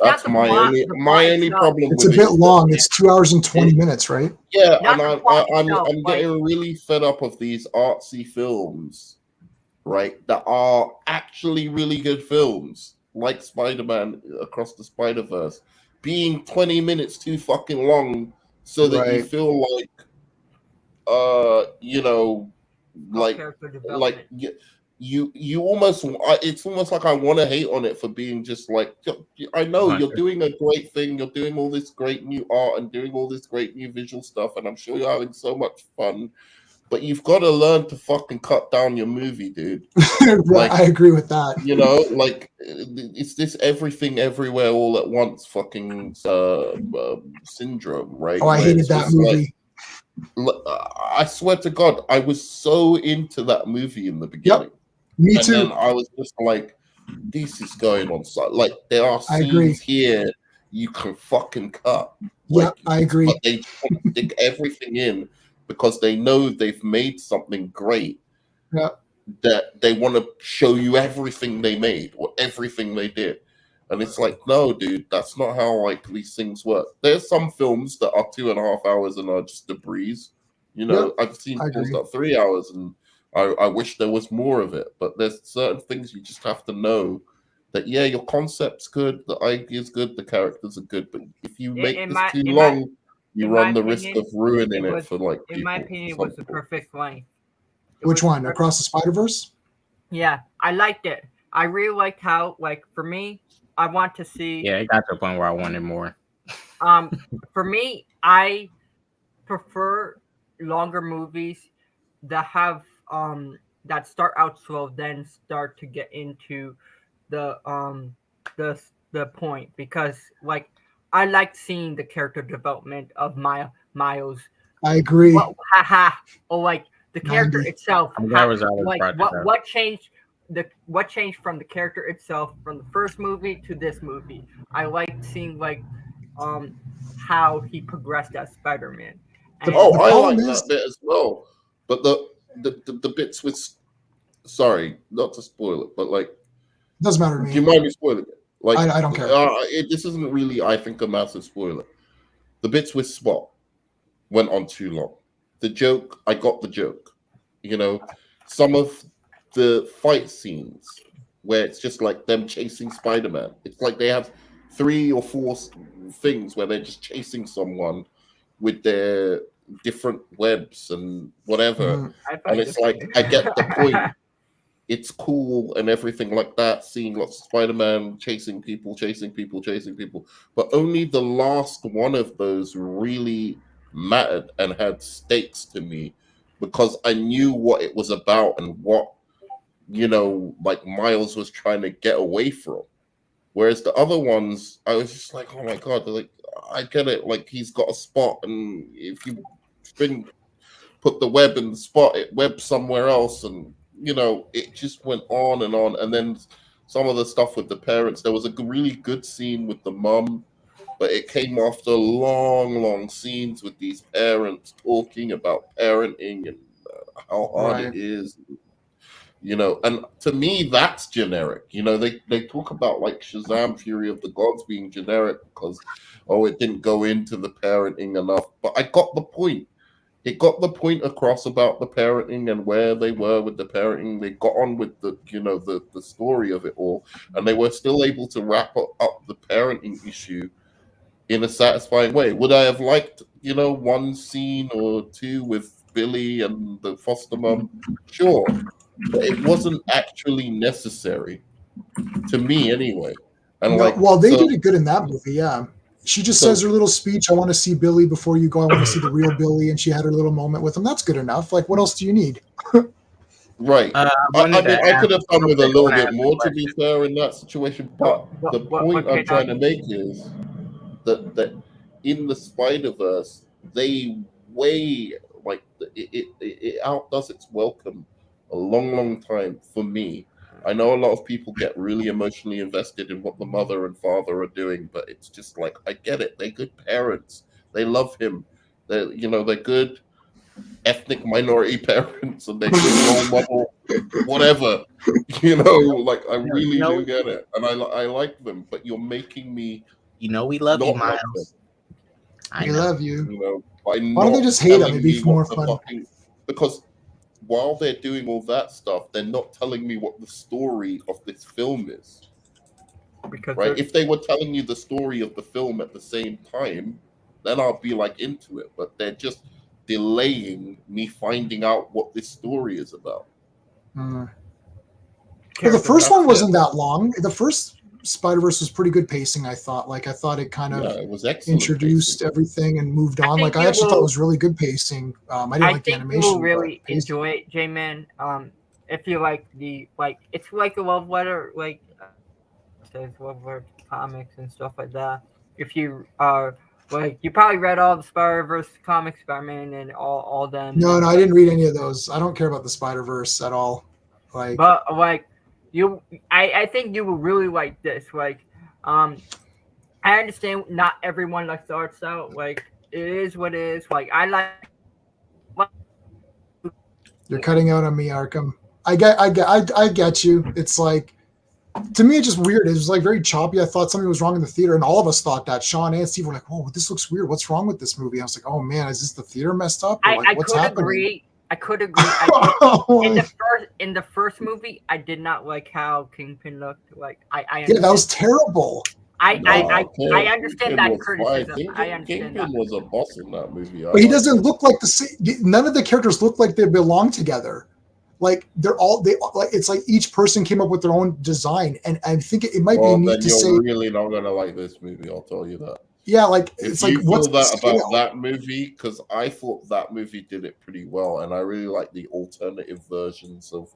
S3: That's
S5: my only problem.
S4: It's a bit long. It's 2 hours and 20 minutes, right?
S5: Yeah, and I'm getting really fed up of these artsy films, right? That are actually really good films, like Spider-Man Across the Spider-Verse, being 20 minutes too fucking long, so that you feel like, you almost. It's almost like I want to hate on it for being just like, I know you're doing a great thing, you're doing all this great new art and doing all this great new visual stuff, and I'm sure you're having so much fun. But you've got to learn to fucking cut down your movie, dude.
S4: Like, I agree with that.
S5: You know, like, it's this everything everywhere all at once fucking syndrome, right?
S4: Oh, I hated that movie.
S5: Like, I swear to God, I was so into that movie in the beginning.
S4: Yep. Me too.
S5: And then I was just like, this is going on. So, like, there are scenes here you can fucking cut.
S4: Yeah, I agree.
S5: But they want to stick everything in, because they know they've made something great.
S4: Yeah.
S5: That they want to show you everything they made or everything they did. And it's like, no, dude, that's not how like these things work. There's some films that are 2.5 hours and are just a breeze. You know, I've seen films that are 3 hours and I wish there was more of it. But there's certain things you just have to know that your concept's good, the idea's good, the characters are good, but if you make
S3: in
S5: this
S3: my-
S5: too
S3: in
S5: long,
S3: my-
S5: you
S3: in
S5: run
S3: my
S5: the risk
S3: opinion,
S5: of ruining
S3: it
S5: it
S3: was-
S5: for like
S3: in my
S5: people,
S3: opinion, it
S5: some
S3: was the
S5: people.
S3: perfect length.
S4: Which one? Across the Spider-Verse?
S3: Yeah, I liked it. I really liked how, like, for me, I want to see.
S2: Yeah, it got to the point where I wanted more.
S3: For me, I prefer longer movies that have that start out slow, then start to get into the point, because like I like seeing the character development of Miles.
S4: I agree.
S3: Or like the character
S4: 90.
S3: itself.
S2: I'm glad Rosales
S3: Like
S2: brought that up.
S3: what changed from the character itself from the first movie to this movie. I like seeing like how he progressed as Spider-Man. And
S5: I like
S4: problem is-
S5: that bit as well. But the bits with, sorry, not to spoil it, but like,
S4: Doesn't matter to me.
S5: do you mind me spoiling it? Like,
S4: I don't care.
S5: This isn't really, I think, a massive spoiler. The bits with Spot went on too long. The joke, I got the joke. You know, some of the fight scenes where it's just like them chasing Spider-Man. It's like they have 3 or 4 things where they're just chasing someone with their different webs and whatever. And it's like, I get the point. It's cool and everything like that, seeing lots of Spider-Man chasing people. But only the last one of those really mattered and had stakes to me, because I knew what it was about and what, like Miles was trying to get away from. Whereas the other ones, I was just like, oh my God, like, I get it. Like, he's got a spot, and if you put the web in the spot, it webs somewhere else, and it just went on. And then some of the stuff with the parents, there was a really good scene with the mum, but it came after long scenes with these parents talking about parenting and how hard it is. And to me, that's generic. They talk about like Shazam Fury of the Gods being generic because, it didn't go into the parenting enough. But I got the point. It got the point across about the parenting and where they were with the parenting. They got on with the story of it all, and they were still able to wrap up the parenting issue in a satisfying way. Would I have liked, one scene or two with Billy and the foster mom? Sure. But it wasn't actually necessary to me anyway. And
S4: they did it good in that movie. Yeah, she just says her little speech. I want to see Billy before you go. I want to see the real Billy, and she had her little moment with him. That's good enough. Like, what else do you need?
S5: Right. I could have done with a little bit more, to be fair, in that situation. But the point I'm trying to make is that in the Spider-Verse, they it outdoes its welcome a long time for me. I know a lot of people get really emotionally invested in what the mother and father are doing, but it's just like, I get it. They're good parents. They love him. They're good ethnic minority parents, and they're good role model, whatever. Like, I really do get it, and I like them. But you're making me.
S2: We love you, Miles.
S4: We love you.
S5: Why
S4: don't they just hate him? It'd be more fun.
S5: Because while they're doing all that stuff, they're not telling me what the story of this film is. Right? If they were telling you the story of the film at the same time, then I'll be like into it. But they're just delaying me finding out what this story is about.
S4: Well, the first one wasn't that long. The first Spider-Verse was pretty good pacing, I thought. Like, I thought it kind of
S5: it was
S4: introduced everything and moved on. Like, I actually thought it was really good pacing. I didn't like the animation.
S3: You will really enjoy it, J-Man. If you like it's like a love letter, like says love letter to comics and stuff like that. If you you probably read all the Spider-Verse comics, Spider-Man and all them.
S4: No, I didn't read any of those. I don't care about the Spider-Verse at all.
S3: But I think you will really like this. I understand not everyone likes the art style. Like, it is what it is. Like, I like.
S4: You're cutting out on me, Arkham. I get you. It's like, to me, it's just weird. It was like very choppy. I thought something was wrong in the theater, and all of us thought that. Sean and Steve were like, "Oh, this looks weird. What's wrong with this movie?" I was like, "Oh man, is this the theater messed up? Or what's happening?"
S3: Agree. I could agree. In the first movie, I did not like how Kingpin looked. Like I
S4: yeah, that was terrible.
S3: I understand that criticism. I understand
S5: Kingpin was a boss in that movie.
S4: But he doesn't look like the same. None of the characters look like they belong together. Like it's like each person came up with their own design, and I think it might be neat to say.
S5: You're really not gonna like this movie. I'll tell you that.
S4: Yeah, like
S5: if
S4: it's
S5: you
S4: like
S5: feel
S4: what's
S5: that about that movie, because I thought that movie did it pretty well, and I really like the alternative versions of,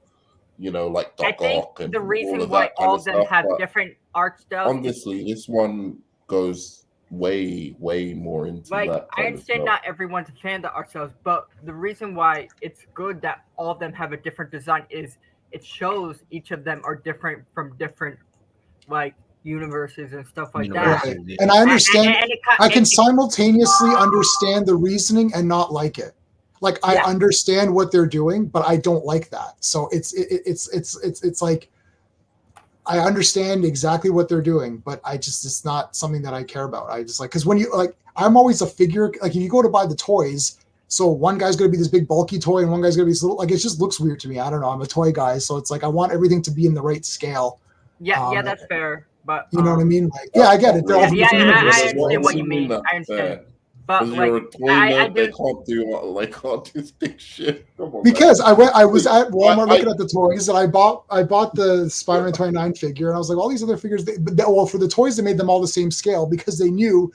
S5: like Doc Ock and
S3: the reason
S5: all of
S3: why
S5: that kind
S3: all
S5: of
S3: them
S5: stuff,
S3: have different art styles.
S5: Honestly, this one goes way more into that.
S3: I understand not everyone's a fan of the art styles, but the reason why it's good that all of them have a different design is it shows each of them are different from different universes and stuff like that.
S4: Right. And I understand. I can simultaneously understand the reasoning and not like it. Like I understand what they're doing, but I don't like that. So it's like I understand exactly what they're doing, but it's not something that I care about. I just because when you I'm always a figure. Like if you go to buy the toys, so one guy's going to be this big bulky toy and one guy's going to be this little. Like it just looks weird to me. I don't know. I'm a toy guy, so it's like I want everything to be in the right scale.
S3: Yeah, that's fair. But
S4: you know what I mean? Like, yeah, I get it.
S3: I understand what you mean. I understand. But
S5: you're a toy nerd, they can't do stick shit.
S4: Because I was at Walmart looking at the toys, and I bought the Spider-Man 29 figure, and I was like, all these other figures. For the toys, they made them all the same scale because they knew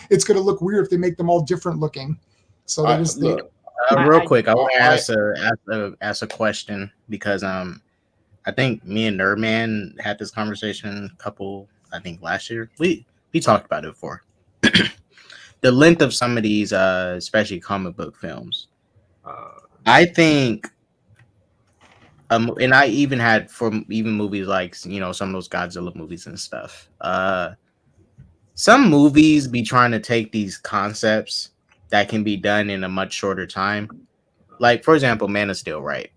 S4: it's going to look weird if they make them all different looking. So they just
S2: real quick, I want to ask a question because I think me and Nerdman had this conversation last year. We talked about it before. The length of some of these, especially comic book films. I think, and I even had for even movies like, some of those Godzilla movies and stuff. Some movies be trying to take these concepts that can be done in a much shorter time. Like, for example, Man of Steel, right?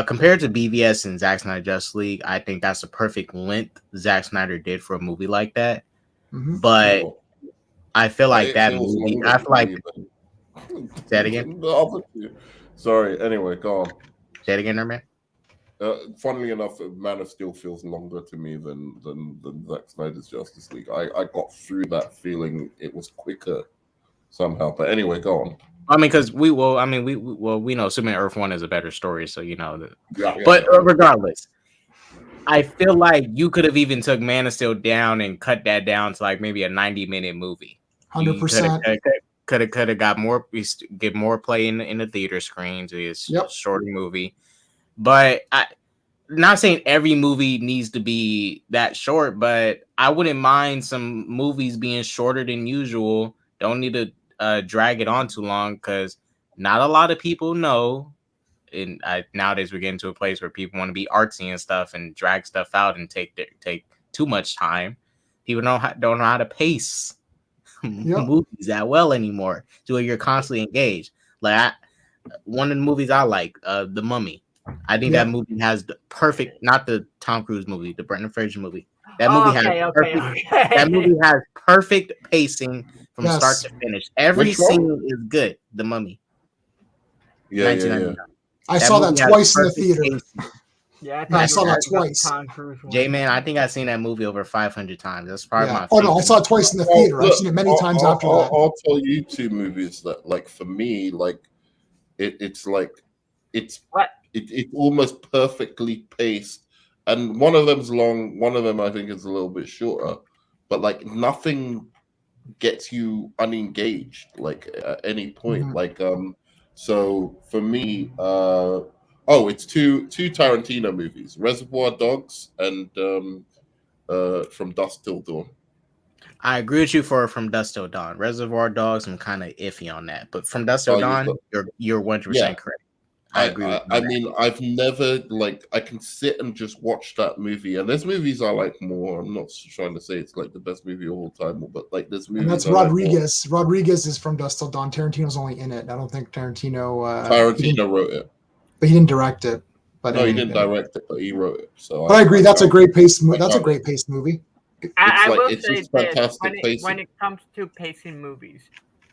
S2: Compared to BVS and Zack Snyder Justice League, I think that's the perfect length Zack Snyder did for a movie like that. Mm-hmm. But I feel like that movie. I feel like. Say that again.
S5: Sorry. Anyway, go on.
S2: Say it again, man.
S5: Funnily enough, Man of Steel feels longer to me than Zack Snyder's Justice League. I got through that feeling it was quicker somehow. But anyway, go on.
S2: I mean, because we know Superman Earth 1 is a better story, so but regardless, I feel like you could have even took Man of Steel down and cut that down to like maybe a 90-minute movie.
S4: 100%.
S2: Could have got more, get more play in the theater screens. It's a shorter movie, but not saying every movie needs to be that short, but I wouldn't mind some movies being shorter than usual. Don't need to drag it on too long because not a lot of people know. And nowadays we're getting to a place where people want to be artsy and stuff and drag stuff out and take too much time. People don't know how to pace movies that well anymore, so where you're constantly engaged. Like one of the movies I like, The Mummy. I think that movie has the perfect, not the Tom Cruise movie, the Brendan Fraser movie. That movie has perfect pacing from start to finish. Every scene is good. The Mummy.
S5: Yeah.
S4: I saw that twice in the theater.
S3: Yeah,
S4: I saw that twice.
S2: J-Man, I think I've seen that movie over 500 times. That's probably my favorite.
S4: Oh, no, I saw it twice in the theater. I've seen it many times after that.
S5: I'll tell you two movies that, like, for me, like, it's almost perfectly paced. And one of them's long, one of them I think is a little bit shorter. But, like, nothing gets you unengaged, like, at any point. Mm-hmm. Like, so for me, it's two Tarantino movies, Reservoir Dogs and From Dusk Till Dawn.
S2: I agree with you for From Dusk Till Dawn. Reservoir Dogs, I'm kind of iffy on that, but From Dusk Till Dawn, you're 100% correct. I agree.
S5: I mean, I've never I can sit and just watch that movie, and there's movies I like more. I'm not trying to say it's like the best movie of all time, but like this movie.
S4: And that's Rodriguez. Rodriguez is From Dusk Till Dawn. Tarantino's only in it. I don't think Tarantino
S5: wrote it,
S4: but he didn't direct it.
S5: But he didn't direct it, but he wrote it. So,
S4: but I agree. That's a great pace. That's a great paced movie.
S3: I will say this: when it comes to pacing movies,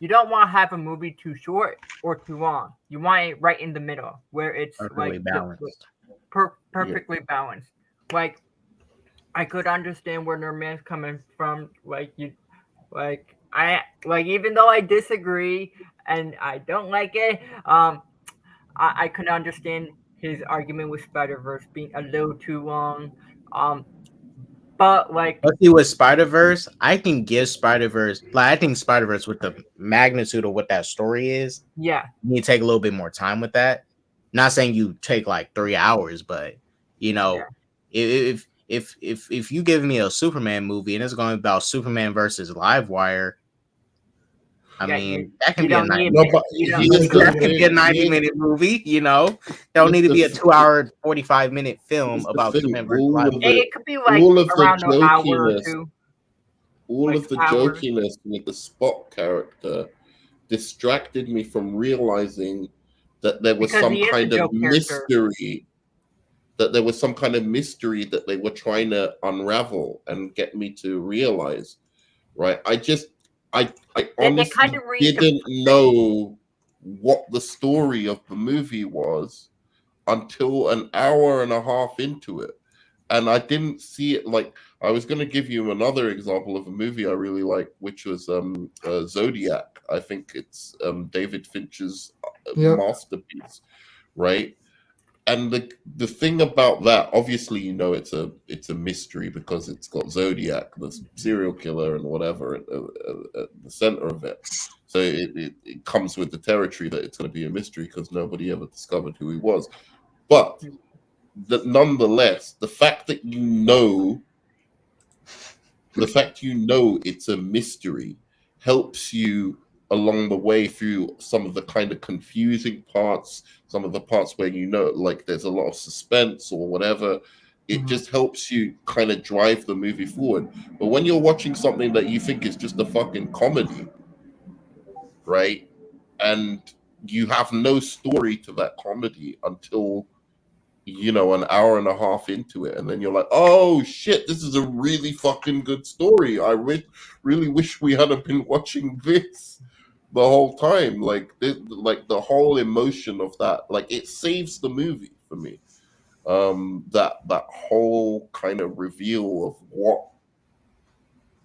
S3: you don't want to have a movie too short or too long. You want it right in the middle where it's
S2: perfectly
S3: like
S2: balanced.
S3: perfectly balanced. Like I could understand where Nerdman's coming from. Like you, like even though I disagree and I don't like it, I could understand his argument with Spider-Verse being a little too long. But like,
S2: let's see, with Spider-Verse, I can give Spider-Verse, like I think Spider-Verse with the magnitude of what that story is,
S3: yeah,
S2: you need to take a little bit more time with that. Not saying you take like 3 hours, but you know, if you give me a Superman movie and it's going to be about Superman versus Livewire, I mean, that can be a 90-minute movie, you know. Don't need to be a 2-hour, 45-minute film about Superman versus Livewire.
S3: It could be like around an hour or two.
S5: All of the jokiness with the Spock character distracted me from realizing that there was some kind of mystery. That there was some kind of mystery that they were trying to unravel and get me to realize. Right? I honestly didn't know what the story of the movie was until an hour and a half into it. And I didn't see it. Like, I was going to give you another example of a movie I really like, which was Zodiac. I think it's David Fincher's masterpiece, right? And the thing about that, obviously, you know, it's a mystery because it's got Zodiac, the serial killer, and whatever at the center of it. So it comes with the territory that it's going to be a mystery because nobody ever discovered who he was. But nonetheless, the fact you know it's a mystery helps you along the way through some of the kind of confusing parts, some of the parts where you know, like there's a lot of suspense or whatever. It just helps you kind of drive the movie forward. But when you're watching something that you think is just a fucking comedy, right? And you have no story to that comedy until, you know, an hour and a half into it, and then you're like, oh shit, this is a really fucking good story. I really wish we hadn't been watching this the whole time. Like the whole emotion of that, like, it saves the movie for me. That whole kind of reveal of what,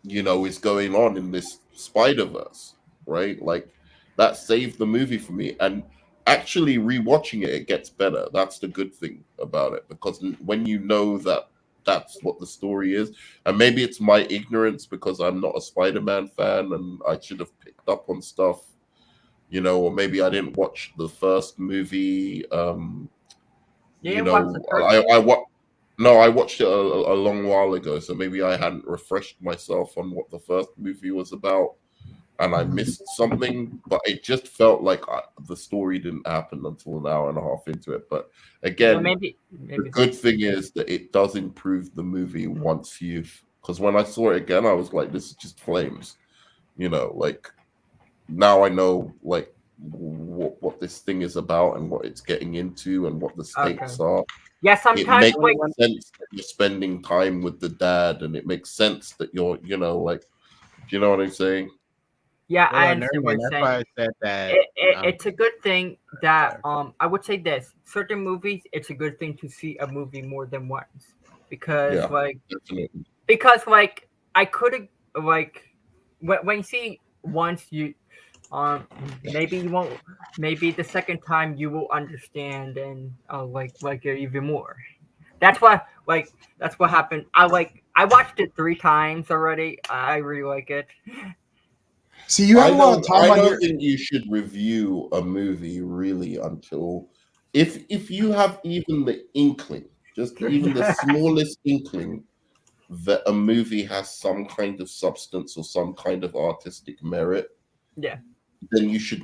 S5: you know, is going on in this Spider-Verse, right? Like, that saved the movie for me. And actually rewatching it gets better. That's the good thing about it, because when you know that that's what the story is, and maybe it's my ignorance because I'm not a Spider-Man fan and I should have picked up on stuff, you know, or maybe I didn't watch the first movie. You know, I watched it a long while ago, so maybe I hadn't refreshed myself on what the first movie was about, and I missed something. But it just felt like the story didn't happen until an hour and a half into it. But again,
S3: maybe
S5: the good thing is that it does improve the movie once because when I saw it again, I was like, this is just flames, you know, like, now I know, like, what this thing is about and what it's getting into and what the stakes are.
S3: Yeah, sometimes
S5: it makes sense that you're spending time with the dad, and it makes sense that you're, you know, like, do you know what I'm saying?
S3: Yeah, I understand what you're saying.
S2: I said that
S3: it's a good thing that I would say this: certain movies, it's a good thing to see a movie more than once, because I could like when you see once, you maybe you won't, maybe the second time you will understand and like it even more. That's what happened. I watched it 3 times already. I really like it.
S4: See, you have a lot of time.
S5: I don't think you should review a movie really until if you have even the inkling, just even the smallest inkling that a movie has some kind of substance or some kind of artistic merit.
S3: Yeah.
S5: Then you should,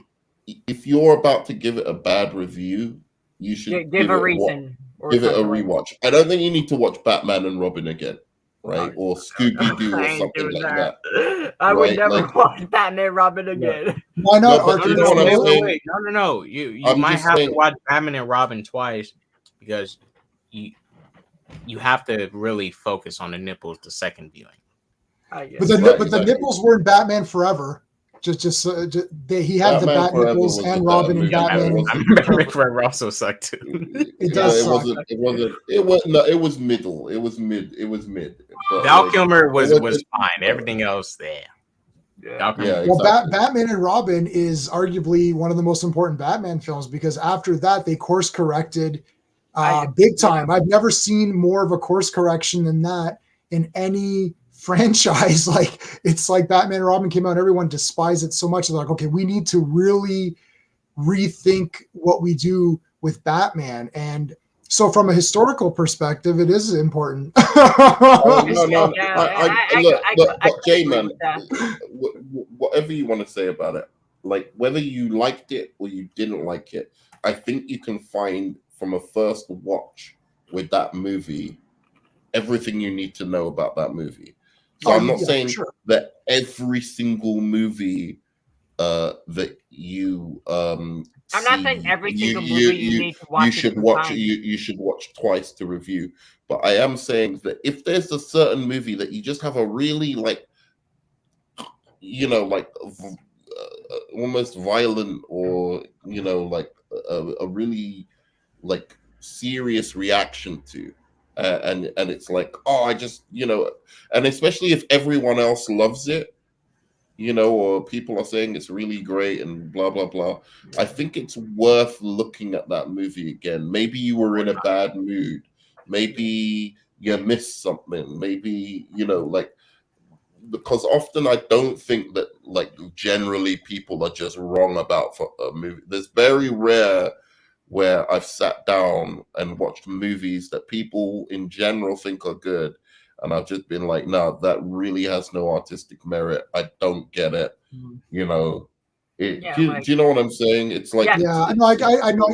S5: if you're about to give it a bad review, you should
S3: give a reason.
S5: Give it a rewatch. I don't think you need to watch Batman and Robin again, right? Or Scooby-Doo or something like that.
S3: I would never watch Batman and Robin again.
S4: Why not?
S2: No. You might have to watch Batman and Robin twice, because you have to really focus on the nipples the second viewing.
S4: But the nipples were in Batman Forever. He had the Bat Nichols and Robin and Batman.
S2: I remember Rick Forever also sucked too.
S4: It does.
S5: It was middle. It was mid.
S2: Val Kilmer was fine. Everything else there.
S3: Yeah.
S4: Well, Batman and Robin is arguably one of the most important Batman films because after that they course corrected big time. I've never seen more of a course correction than that in any franchise. Like it's like Batman and Robin came out and everyone despised it so much. They're like, okay, we need to really rethink what we do with Batman. And so from a historical perspective, it is important.
S5: J-Man, whatever you want to say about it, like whether you liked it or you didn't like it, I think you can find from a first watch with that movie everything you need to know about that movie. So I'm not saying that every single movie that you
S3: I'm not saying every single movie you need to watch.
S5: You should watch twice to review. But I am saying that if there's a certain movie that you just have a really almost violent or a really serious reaction to, and it's like, oh, I just and especially if everyone else loves it, or people are saying it's really great and blah, blah, blah. I think it's worth looking at that movie again. Maybe you were in a bad mood. Maybe you missed something. Maybe, because often I don't think that, generally people are just wrong about a movie. There's very rare where I've sat down and watched movies that people in general think are good. And I've just been like, no, that really has no artistic merit. I don't get it. Do you know what I'm saying? It's like,
S4: I know.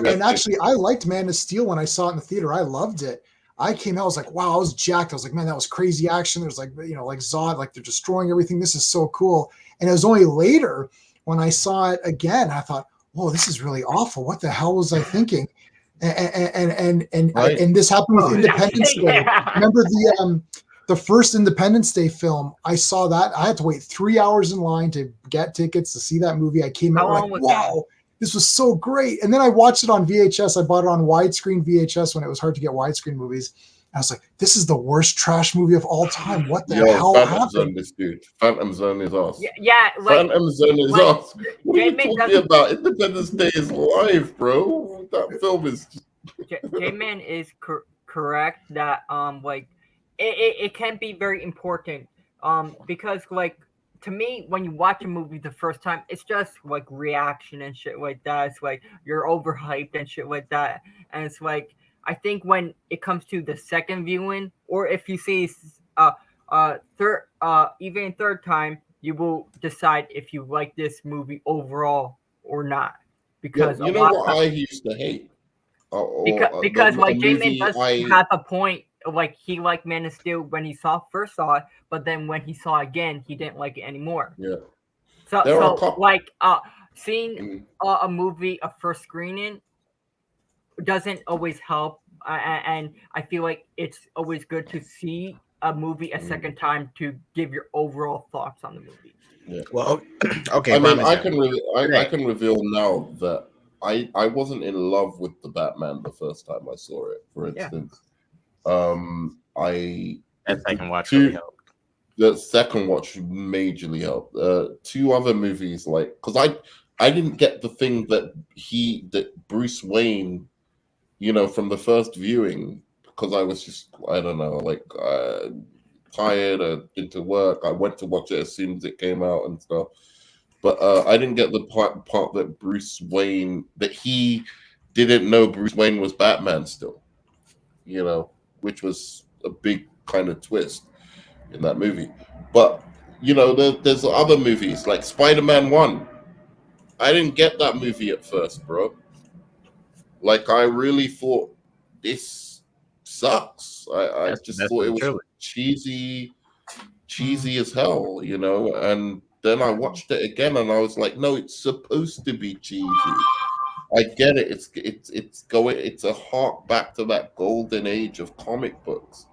S4: And actually, I liked Man of Steel when I saw it in the theater. I loved it. I came out, I was like, wow, I was jacked. I was like, man, that was crazy action. There's like Zod, like they're destroying everything. This is so cool. And it was only later when I saw it again, I thought, whoa, this is really awful. What the hell was I thinking? And this happened with Independence Day. Remember the first Independence Day film? I saw that. I had to wait 3 hours in line to get tickets to see that movie. I came out like, wow, this was so great. And then I watched it on VHS. I bought it on widescreen VHS when it was hard to get widescreen movies. I was like, this is the worst trash movie of all time. What the hell happened?
S5: Zone, this dude. Phantom Zone is us.
S3: Phantom
S5: Zone is us. What are you talking about? Independence Day is live, bro. That film is...
S3: J-Man is correct that, it can be very important because to me, when you watch a movie the first time, it's just like reaction and shit like that. It's like you're overhyped and shit like that. And it's like, I think when it comes to the second viewing, or if you see third time, you will decide if you like this movie overall or not. Because
S5: what I used to hate?
S3: Because J-Man does have a point. Like he liked Man of Steel when he first saw it, but then when he saw it again, he didn't like it anymore.
S5: Yeah.
S3: Seeing a movie a first screening doesn't always help, and I feel like it's always good to see a movie a second time to give your overall thoughts on the movie.
S5: Yeah.
S2: Well, okay.
S5: I mean, I can reveal now that I wasn't in love with the Batman the first time I saw it. For instance.
S2: That second watch really helped.
S5: The second watch majorly helped. Two other movies, because I didn't get the thing that Bruce Wayne, from the first viewing, because I was just, I don't know, tired, I'd been to work, I went to watch it as soon as it came out and stuff. But I didn't get the part that Bruce Wayne, that he didn't know Bruce Wayne was Batman still, which was a big kind of twist in that movie. But, there's other movies like Spider-Man 1. I didn't get that movie at first, bro. I really thought this sucks. I just thought it was cheesy as hell, and then I watched it again and I was like, no, it's supposed to be cheesy. I get it. It's a hark back to that golden age of comic books.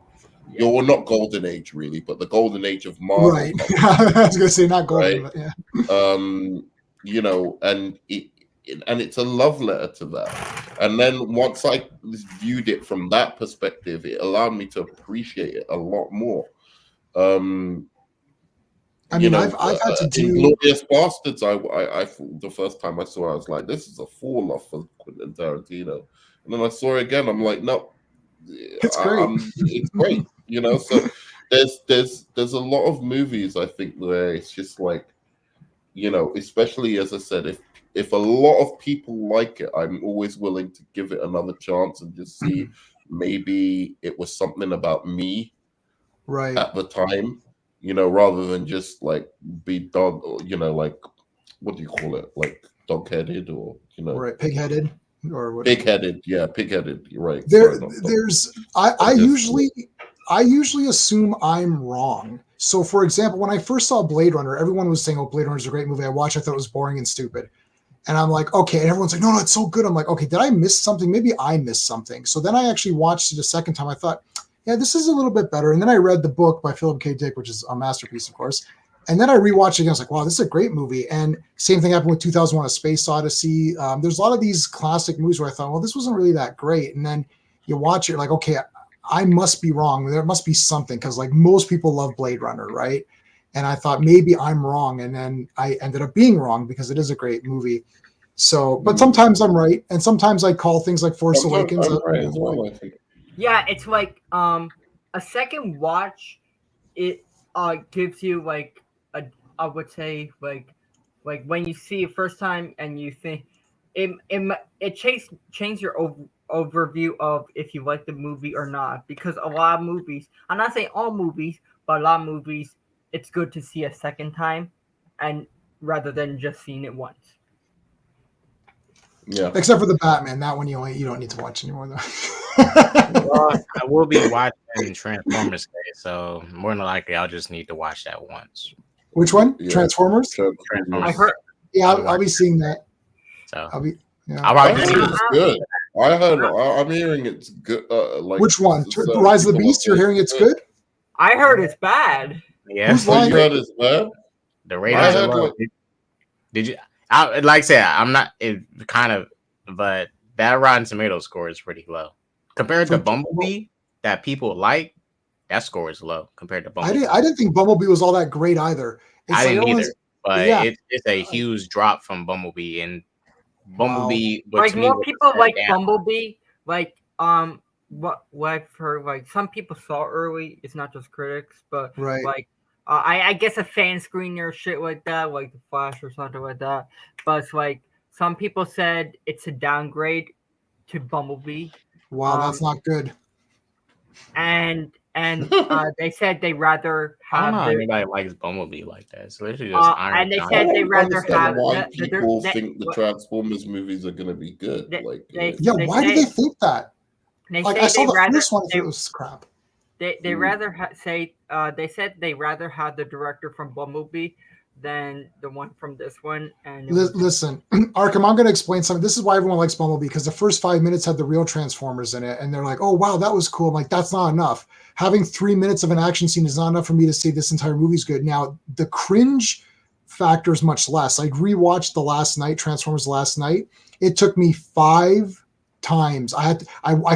S5: Yeah. Well, not golden age really, but the golden age of Marvel.
S4: Right. I was gonna say not golden,
S5: right?
S4: But yeah.
S5: You know, and it's a love letter to that. And then once I viewed it from that perspective, it allowed me to appreciate it a lot more.
S4: I mean, I've had to do
S5: Inglourious Bastards. I the first time I saw it, I was like, this is a fall off for Quentin Tarantino. And then I saw it again. I'm like, no,
S4: it's great.
S5: It's great. You know, so there's a lot of movies I think where it's just like, you know, especially as I said, if a lot of people like it, I'm always willing to give it another chance and just see maybe it was something about me
S4: right
S5: at the time, you know, rather than just like be dog, you know, like what do you call it, like dog-headed or, you know,
S4: right, pig-headed or what?
S5: Pig-headed, yeah, pig-headed. You're right.
S4: I usually assume I'm wrong. So, for example, when I first saw Blade Runner, everyone was saying, "Oh, Blade Runner is a great movie." I watched, I thought it was boring and stupid, and I'm like, "Okay." And everyone's like, "No, it's so good." I'm like, "Okay, did I miss something? Maybe I missed something." So then I actually watched it a second time. I thought, "Yeah, this is a little bit better." And then I read the book by Philip K. Dick, which is a masterpiece, of course. And then I rewatched it again. I was like, "Wow, this is a great movie." And same thing happened with 2001: A Space Odyssey. There's a lot of these classic movies where I thought, "Well, this wasn't really that great." And then you watch it, like, okay, I must be wrong. There must be something, because like most people love Blade Runner, right? And I thought maybe I'm wrong, and then I ended up being wrong because it is a great movie. So, but sometimes I'm right, and sometimes I call things like Force Awakens.
S5: Right as well, I think.
S3: Yeah, it's like a second watch. It gives you like I would say like when you see it first time and you think it change your overview of if you like the movie or not, because a lot of movies, I'm not saying all movies, but a lot of movies, it's good to see a second time and rather than just seeing it once.
S5: Yeah.
S4: Except for the Batman, that one you don't need to watch anymore though.
S2: Well, I will be watching Transformers today, so more than likely I'll just need to watch that once.
S4: Which one?
S5: Yeah.
S4: Transformers?
S3: I heard.
S4: Yeah, I'll be seeing that.
S2: So
S4: I'll be. Yeah.
S5: I heard it's good. I'm hearing it's good. Like,
S4: which one? Rise of the Beast. You're hearing it's good?
S3: I heard it's bad.
S2: Yeah.
S4: Who's lying?
S5: You heard it's bad?
S2: The ratings are low. Did you? Like I said, I'm not. It kind of, but that Rotten Tomatoes score is pretty low compared to Bumblebee that people like. That score is low compared to Bumblebee.
S4: I didn't think Bumblebee was all that great either.
S2: I didn't either, but yeah. It's a huge drop from Bumblebee, and Bumblebee.
S3: Wow. Like more people like Bumblebee. Like what I've heard, like some people saw early. It's not just critics, but
S4: right.
S3: Like I guess a fan screener or shit like that, like The Flash or something like that. But it's like some people said it's a downgrade to Bumblebee.
S4: Wow, that's not good.
S3: And they said they rather have.
S2: I don't know anybody likes Bumblebee like that. So they should just
S3: and they said they rather have.
S5: Why people think the Transformers movies are going to be good?
S4: Why do they think that? Like I saw the first one, it was crap.
S3: They rather say they said they rather have the director from Bumblebee than the one from this one. And
S4: listen, Arkham, I'm going to explain something. This is why everyone likes Bumblebee, because the first 5 minutes had the real Transformers in it, and they're like, "Oh wow, that was cool." I'm like, that's not enough. Having 3 minutes of an action scene is not enough for me to say this entire movie's good. Now, the cringe factor is much less. I rewatched Transformers last night. It took me 5 times. I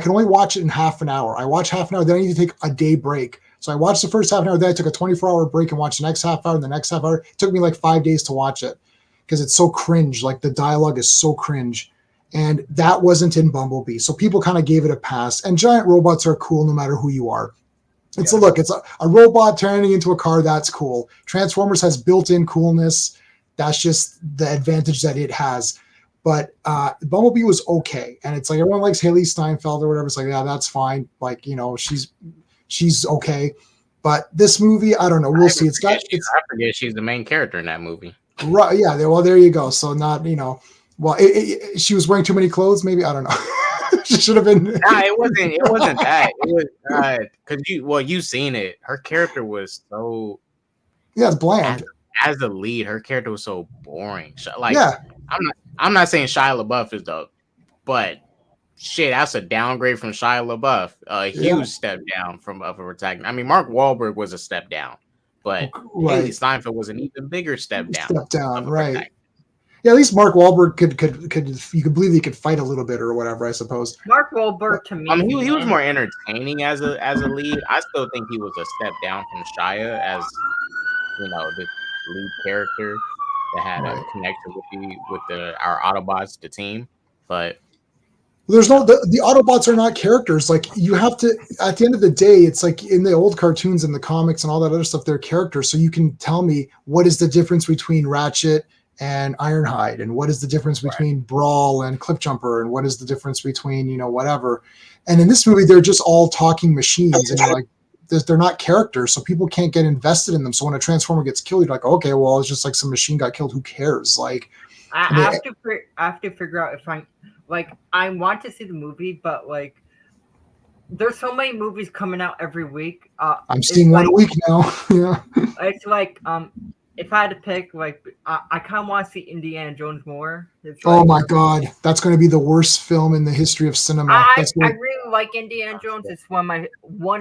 S4: can only watch it in half an hour. I watch half an hour, then I need to take a day break. So I watched the first half an hour, then I took a 24-hour break and watched the next half hour and the next half hour. It took me like 5 days to watch it because it's so cringe. Like the dialogue is so cringe. And that wasn't in Bumblebee. So people kind of gave it a pass. And giant robots are cool no matter who you are. It's a robot turning into a car. That's cool. Transformers has built-in coolness. That's just the advantage that it has. But Bumblebee was okay. And it's like everyone likes Haley Steinfeld or whatever. It's like, yeah, that's fine. Like, you know, she's okay. But this movie, I don't know. We'll see. I
S2: forget she's the main character in that movie.
S4: Right. Yeah. Well, there you go. So not, you know, well, she was wearing too many clothes. Maybe. I don't know. She should have been.
S2: Nah, it wasn't that. It was because you've seen it. Her character was so.
S4: Yeah, it's bland.
S2: As the lead, her character was so boring. Like, yeah. I'm not saying Shia LaBeouf is but shit, that's a downgrade from Shia LaBeouf. A huge step down from a protagonist. I mean, Mark Wahlberg was a step down, but Haley Steinfeld was an even bigger step down.
S4: Right. Yeah, at least Mark Wahlberg could you could believe he could fight a little bit or whatever, I suppose.
S3: Mark Wahlberg to me,
S2: I mean, he was more entertaining as a lead. I still think he was a step down from Shia as the lead character that had a connection with our Autobots, the team. But
S4: there's the Autobots are not characters. Like you have to, at the end of the day, it's like in the old cartoons and the comics and all that other stuff, they're characters. So you can tell me what is the difference between Ratchet and Ironhide, and what is the difference between Brawl and Cliffjumper, and what is the difference between whatever. And in this movie, they're just all talking machines, and you're like, they're not characters, so people can't get invested in them. So when a Transformer gets killed, you're like, okay, well, it's just like some machine got killed. Who cares? Like,
S3: I have to figure out if I want to see the movie, but like, there's so many movies coming out every week.
S4: I'm seeing one a week now. Yeah,
S3: it's like if I had to pick, like, I kind of want to see Indiana Jones more.
S4: Oh my God, that's going to be the worst film in the history of cinema.
S3: I really like Indiana Jones. It's one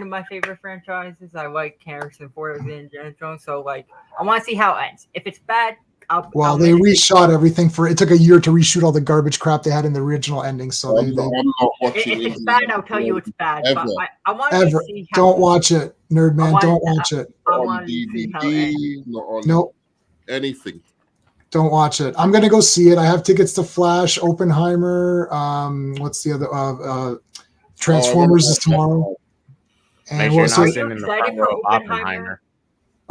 S3: of my favorite franchises. I like Harrison Ford as Indiana Jones. So like, I want to see how it ends. If it's bad,
S4: they reshot everything it took a year to reshoot all the garbage crap they had in the original ending. So
S3: if it's bad, I'll tell you it's bad. But I want to see how.
S4: Don't watch it, nerd man. Don't watch it.
S3: On DVD,
S1: not on anything.
S4: Don't watch it. I'm gonna go see it. I have tickets to Flash, Oppenheimer. What's the other? Transformers is tomorrow.
S2: And we're not sitting in the front row. Oppenheimer.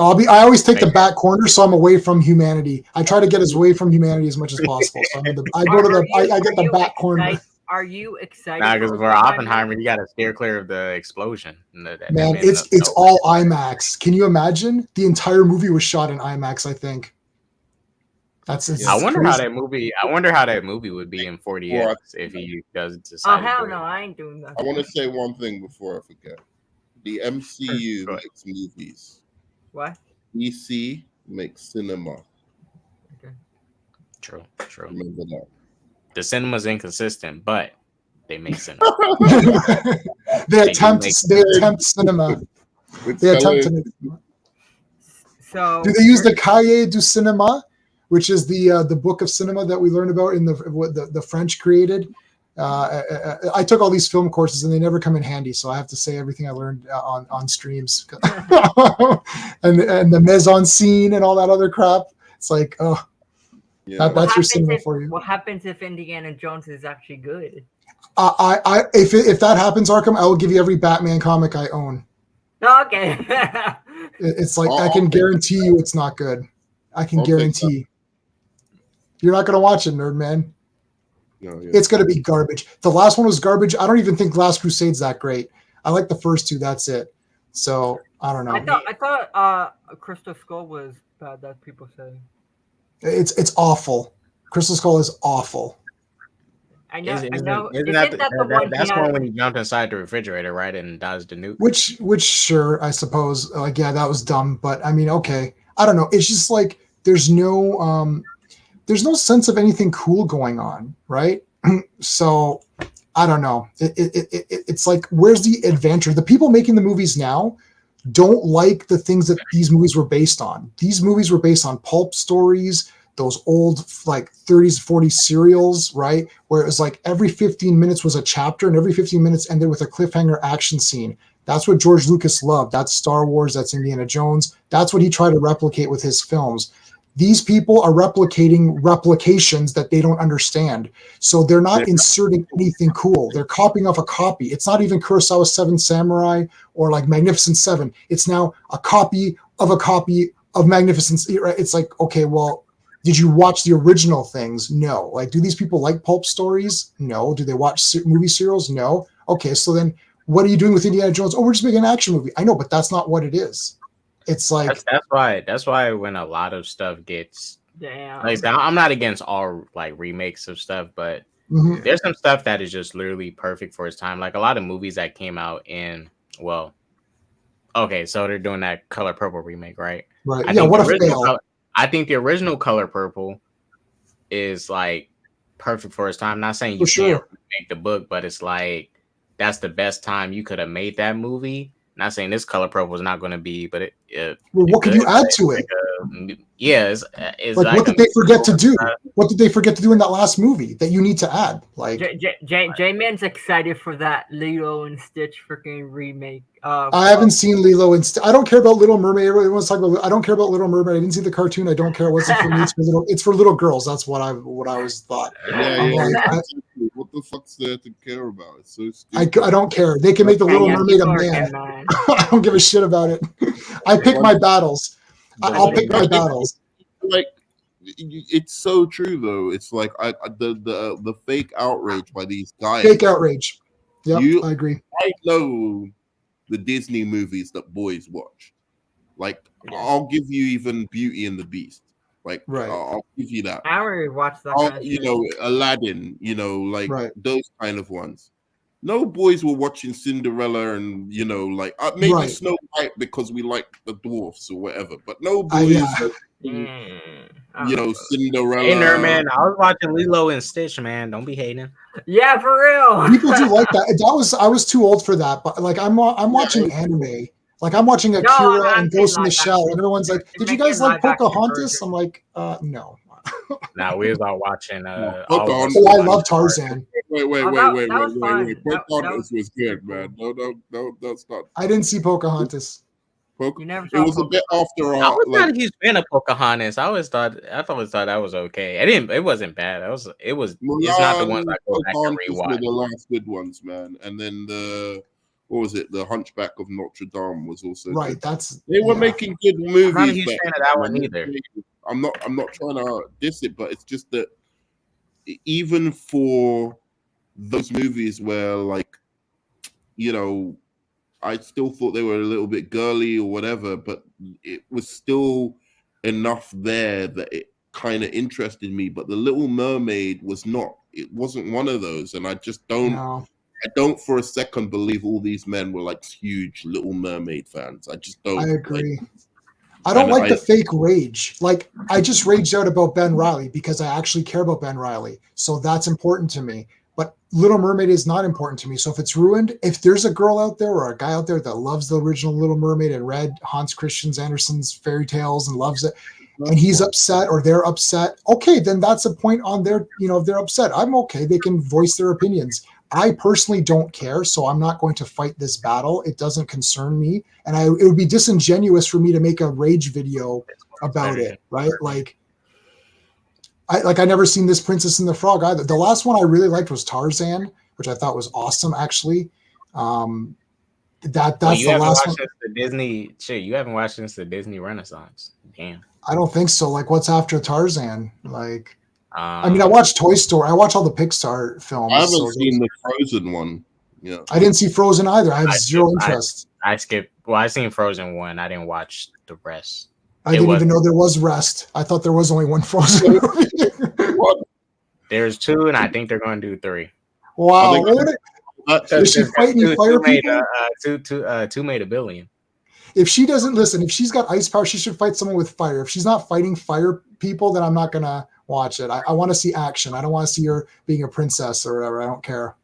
S4: I always take the back corner, so I'm away from humanity. I try to get as away from humanity as much as possible. So I get the back corner.
S3: Are you excited?
S2: Nah, because for Oppenheimer, you got to steer clear of the explosion.
S4: Man, it's all IMAX. Can you imagine? The entire movie was shot in IMAX. I think.
S2: I wonder how that movie would be in 40X if he does decide.
S3: Oh hell no, I ain't doing that.
S1: I want to say one thing before I forget. The MCU makes movies.
S3: What?
S1: DC makes cinema.
S2: Okay. True.
S1: Remember that.
S2: The cinema's inconsistent, but they make cinema.
S4: they attempt cinema. They attempt to make cinema.
S3: So
S4: do they use the Cahiers du Cinéma, which is the book of cinema that we learned about in the French created? I took all these film courses and they never come in handy, so I have to say everything I learned on streams and the mise en scene and all that other crap. It's like, that's your cinema for you.
S3: What happens if Indiana Jones is actually good?
S4: If that happens, Arkham, I will give you every Batman comic I own.
S3: Okay.
S4: It's like I can guarantee you it's not good. I can guarantee. You're not going to watch it, nerd man.
S1: No,
S4: it's going to be garbage. The last one was garbage. I don't even think Last Crusade's that great. I like the first two. That's it. So I don't know.
S3: I thought Crystal Skull was bad. That people say
S4: it's awful. Crystal Skull is awful.
S3: I know.
S2: That's one when he jumped inside the refrigerator, right, and dodged the nuke.
S4: Which sure, I suppose. Yeah, that was dumb. But I mean, okay. I don't know. It's just like there's no sense of anything cool going on, right? So I don't know. It's like, where's the adventure? The people making the movies now don't like the things that these movies were based on. These movies were based on pulp stories, those old like 30s, 40s serials, right? Where it was like every 15 minutes was a chapter and every 15 minutes ended with a cliffhanger action scene. That's what George Lucas loved. That's Star Wars. That's Indiana Jones. That's what he tried to replicate with his films. These people are replicating replications that they don't understand. So they're not inserting anything cool. They're copying off a copy. It's not even Kurosawa's Seven Samurai or like Magnificent Seven. It's now a copy of Magnificent. It's like, okay, well, did you watch the original things? No. Like, do these people like pulp stories? No. Do they watch movie serials? No. Okay, so then what are you doing with Indiana Jones? Oh, we're just making an action movie. I know, but that's not what it is. It's like
S2: that's why when a lot of stuff gets like, I'm not against all like remakes of stuff, but there's some stuff that is just literally perfect for its time. Like a lot of movies that came out in so they're doing that Color Purple remake, right?
S4: Right. What a fail.
S2: I think the original Color Purple is like perfect for its time. Not saying you can't make the book, but it's like that's the best time you could have made that movie. Not saying this Color Purple is not going to be, but
S4: what could you add to it?
S2: It's
S4: like what did they forget to do? What did they forget to do in that last movie that you need to add? Like
S3: J-Man's excited for that Lilo and Stitch freaking remake.
S4: I haven't seen Lilo and Stitch. I don't care about Little Mermaid. Everyone's talking about. I don't care about Little Mermaid. I didn't see the cartoon. I don't care. It wasn't for me. It's for little girls. That's what I always thought.
S1: What the fuck's there to care about? It's so stupid.
S4: I don't care. They can make the Little Mermaid a man. I don't give a shit about it. I pick my battles. I'll pick my battles.
S1: Like, it's so true though. It's like the fake outrage by these guys.
S4: Fake outrage. Yep, I agree.
S1: I know the Disney movies that boys watch. Like, I'll give you even Beauty and the Beast. Like, I'll give you that.
S3: I already watched that.
S1: You know, Aladdin. You know, like those kind of ones. No boys were watching Cinderella and, you know, like maybe Snow White because we like the dwarfs or whatever. But no boys, you know, Cinderella.
S2: Hey, nerd, man, I was watching Lilo and Stitch, man. Don't be hating.
S3: Yeah, for real.
S4: People do like that. I was too old for that. But like, I'm watching anime. Like, I'm watching Akira and Ghost in the Shell, and everyone's like, "Did you guys like Pocahontas?" I'm like, "No."
S2: Nah, we was all watching.
S4: I love Tarzan.
S1: Wait. Pocahontas was good, man. No, that's not.
S4: I didn't see Pocahontas.
S1: It was a bit after all.
S2: I was not a huge fan of Pocahontas. I always thought that was okay. It wasn't bad. It was.
S1: Mulan,
S2: it's not the ones I go back and rewatch.
S1: Were the last good ones, man. And then what was it? The Hunchback of Notre Dame was also
S4: right.
S1: Good. They were making good movies.
S2: I'm not a huge fan of that one either.
S1: I'm not trying to diss it, but it's just that even for those movies where, like, you know, I still thought they were a little bit girly or whatever, but it was still enough there that it kind of interested me. But The Little Mermaid was not. It wasn't one of those, and I just don't. No. I don't for a second believe all these men were like huge Little Mermaid fans. I just don't.
S4: I agree. I don't like the fake rage. Like, I just raged out about Ben Reilly because I actually care about Ben Reilly. So that's important to me. But Little Mermaid is not important to me. So if it's ruined, if there's a girl out there or a guy out there that loves the original Little Mermaid and read Hans Christian Andersen's fairy tales and loves it, and he's upset or they're upset, okay, then that's a point on their, if they're upset, I'm okay. They can voice their opinions. I personally don't care, so I'm not going to fight this battle. It doesn't concern me, and it would be disingenuous for me to make a rage video about it, right? Like, I never seen this Princess and the Frog either. The last one I really liked was Tarzan, which I thought was awesome, actually. That's the last one.
S2: The Disney shit. You haven't watched since the Disney Renaissance. Damn.
S4: I don't think so. Like, what's after Tarzan? Like. I mean, I watched Toy Story. I watch all the Pixar films.
S1: I haven't seen the Frozen one. Yeah,
S4: I didn't see Frozen either. I have zero interest.
S2: I skipped. Well, I seen Frozen 1. I didn't watch the rest.
S4: I didn't even know there was rest. I thought there was only one Frozen movie.
S2: There's 2, and I think they're going to do 3.
S4: Wow! Is she fighting fire people?
S2: Two made $1 billion.
S4: If she doesn't listen, if she's got ice power, she should fight someone with fire. If she's not fighting fire people, then I'm not gonna watch it. I want to see action. I don't want to see her being a princess or whatever. I don't care.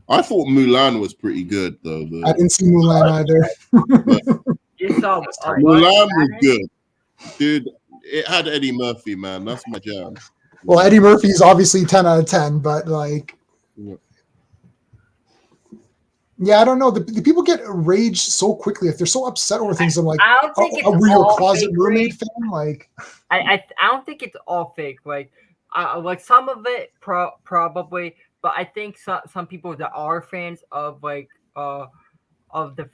S1: I thought Mulan was pretty good, though.
S4: I didn't see Mulan either.
S1: Mulan was good. Dude, it had Eddie Murphy, man. That's my jam.
S4: Well, Eddie Murphy's obviously 10 out of 10, but like... Yeah, I don't know. The people get rage so quickly if they're so upset over things. I'm like,
S3: I don't think it's
S4: were you
S3: all
S4: a closet mermaid
S3: rage.
S4: fan? Like,
S3: I don't think it's all fake. Like some of it probably, but I think some people that are fans of like of the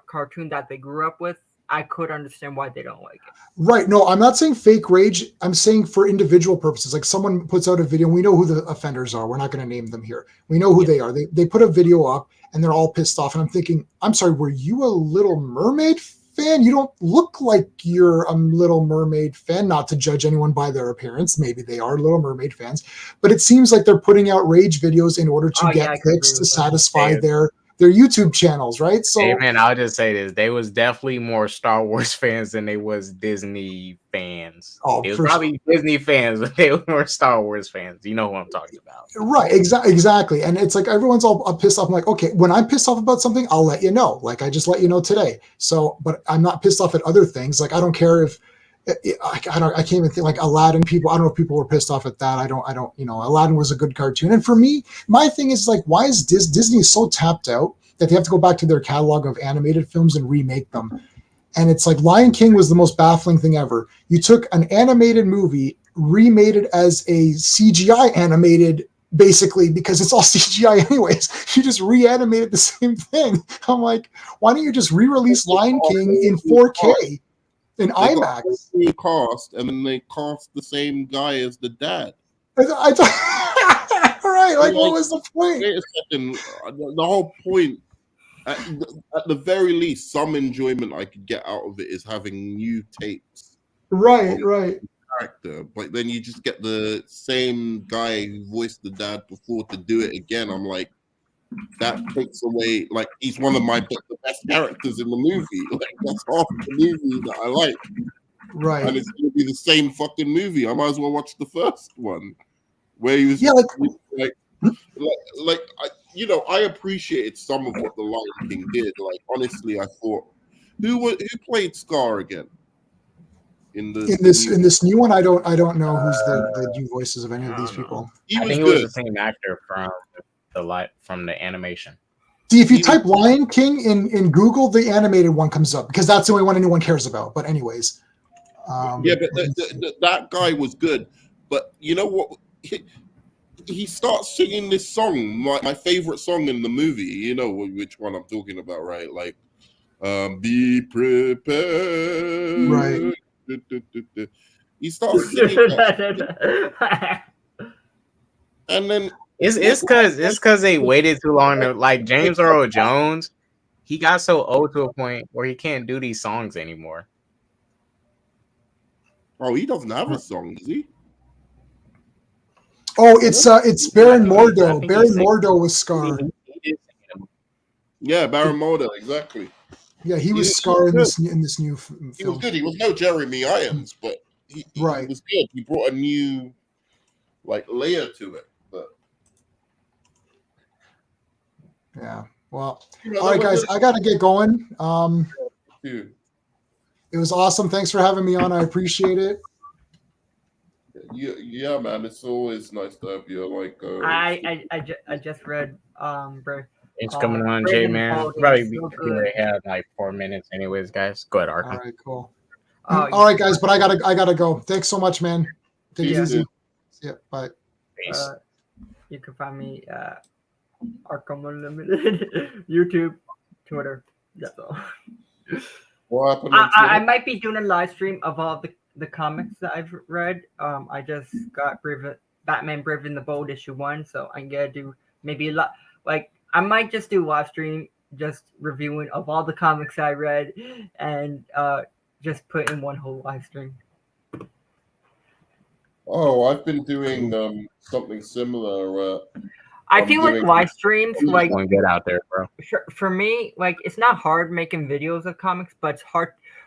S3: cartoon that they grew up with, I could understand why they don't like it.
S4: Right. No, I'm not saying fake rage. I'm saying for individual purposes. Like, someone puts out a video, and we know who the offenders are. We're not going to name them here. We know who they are. They put a video up, and they're all pissed off. And I'm thinking, I'm sorry, were you a Little Mermaid fan? You don't look like you're a Little Mermaid fan. Not to judge anyone by their appearance. Maybe they are Little Mermaid fans. But it seems like they're putting out rage videos in order to get clicks to satisfy their their YouTube channels, right? So,
S2: hey man, I'll just say this: they was definitely more Star Wars fans than they was Disney fans.
S4: Oh,
S2: they was probably Disney fans, but they were more Star Wars fans. You know who I'm talking about,
S4: right? Exactly. And it's like everyone's all pissed off. I'm like, okay, when I'm pissed off about something, I'll let you know. Like I just let you know today. So, but I'm not pissed off at other things. Like I don't care if I can't even think like Aladdin people. I don't know if people were pissed off at that. I don't, Aladdin was a good cartoon. And for me, my thing is like, why is Disney so tapped out that they have to go back to their catalog of animated films and remake them? And it's like Lion King was the most baffling thing ever. You took an animated movie, remade it as a CGI animated, basically, because it's all CGI anyways. You just reanimated the same thing. I'm like, why don't you just re-release Lion King in 4K? In IMAX,
S5: cast, and then they cast the same guy as the dad.
S4: Right? Like, what was the point?
S5: Wait a second. The whole point, at the very least, some enjoyment I could get out of it is having new takes.
S4: Right.
S5: Character, but then you just get the same guy who voiced the dad before to do it again. I'm like, that takes away, like, he's one of the best characters in the movie. Like, that's half the movie that I like.
S4: Right.
S5: And it's going to be the same fucking movie. I might as well watch the first one where he was I appreciated some of what the Lion King did. Like, honestly, I thought, who played Scar again? In
S4: this new one, I don't know who's the new voices of any of these people.
S2: I think it was the same actor from the animation.
S4: See, if you type Lion King in Google, the animated one comes up because that's the only one anyone cares about. But anyways,
S5: but that guy was good. But you know what? He starts singing this song, my favorite song in the movie. You know which one I'm talking about, right? Like, be prepared.
S4: Right.
S5: He starts singing that. And then
S2: it's because they waited too long to, like, James Earl Jones. He got so old to a point where he can't do these songs anymore.
S5: Oh, he doesn't have a song, does he?
S4: Oh, it's Baron Mordo. Baron Mordo was Scar.
S5: Yeah, Baron Mordo, exactly.
S4: Yeah, he was Scar in this new film.
S5: He was good. He was no Jeremy Irons, but he was good. He brought a new layer to it. But
S4: yeah, well, all right, guys, I got to get going.
S5: Dude.
S4: It was awesome. Thanks for having me on. I appreciate it.
S5: Yeah, man. It's always nice to have you. Like,
S3: I just read
S2: It's coming on, Jay, man. Probably we have like 4 minutes, anyways, guys. Go ahead, Arkham.
S4: All right, cool. All right, guys, but I gotta go. Thanks so much, man. Take it easy. Yeah, bye.
S2: Peace.
S3: You can find me at Arkham Unlimited, YouTube, Twitter. That's all.
S5: What happened?
S3: I might be doing a live stream of all the comics that I've read. I just got Batman Brave and the Bold issue 1, so I'm gonna do maybe a lot. Like, I might just do live stream, just reviewing of all the comics I read, and just put in one whole live stream.
S5: Oh, I've been doing something similar.
S3: I feel like live streams, like,
S2: get out there, bro.
S3: For me, like, it's not hard making videos of comics, but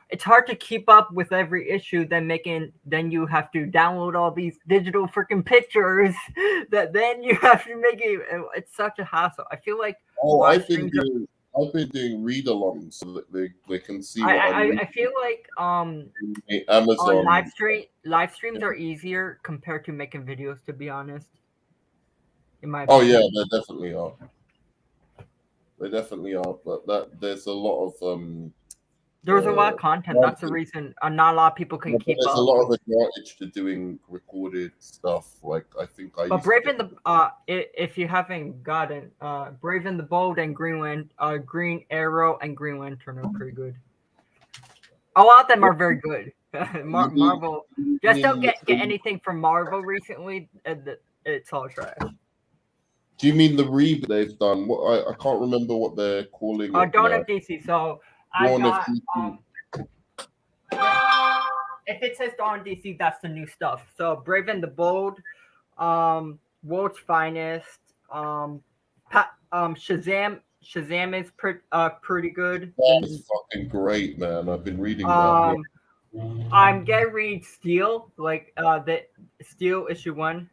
S3: it's hard to keep up with every issue. Then you have to download all these digital freaking pictures that then you have to make it. It's such a hassle. I feel like
S5: I've been doing read-alongs so that they can see.
S3: I feel like
S5: Amazon
S3: live streams are easier compared to making videos, to be honest. In my
S5: opinion. Yeah, they definitely are. They definitely are, but there's a lot of
S3: there's a lot of content. That's the reason not a lot of people can keep up.
S5: There's a lot of advantage to doing recorded stuff. Like, I think
S3: But Brave and the if you haven't gotten Brave and the Bold and Green Arrow and Green Lantern are pretty good. A lot of them are very good. Marvel, just don't get anything from Marvel recently. It's all trash.
S5: Do you mean the reboot they've done? What I can't remember what they're calling it.
S3: Dawn of DC. So if it says Dawn of DC, that's the new stuff. So Brave and the Bold, World's Finest, Shazam Shazam is pretty good.
S5: That is fucking great, man. I've been reading that.
S3: I'm getting read Steel, like the Steel issue 1.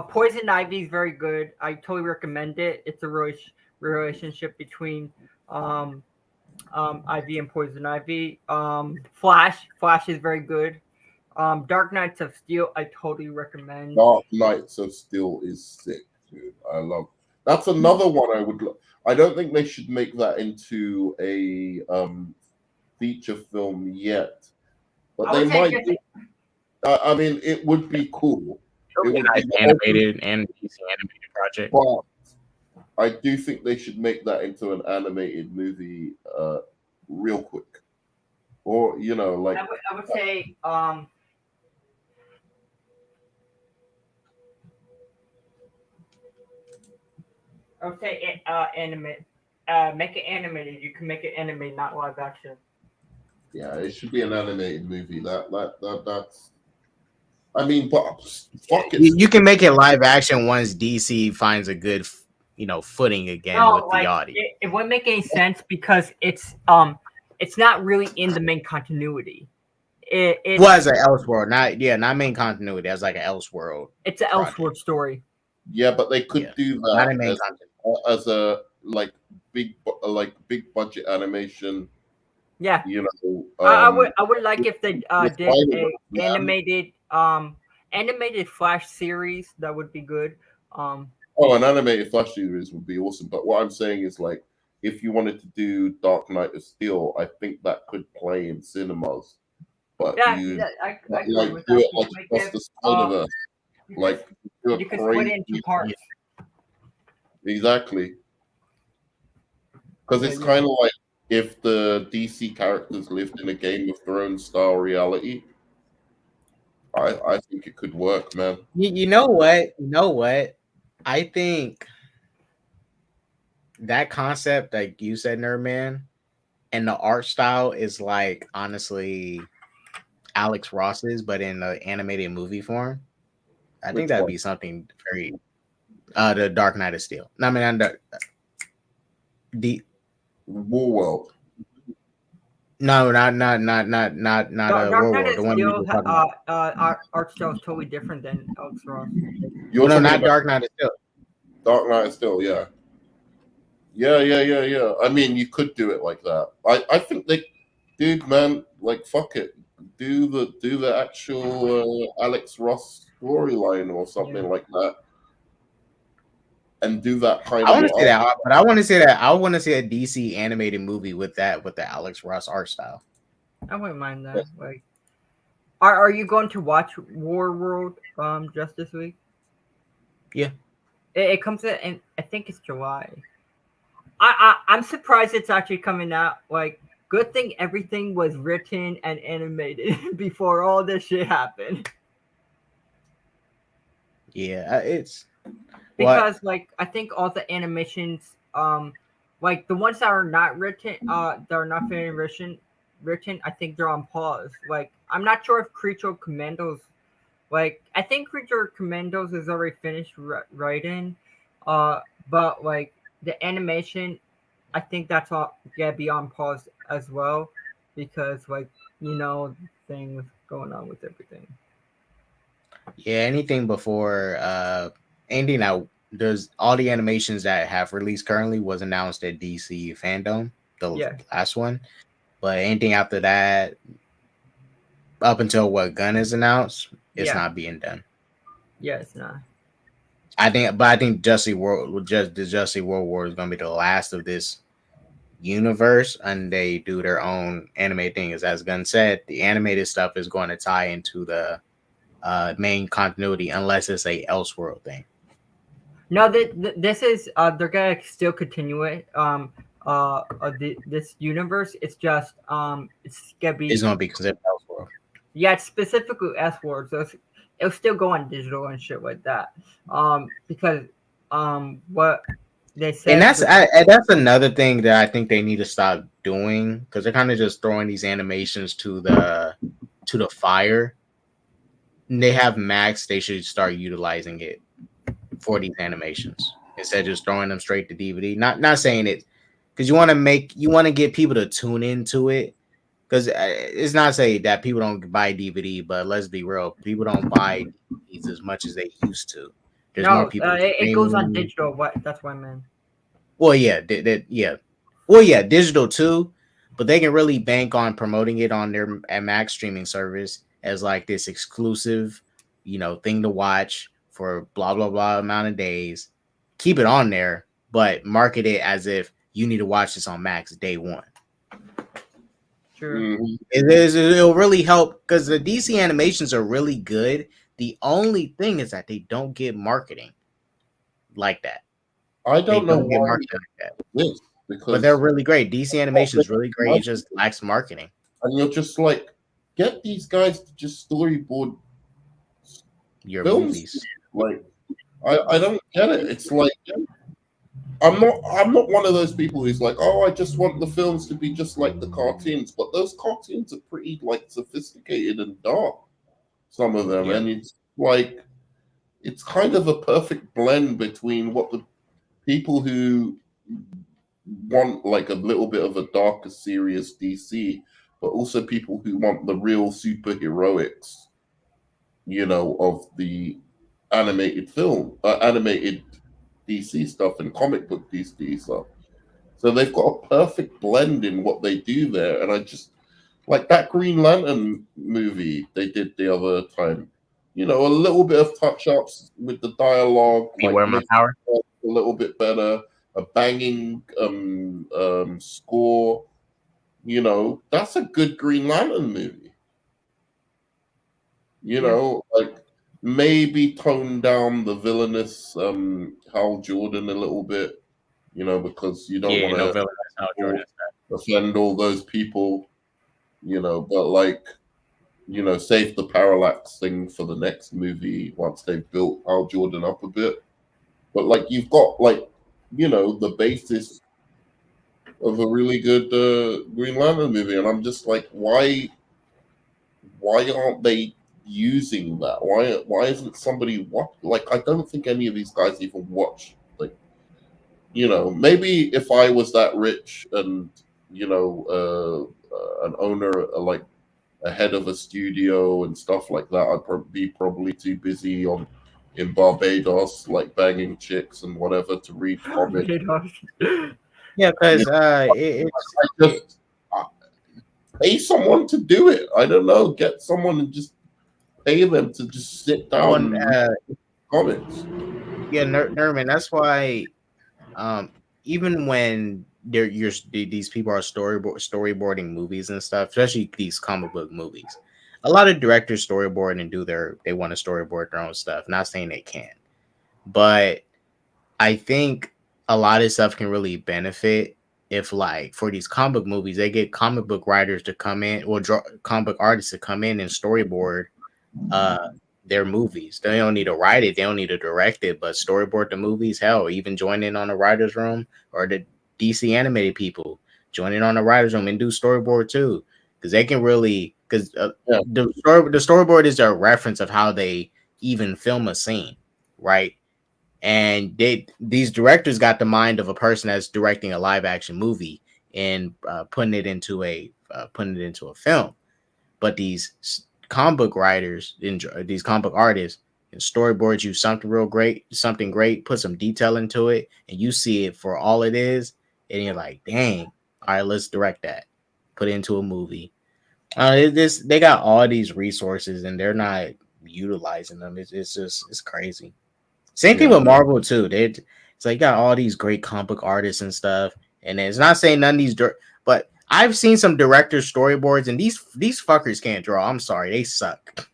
S3: Poison Ivy is very good. I totally recommend it. It's a relationship between Ivy and Poison Ivy. Flash is very good. Dark Knights of Steel, I totally recommend.
S5: Dark Knights of Steel is sick, dude. I love. That's another one I would. I don't think they should make that into a feature film yet, but they might. I mean, it would be cool.
S2: It would be animated and DC animated project.
S5: But I do think they should make that into an animated movie, real quick, or like
S3: I would say. I would say animate. Make it animated. You can make it animated, not live action.
S5: Yeah, it should be an animated movie. That's. I mean, but fuck it.
S2: You can make it live action once DC finds a good, footing again with the audience.
S3: It wouldn't make any sense because it's not really in the main continuity. It
S2: was an Elseworld, not main continuity. That's like an Elseworld.
S3: It's an Elseworld story.
S5: Yeah, but they could do that as a big budget animation.
S3: Yeah, I would like if they did an animated Flash series. That would be good.
S5: An animated Flash series would be awesome. But what I'm saying is, like, if you wanted to do Dark Knight of Steel, I think that could play in cinemas. But
S3: I
S5: do
S3: it
S5: like across the Spider-Verse. Like
S3: you can split it into parts.
S5: Exactly. Because it's kind of like if the DC characters lived in a Game of Thrones style reality. I think it could work, man.
S2: You know what? I think that concept, like you said, Nerdman, and the art style is like honestly Alex Ross's, but in the animated movie form. I think that'd be something very. The Dark Knight of Steel. No, I mean, the
S5: Warworld.
S2: No, not
S3: Dark Knight
S2: of
S3: the one Steel. Art style is totally different than Alex Ross.
S2: No, not Dark Knight of Steel.
S5: Dark Knight of Steel, yeah. Yeah. I mean, you could do it like that. I think dude, man, like fuck it. Do the actual Alex Ross storyline or something like that. And do that kind of.
S2: I want to say that, but I want to say that I want to see a DC animated movie with the Alex Ross art style.
S3: I wouldn't mind that. Yeah. Like, are you going to watch Warworld just this week?
S2: Yeah,
S3: it comes in. I think it's July. I'm surprised it's actually coming out. Like, good thing everything was written and animated before all this shit happened.
S2: Yeah, it's.
S3: Because like I think all the animations, like the ones that are not written, that are not finished written, I think they're on pause. Like I'm not sure if Creature Commandos, like I think Creature Commandos is already finished writing, but like the animation, I think that's all gonna be on pause as well, because like things going on with everything.
S2: Yeah, anything before anything that there's all the animations that have released currently was announced at DC Fandom, the last one. But anything after that, up until what Gunn is announced, it's not being done.
S3: Yeah, it's not.
S2: I think Justice World War is gonna be the last of this universe, and they do their own animated thing. As Gunn said, the animated stuff is going to tie into the main continuity unless it's a Elseworld thing.
S3: No, this is they're gonna still continue it. This universe, it's just it's gonna be
S2: considered Elseworld.
S3: Yeah, it's specifically Elseworld, so it'll still go on digital and shit like that. Because what they said,
S2: and that's another thing that I think they need to stop doing, because they're kind of just throwing these animations to the fire. And they have Max, they should start utilizing it for these animations. instead of just throwing them straight to DVD. Not saying it because you want to get people to tune into it. Because it's not say that people don't buy DVD, but let's be real, people don't buy DVDs as much as they used to. There's more people.
S3: It goes on digital. That's what I meant.
S2: Well, yeah, well, yeah, digital too, but they can really bank on promoting it on their Max streaming service as like this exclusive, thing to watch for blah blah blah amount of days. Keep it on there, but market it as if you need to watch this on Max day one.
S3: Mm-hmm.
S2: It'll really help because the DC animations are really good. The only thing is that they don't get marketing like that.
S5: I don't know why like
S2: that. But they're really great. DC animation is really great. It just lacks marketing.
S5: And you're just like, get these guys to just storyboard
S2: your movies.
S5: Like, I don't get it. It's like I'm not one of those people who's like, oh, I just want the films to be just like the cartoons, but those cartoons are pretty like sophisticated and dark, some of them, and it's like it's kind of a perfect blend between what the people who want like a little bit of a darker, serious DC, but also people who want the real superheroics, of the animated film, animated DC stuff and comic book DC stuff. So they've got a perfect blend in what they do there. And I just like that Green Lantern movie they did the other time. A little bit of touch ups with the dialogue.
S2: Beware my power.
S5: A little bit better. A banging score. That's a good Green Lantern movie. Like maybe tone down the villainous Hal Jordan a little bit, because you don't want to offend all those people, but like, save the parallax thing for the next movie once they've built Hal Jordan up a bit. But like you've got like, the basis of a really good Green Lantern movie, and I'm just like, why aren't they using that? Why isn't somebody like I don't think any of these guys even watch, like, maybe if I was that rich and an owner, like a head of a studio and stuff like that, I'd be probably too busy in Barbados like banging chicks and whatever to read comics.
S2: Yeah, because
S5: pay someone to do it. I don't know, get someone and just pay them to just sit down and comics.
S2: Yeah, Nerman, that's why even when these people are storyboarding movies and stuff, especially these comic book movies, a lot of directors storyboard and they want to storyboard their own stuff. Not saying they can't, but I think a lot of stuff can really benefit if, like, for these comic book movies, they get comic book writers to come in or comic book artists to come in and storyboard their movies. They don't need to write it, they don't need to direct it, but storyboard the movies. Hell, even join in on the writer's room, or the DC animated people join in on the writer's room and do storyboard too, because they can really, because the storyboard is a reference of how they even film a scene, right? And these directors got the mind of a person that's directing a live action movie and putting it into a film. But these comic book writers, these comic book artists, can storyboard you something great, put some detail into it, and you see it for all it is, and you're like, dang, all right, let's direct that, put it into a movie. They got all these resources and they're not utilizing them. It's crazy. Same thing with Marvel too. It's like got all these great comic book artists and stuff, and it's not saying none of these, but I've seen some directors' storyboards, and these fuckers can't draw. I'm sorry, they suck.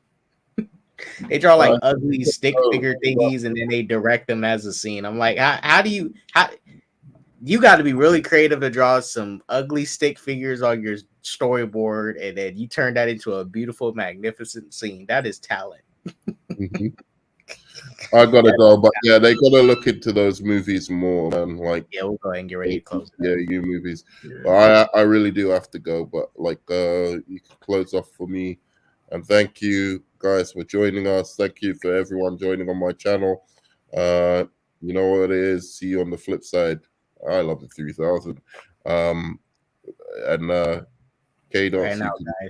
S2: They draw like ugly stick figure thingies, and then they direct them as a scene. I'm like, how do you got to be really creative to draw some ugly stick figures on your storyboard, and then you turn that into a beautiful, magnificent scene. That is talent.
S1: Mm-hmm. I gotta go, but yeah, they gotta look into those movies more, man. Like,
S2: yeah, we'll go ahead and get ready to close.
S1: Yeah, you movies. But I really do have to go. But like, you can close off for me, and thank you guys for joining us. Thank you for everyone joining on my channel. You know what it is. See you on the flip side. I love the 3000. And K-Dots,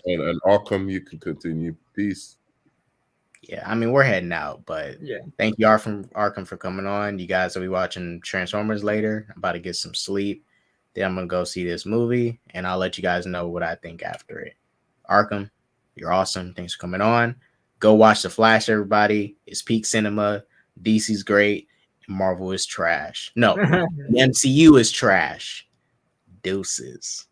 S1: and Arkham, you can continue. Peace.
S2: Yeah, I mean, we're heading out, but thank you, Arkham, for coming on. You guys will be watching Transformers later. I'm about to get some sleep. Then I'm going to go see this movie, and I'll let you guys know what I think after it. Arkham, you're awesome. Thanks for coming on. Go watch The Flash, everybody. It's peak cinema. DC's great. And Marvel is trash. No, the MCU is trash. Deuces.